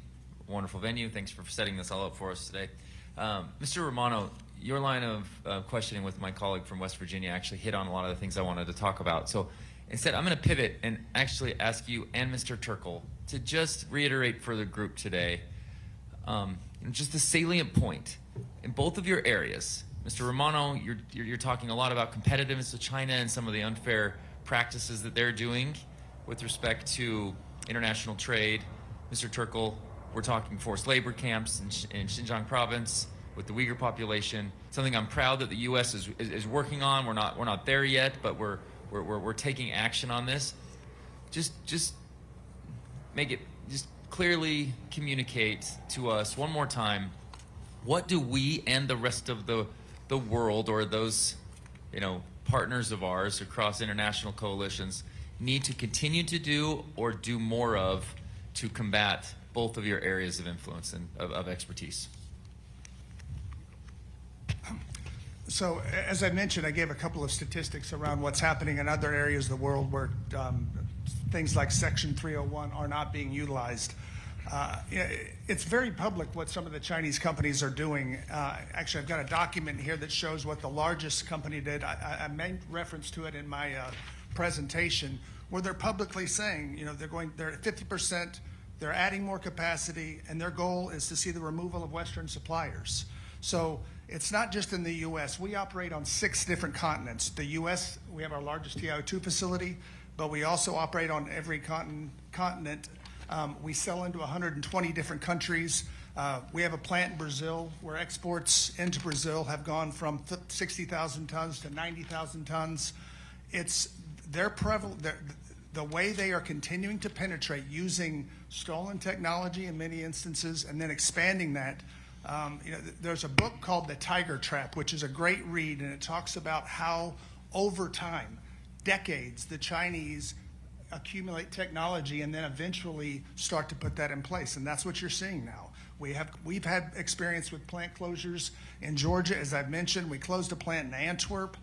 Wonderful venue. Thanks for setting this all up for us today. Mr. Romano, your line of questioning with my colleague from West Virginia actually hit on a lot of the things I wanted to talk about. So instead, I'm going to pivot and actually ask you and Mr. Turkle to just reiterate for the group today just the salient point in both of your areas. Mr. Romano, you're talking a lot about competitiveness with China and some of the unfair practices that they're doing with respect to international trade. Mr. Turkle, we're talking forced labor camps in Xinjiang province with the Uyghur population, something I'm proud that the U.S. is working on. We're not there yet, but we're taking action on this. Just make it, just clearly communicate to us one more time, what do we and the rest of the world, or those partners of ours across international coalitions, need to continue to do or do more of to combat both of your areas of influence and of expertise? So, as I mentioned, I gave a couple of statistics around what's happening in other areas of the world where things like Section 301 are not being utilized. It's very public what some of the Chinese companies are doing. Actually, I've got a document here that shows what the largest company did. I made reference to it in my presentation, where they're publicly saying, they're at 50%, they're adding more capacity, and their goal is to see the removal of Western suppliers. So it's not just in the U.S. We operate on 6 different continents. The U.S., we have our largest TiO2 facility, but we also operate on every continent. We sell into 120 different countries. We have a plant in Brazil where exports into Brazil have gone from 60,000 tons to 90,000 tons. It's the way they are continuing to penetrate using stolen technology in many instances and then expanding that. There's a book called The Tiger Trap, which is a great read, and it talks about how over time, decades, the Chinese accumulate technology and then eventually start to put that in place, and that's what you're seeing now. We've had experience with plant closures in Georgia, as I've mentioned. We closed a plant in Antwerp.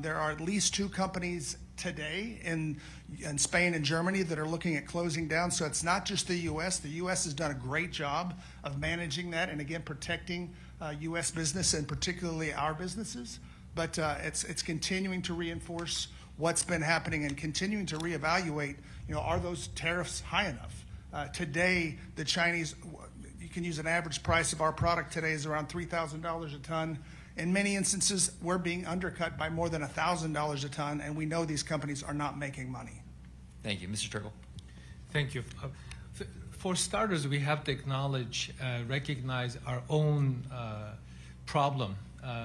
There are at least 2 companies today in Spain and Germany that are looking at closing down. So it's not just the U.S. The U.S. has done a great job of managing that and, again, protecting U.S. business and particularly our businesses. But it's continuing to reinforce what's been happening and continuing to reevaluate, are those tariffs high enough? Today, the Chinese, you can use an average price of our product today is around $3,000 a ton. In many instances, we're being undercut by more than $1,000 a ton, and we know these companies are not making money. Thank you. Mr. Turkle. Thank you. For starters, we have to acknowledge, recognize our own problem,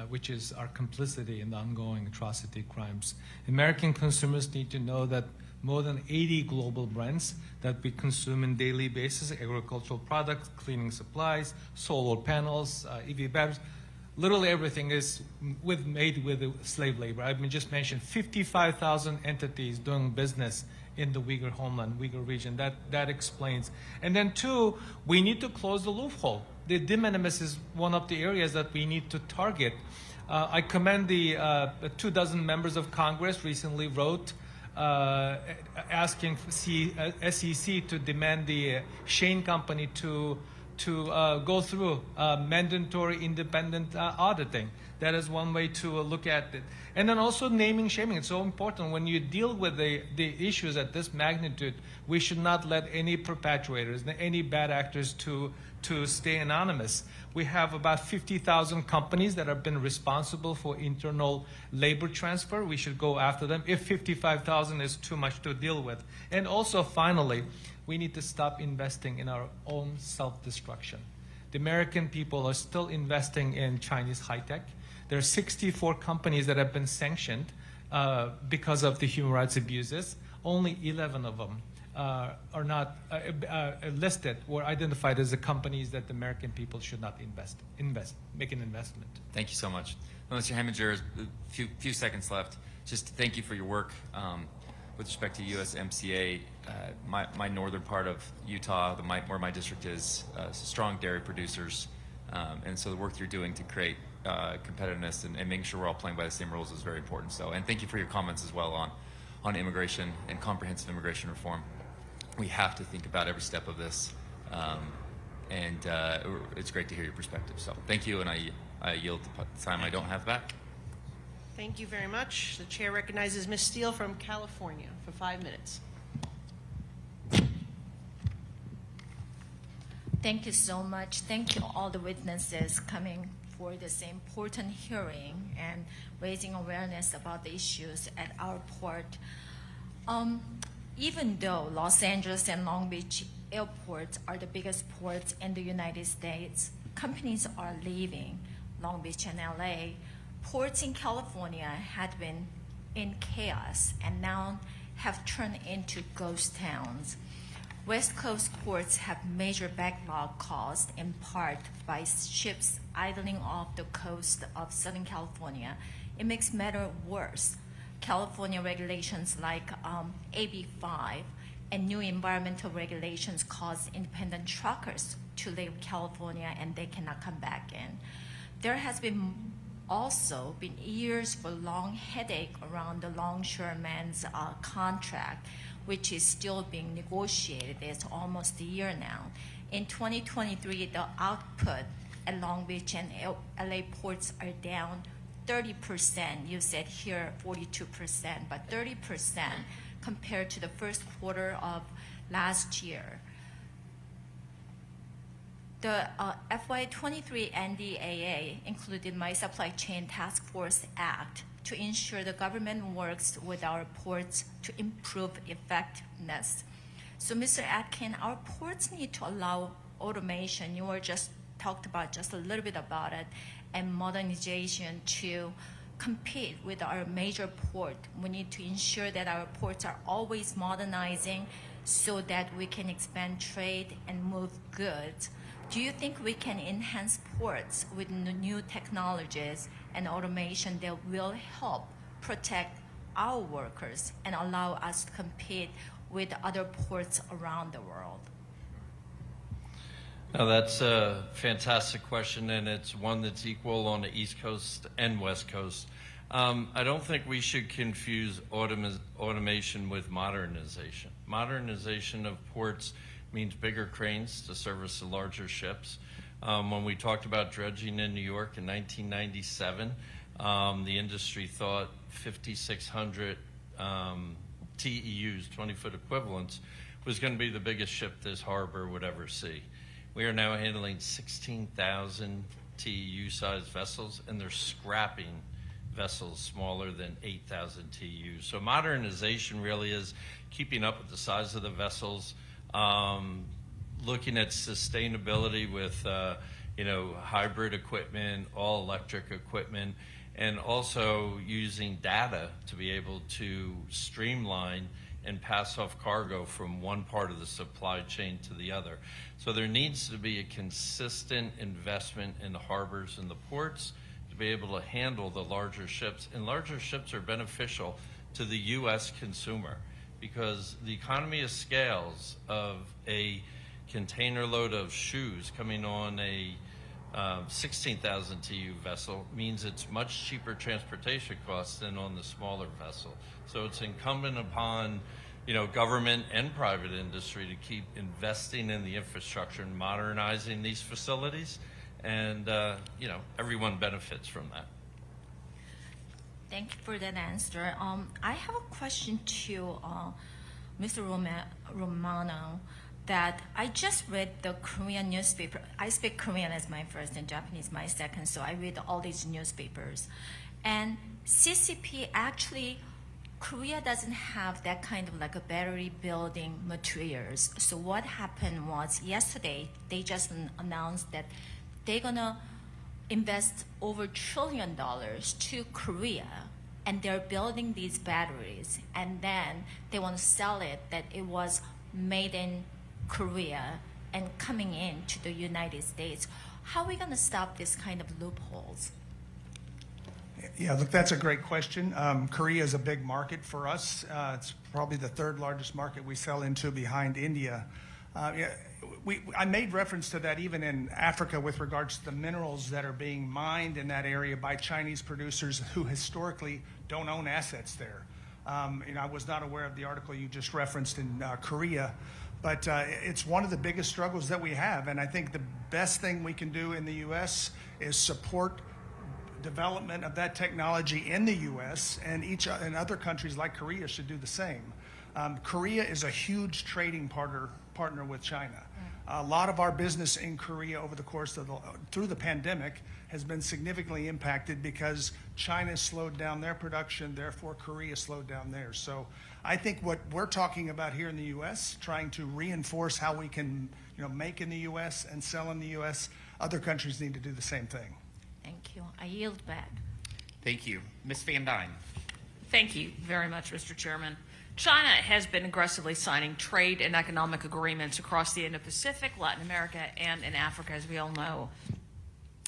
which is our complicity in the ongoing atrocity crimes. American consumers need to know that more than 80 global brands that we consume on a daily basis, agricultural products, cleaning supplies, solar panels, EV batteries, literally everything is made with slave labor. I just mentioned 55,000 entities doing business in the Uyghur homeland, Uyghur region. That explains. And then 2, we need to close the loophole. The de minimis is one of the areas that we need to target. I commend the 24 members of Congress recently wrote asking SEC to demand the Shane Company to go through mandatory independent auditing. That is one way to look at it. And then also naming shaming. It's so important when you deal with the issues at this magnitude. We should not let any perpetrators, any bad actors to stay anonymous. We have about 50,000 companies that have been responsible for internal labor transfer. We should go after them if 55,000 is too much to deal with. And also, finally, we need to stop investing in our own self-destruction. The American people are still investing in Chinese high-tech. There are 64 companies that have been sanctioned because of the human rights abuses. Only 11 of them are not listed or identified as the companies that the American people should not make an investment. Thank you so much. Well, Mr. Heminger, a few seconds left. Just thank you for your work. With respect to USMCA, my northern part of Utah, where my district is, strong dairy producers. And so the work you're doing to create competitiveness and making sure we're all playing by the same rules is very important. So, and thank you for your comments as well on immigration and comprehensive immigration reform. We have to think about every step of this. And it's great to hear your perspective. So thank you, and I yield the time I don't have back. Thank you very much. The chair recognizes Ms. Steele from California for 5 minutes. Thank you so much. Thank you all the witnesses coming for this important hearing and raising awareness about the issues at our port. Even though Los Angeles and Long Beach airports are the biggest ports in the United States, companies are leaving Long Beach and LA. Ports in California had been in chaos and now have turned into ghost towns. West Coast ports have major backlog caused in part by ships idling off the coast of Southern California. It makes matters worse. California regulations like AB5 and new environmental regulations cause independent truckers to leave California and they cannot come back in. There has also been years for long headache around the longshoreman's contract, which is still being negotiated. It's almost a year now. In 2023, the output at Long Beach and LA ports are down 30%. You said here 42%, but 30% compared to the first quarter of last year. The FY23 NDAA included My Supply Chain Task Force Act to ensure the government works with our ports to improve effectiveness. So, Mr. Atkin, our ports need to allow automation. You were just talked about just a little bit about it, and modernization to compete with our major port. We need to ensure that our ports are always modernizing so that we can expand trade and move goods. Do you think we can enhance ports with new technologies and automation that will help protect our workers and allow us to compete with other ports around the world? Now, that's a fantastic question, and it's one that's equal on the East Coast and West Coast. I don't think we should confuse automation with modernization. Modernization of ports means bigger cranes to service the larger ships. When we talked about dredging in New York in 1997, the industry thought 5,600 TEUs, 20-foot equivalents, was going to be the biggest ship this harbor would ever see. We are now handling 16,000 TEU-sized vessels, and they're scrapping vessels smaller than 8,000 TEU. So modernization really is keeping up with the size of the vessels, looking at sustainability with hybrid equipment, all-electric equipment, and also using data to be able to streamline and pass off cargo from one part of the supply chain to the other. So there needs to be a consistent investment in the harbors and the ports to be able to handle the larger ships. And larger ships are beneficial to the U.S. consumer because the economy of scales of a container load of shoes coming on a 16,000 TEU vessel means it's much cheaper transportation costs than on the smaller vessel. So it's incumbent upon government and private industry to keep investing in the infrastructure and modernizing these facilities, and everyone benefits from that. Thank you for that answer. I have a question to Mr. Romano. That I just read the Korean newspaper. I speak Korean as my first and Japanese my second, so I read all these newspapers. And CCP actually, Korea doesn't have that kind of like a battery building materials. So what happened was yesterday, they just announced that they're gonna invest over $1 trillion to Korea, and they're building these batteries, and then they want to sell it that it was made in Korea and coming into the United States. How are we going to stop this kind of loopholes? Yeah, look, that's a great question. Korea is a big market for us. It's probably the third largest market we sell into behind India. I made reference to that even in Africa with regards to the minerals that are being mined in that area by Chinese producers who historically don't own assets there. I was not aware of the article you just referenced in Korea. But it's one of the biggest struggles that we have. And I think the best thing we can do in the U.S. is support development of that technology in the U.S. and other countries like Korea should do the same. Korea is a huge trading partner with China. A lot of our business in Korea over the course of through the pandemic has been significantly impacted because China slowed down their production, therefore Korea slowed down theirs. So I think what we're talking about here in the U.S., trying to reinforce how we can make in the U.S. and sell in the U.S., other countries need to do the same thing. Thank you. I yield back. Thank you. Ms. Van Dyne. Thank you very much, Mr. Chairman. China has been aggressively signing trade and economic agreements across the Indo-Pacific, Latin America, and in Africa, as we all know.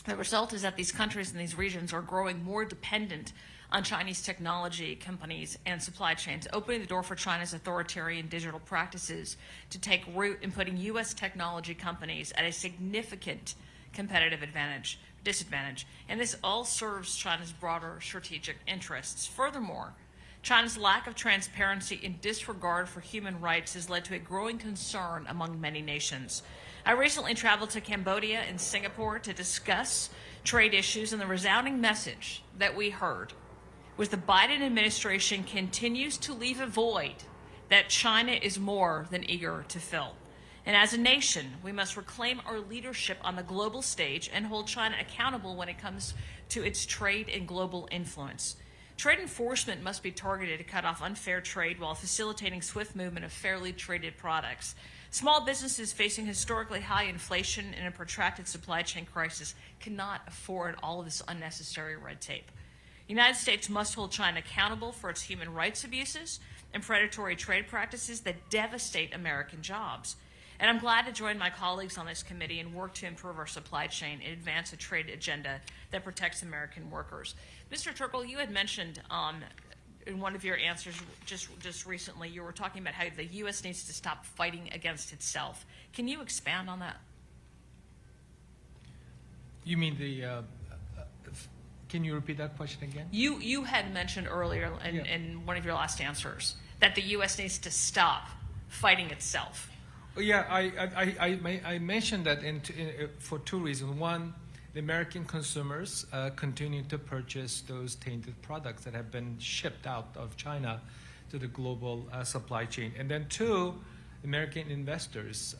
The result is that these countries in these regions are growing more dependent on Chinese technology companies and supply chains, opening the door for China's authoritarian digital practices to take root in putting U.S. technology companies at a significant competitive disadvantage. And this all serves China's broader strategic interests. Furthermore, China's lack of transparency and disregard for human rights has led to a growing concern among many nations. I recently traveled to Cambodia and Singapore to discuss trade issues, and the resounding message that we heard was the Biden administration continues to leave a void that China is more than eager to fill. And as a nation, we must reclaim our leadership on the global stage and hold China accountable when it comes to its trade and global influence. Trade enforcement must be targeted to cut off unfair trade while facilitating swift movement of fairly traded products. Small businesses facing historically high inflation and a protracted supply chain crisis cannot afford all of this unnecessary red tape. The United States must hold China accountable for its human rights abuses and predatory trade practices that devastate American jobs. And I'm glad to join my colleagues on this committee and work to improve our supply chain and advance a trade agenda that protects American workers. Mr. Turkle, you had mentioned in one of your answers just recently, you were talking about how the U.S. needs to stop fighting against itself. Can you expand on that? You mean can you repeat that question again? You had mentioned earlier in one of your last answers that the U.S. needs to stop fighting itself. Yeah, I mentioned that for two reasons. One, the American consumers continue to purchase those tainted products that have been shipped out of China to the global supply chain. And then two, American investors,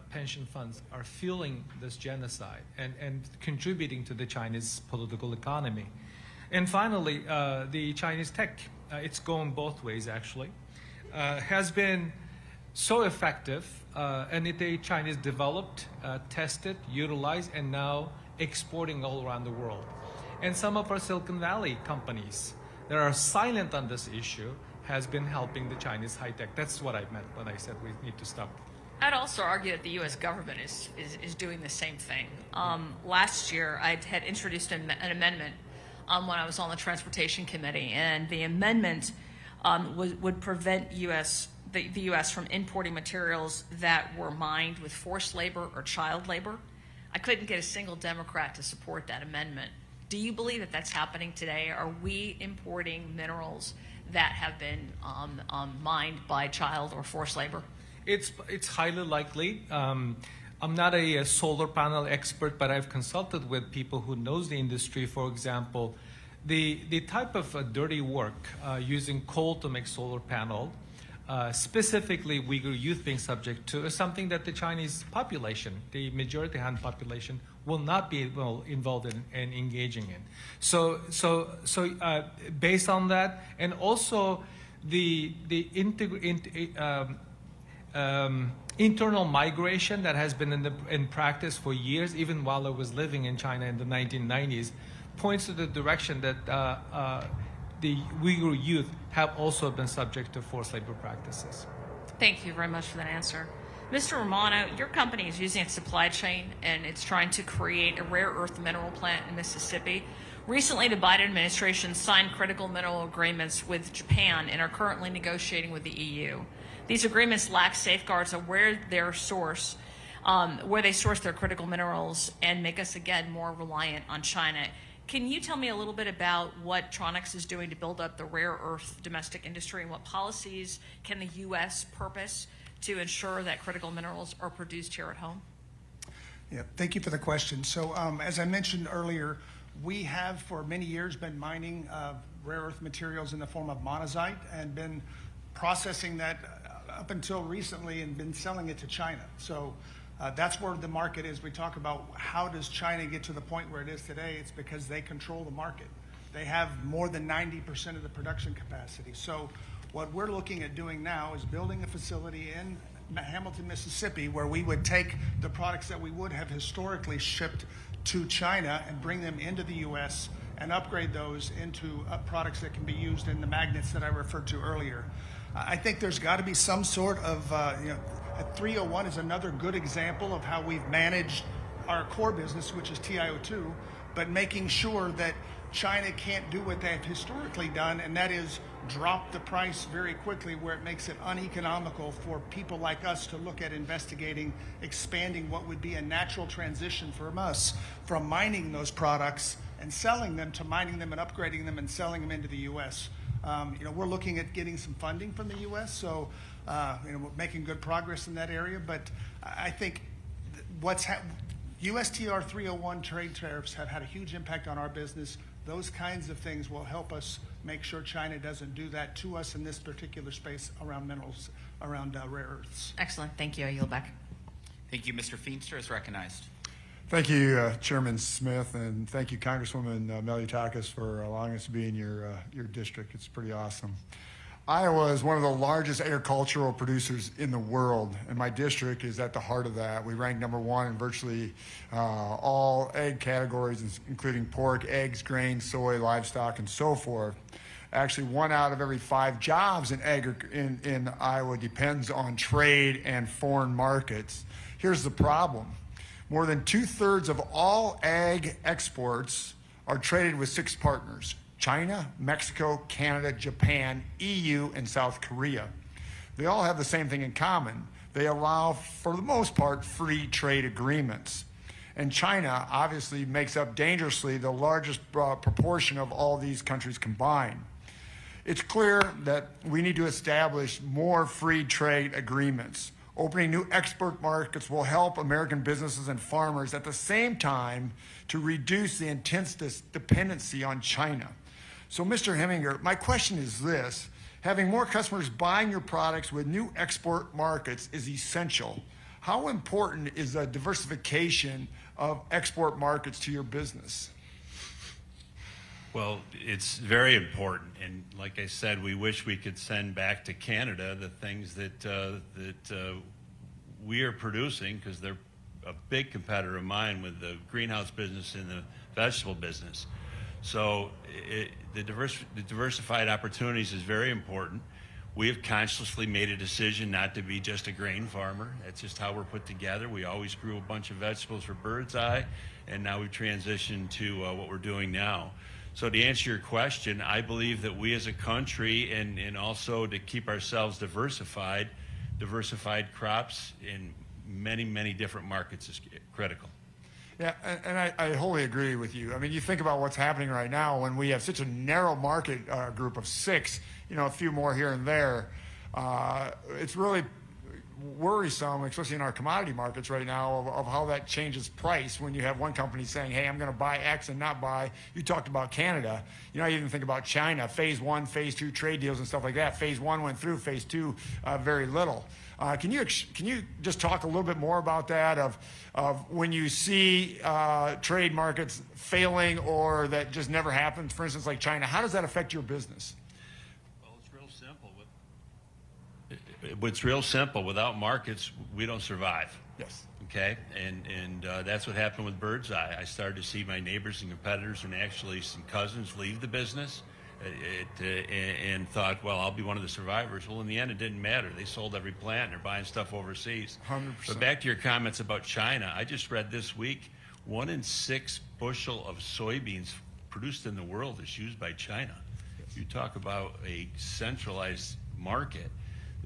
pension funds, are fueling this genocide and contributing to the Chinese political economy. And finally, the Chinese tech, it's going both ways actually, has been so effective, and the Chinese developed, tested, utilized, and now exporting all around the world. And some of our Silicon Valley companies that are silent on this issue has been helping the Chinese high tech. That's what I meant when I said we need to stop. I'd also argue that the U.S. government is doing the same thing. Last year, I had introduced an amendment when I was on the Transportation Committee, and the amendment would prevent the U.S. from importing materials that were mined with forced labor or child labor. I couldn't get a single Democrat to support that amendment. Do you believe that that's happening today? Are we importing minerals that have been mined by child or forced labor? It's highly likely. I'm not a solar panel expert, but I've consulted with people who knows the industry. For example, the type of dirty work using coal to make solar panel, specifically Uyghur youth being subject to, is something that the Chinese population, the majority Han population, will not be involved in and engaging in. So based on that, and also the internal migration that has been in practice for years, even while I was living in China in the 1990s, points to the direction that the Uyghur youth have also been subject to forced labor practices. Thank you very much for that answer. Mr. Romano, your company is using its supply chain and it's trying to create a rare earth mineral plant in Mississippi. Recently, the Biden administration signed critical mineral agreements with Japan and are currently negotiating with the EU. These agreements lack safeguards of where they source their critical minerals and make us, again, more reliant on China. Can you tell me a little bit about what Tronox is doing to build up the rare earth domestic industry, and what policies can the U.S. purpose to ensure that critical minerals are produced here at home? Yeah, thank you for the question. So as I mentioned earlier, we have for many years been mining rare earth materials in the form of monazite and been processing that up until recently and been selling it to China. So that's where the market is. We talk about how does China get to the point where it is today. It's because they control the market. They have more than 90% of the production capacity. So what we're looking at doing now is building a facility in Hamilton, Mississippi, where we would take the products that we would have historically shipped to China and bring them into the U.S. and upgrade those into products that can be used in the magnets that I referred to earlier. I think there's got to be some sort of, 301 is another good example of how we've managed our core business, which is TiO2, but making sure that China can't do what they have historically done, and that is drop the price very quickly where it makes it uneconomical for people like us to look at investigating, expanding what would be a natural transition from us from mining those products and selling them to mining them and upgrading them and selling them into the U.S. We're looking at getting some funding from the U.S., so we're making good progress in that area. But I think USTR 301 trade tariffs have had a huge impact on our business. Those kinds of things will help us make sure China doesn't do that to us in this particular space around minerals, around rare earths. Excellent. Thank you. I yield back. Thank you. Mr. Feenstra is recognized. Thank you, Chairman Smith, and thank you, Congresswoman Meliotakis, for allowing us to be in your district. It's pretty awesome. Iowa is one of the largest agricultural producers in the world, and my district is at the heart of that. We rank #1 in virtually all egg categories, including pork, eggs, grain, soy, livestock, and so forth. Actually, 1 out of every 5 jobs in Iowa depends on trade and foreign markets. Here's the problem. More than 2/3 of all ag exports are traded with 6 partners: China, Mexico, Canada, Japan, EU, and South Korea. They all have the same thing in common. They allow, for the most part, free trade agreements. And China obviously makes up dangerously the largest proportion of all these countries combined. It's clear that we need to establish more free trade agreements. Opening new export markets will help American businesses and farmers at the same time to reduce the intense dependency on China. So, Mr. Heminger, my question is this. Having more customers buying your products with new export markets is essential. How important is the diversification of export markets to your business? Well, it's very important, and like I said, we wish we could send back to Canada the things that we are producing, because they're a big competitor of mine with the greenhouse business and the vegetable business. So the diversified opportunities is very important. We have consciously made a decision not to be just a grain farmer. That's just how we're put together. We always grew a bunch of vegetables for Bird's Eye, and now we've transitioned to what we're doing now. So to answer your question, I believe that we as a country, and also to keep ourselves diversified crops in many, many different markets is critical. Yeah, and I wholly agree with you. I mean, you think about what's happening right now when we have such a narrow market group of 6, a few more here and there. It's really worrisome, especially in our commodity markets right now, of how that changes price when you have one company saying, hey, I'm going to buy X and not buy. You talked about Canada. I even think about China, phase 1, phase 2 trade deals and stuff like that. Phase 1 went through, phase 2 very little. Can you just talk a little bit more about that, of when you see trade markets failing or that just never happens, for instance, like China, how does that affect your business? Well, it's real simple. It's real simple. Without markets, we don't survive. Yes. Okay? And that's what happened with Bird's Eye. I started to see my neighbors and competitors and actually some cousins leave the business. And thought, well, I'll be one of the survivors. Well, in the end, it didn't matter. They sold every plant, and they're buying stuff overseas. 100%. But back to your comments about China, I just read this week, 1 in 6 bushel of soybeans produced in the world is used by China. You talk about a centralized market,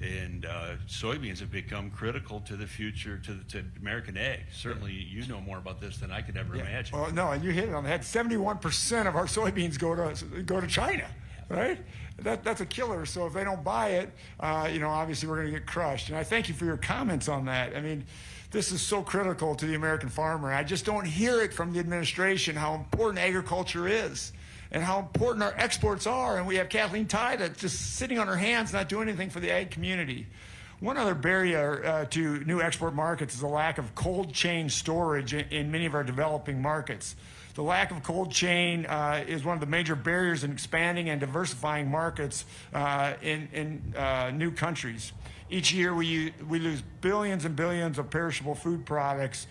and soybeans have become critical to the future, to American ag. Certainly, you know more about this than I could ever imagine. Well, no, and you hit it on the head. 71% of our soybeans go to China, right? That's a killer. So if they don't buy it, obviously we're going to get crushed. And I thank you for your comments on that. I mean, this is so critical to the American farmer. I just don't hear it from the administration how important agriculture is and how important our exports are. And we have Kathleen Tai that's just sitting on her hands, not doing anything for the ag community. One other barrier to new export markets is the lack of cold chain storage in many of our developing markets. The lack of cold chain is one of the major barriers in expanding and diversifying markets in new countries. Each year we lose billions and billions of perishable food products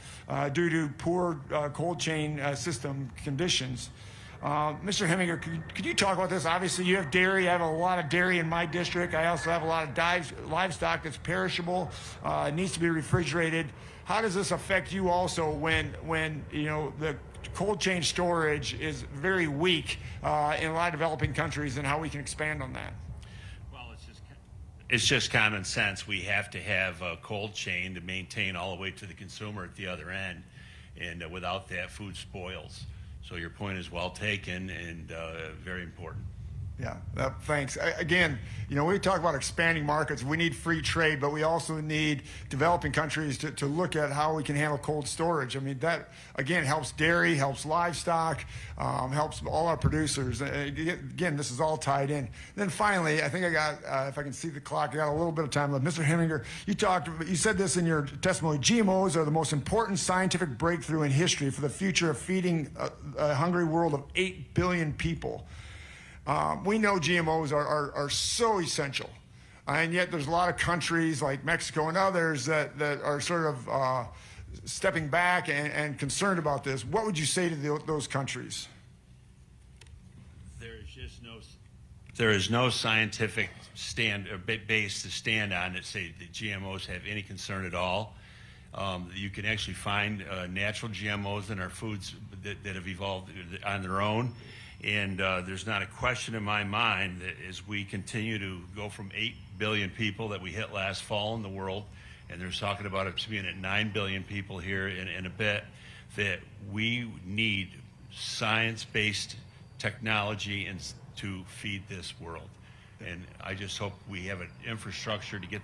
due to poor cold chain system conditions. Mr. Heminger, could you talk about this? Obviously, you have dairy. I have a lot of dairy in my district. I also have a lot of livestock that's perishable, needs to be refrigerated. How does this affect you also when the cold chain storage is very weak in a lot of developing countries, and how we can expand on that? Well, it's just common sense. We have to have a cold chain to maintain all the way to the consumer at the other end, and without that, food spoils. So your point is well taken and very important. Yeah, thanks. Again, we talk about expanding markets. We need free trade, but we also need developing countries to look at how we can handle cold storage. I mean, that, again, helps dairy, helps livestock, helps all our producers. Again, this is all tied in. Then finally, I think I got, if I can see the clock, I got a little bit of time left. Mr. Heminger, you said this in your testimony, GMOs are the most important scientific breakthrough in history for the future of feeding a hungry world of 8 billion people. We know GMOs are so essential. And yet there's a lot of countries like Mexico and others that are sort of stepping back and concerned about this. What would you say to those countries? There is no scientific base to stand on that say that GMOs have any concern at all. You can actually find natural GMOs in our foods that have evolved on their own. And there's not a question in my mind that as we continue to go from 8 billion people that we hit last fall in the world, and they're talking about it being at 9 billion people here in a bit, that we need science-based technology to feed this world. And I just hope we have an infrastructure to get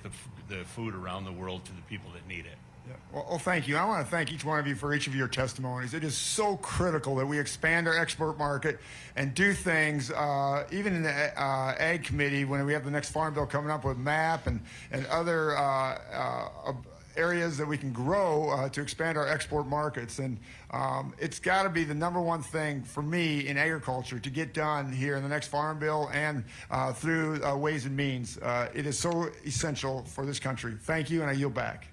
the food around the world to the people that need it. Yeah. Well, thank you. I want to thank each one of you for each of your testimonies. It is so critical that we expand our export market and do things, even in the Ag Committee, when we have the next Farm Bill coming up with MAP and other areas that we can grow to expand our export markets. And it's got to be the #1 thing for me in agriculture to get done here in the next Farm Bill and through Ways and Means. It is so essential for this country. Thank you, and I yield back.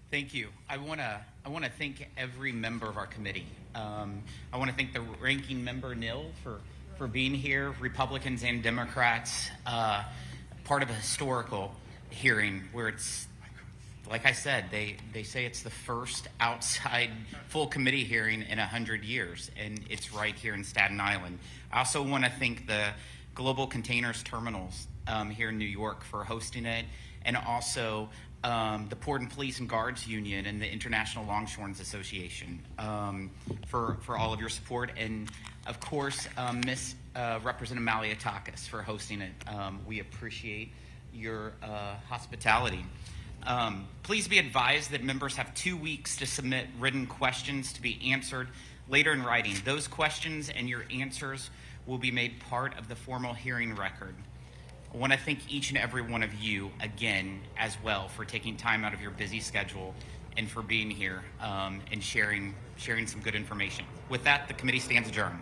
Thank you. I want to thank every member of our committee. I want to thank the ranking member, Nil, for being here, Republicans and Democrats, part of a historical hearing where it's, like I said, they say it's the first outside full committee hearing in 100 years, and it's right here in Staten Island. I also want to thank the Global Containers Terminals here in New York for hosting it, and also the Port and Police and Guards Union and the International Longshoremen's Association for all of your support, and of course, Miss Representative Malliotakis for hosting it. We appreciate your hospitality. Please be advised that members have 2 weeks to submit written questions to be answered later in writing. Those questions and your answers will be made part of the formal hearing record. I want to thank each and every one of you again as well for taking time out of your busy schedule and for being here and sharing some good information. With that, the committee stands adjourned.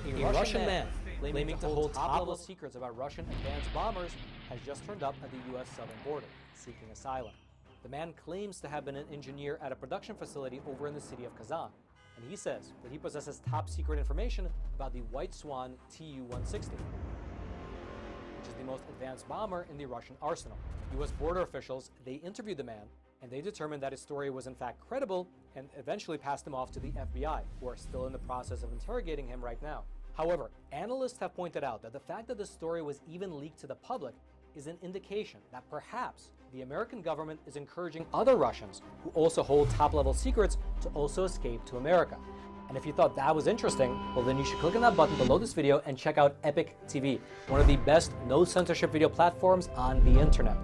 A Russian man claiming to hold top-level secrets about Russian advanced bombers has just turned up at the U.S. southern border, seeking asylum. The man claims to have been an engineer at a production facility over in the city of Kazan, and he says that he possesses top-secret information about the White Swan Tu-160, which is the most advanced bomber in the Russian arsenal. U.S. border officials, they interviewed the man, and they determined that his story was in fact credible and eventually passed him off to the FBI, who are still in the process of interrogating him right now. However, analysts have pointed out that the fact that the story was even leaked to the public is an indication that perhaps the American government is encouraging other Russians who also hold top-level secrets to also escape to America. And if you thought that was interesting, well then you should click on that button below this video and check out Epic TV, one of the best no-censorship video platforms on the internet.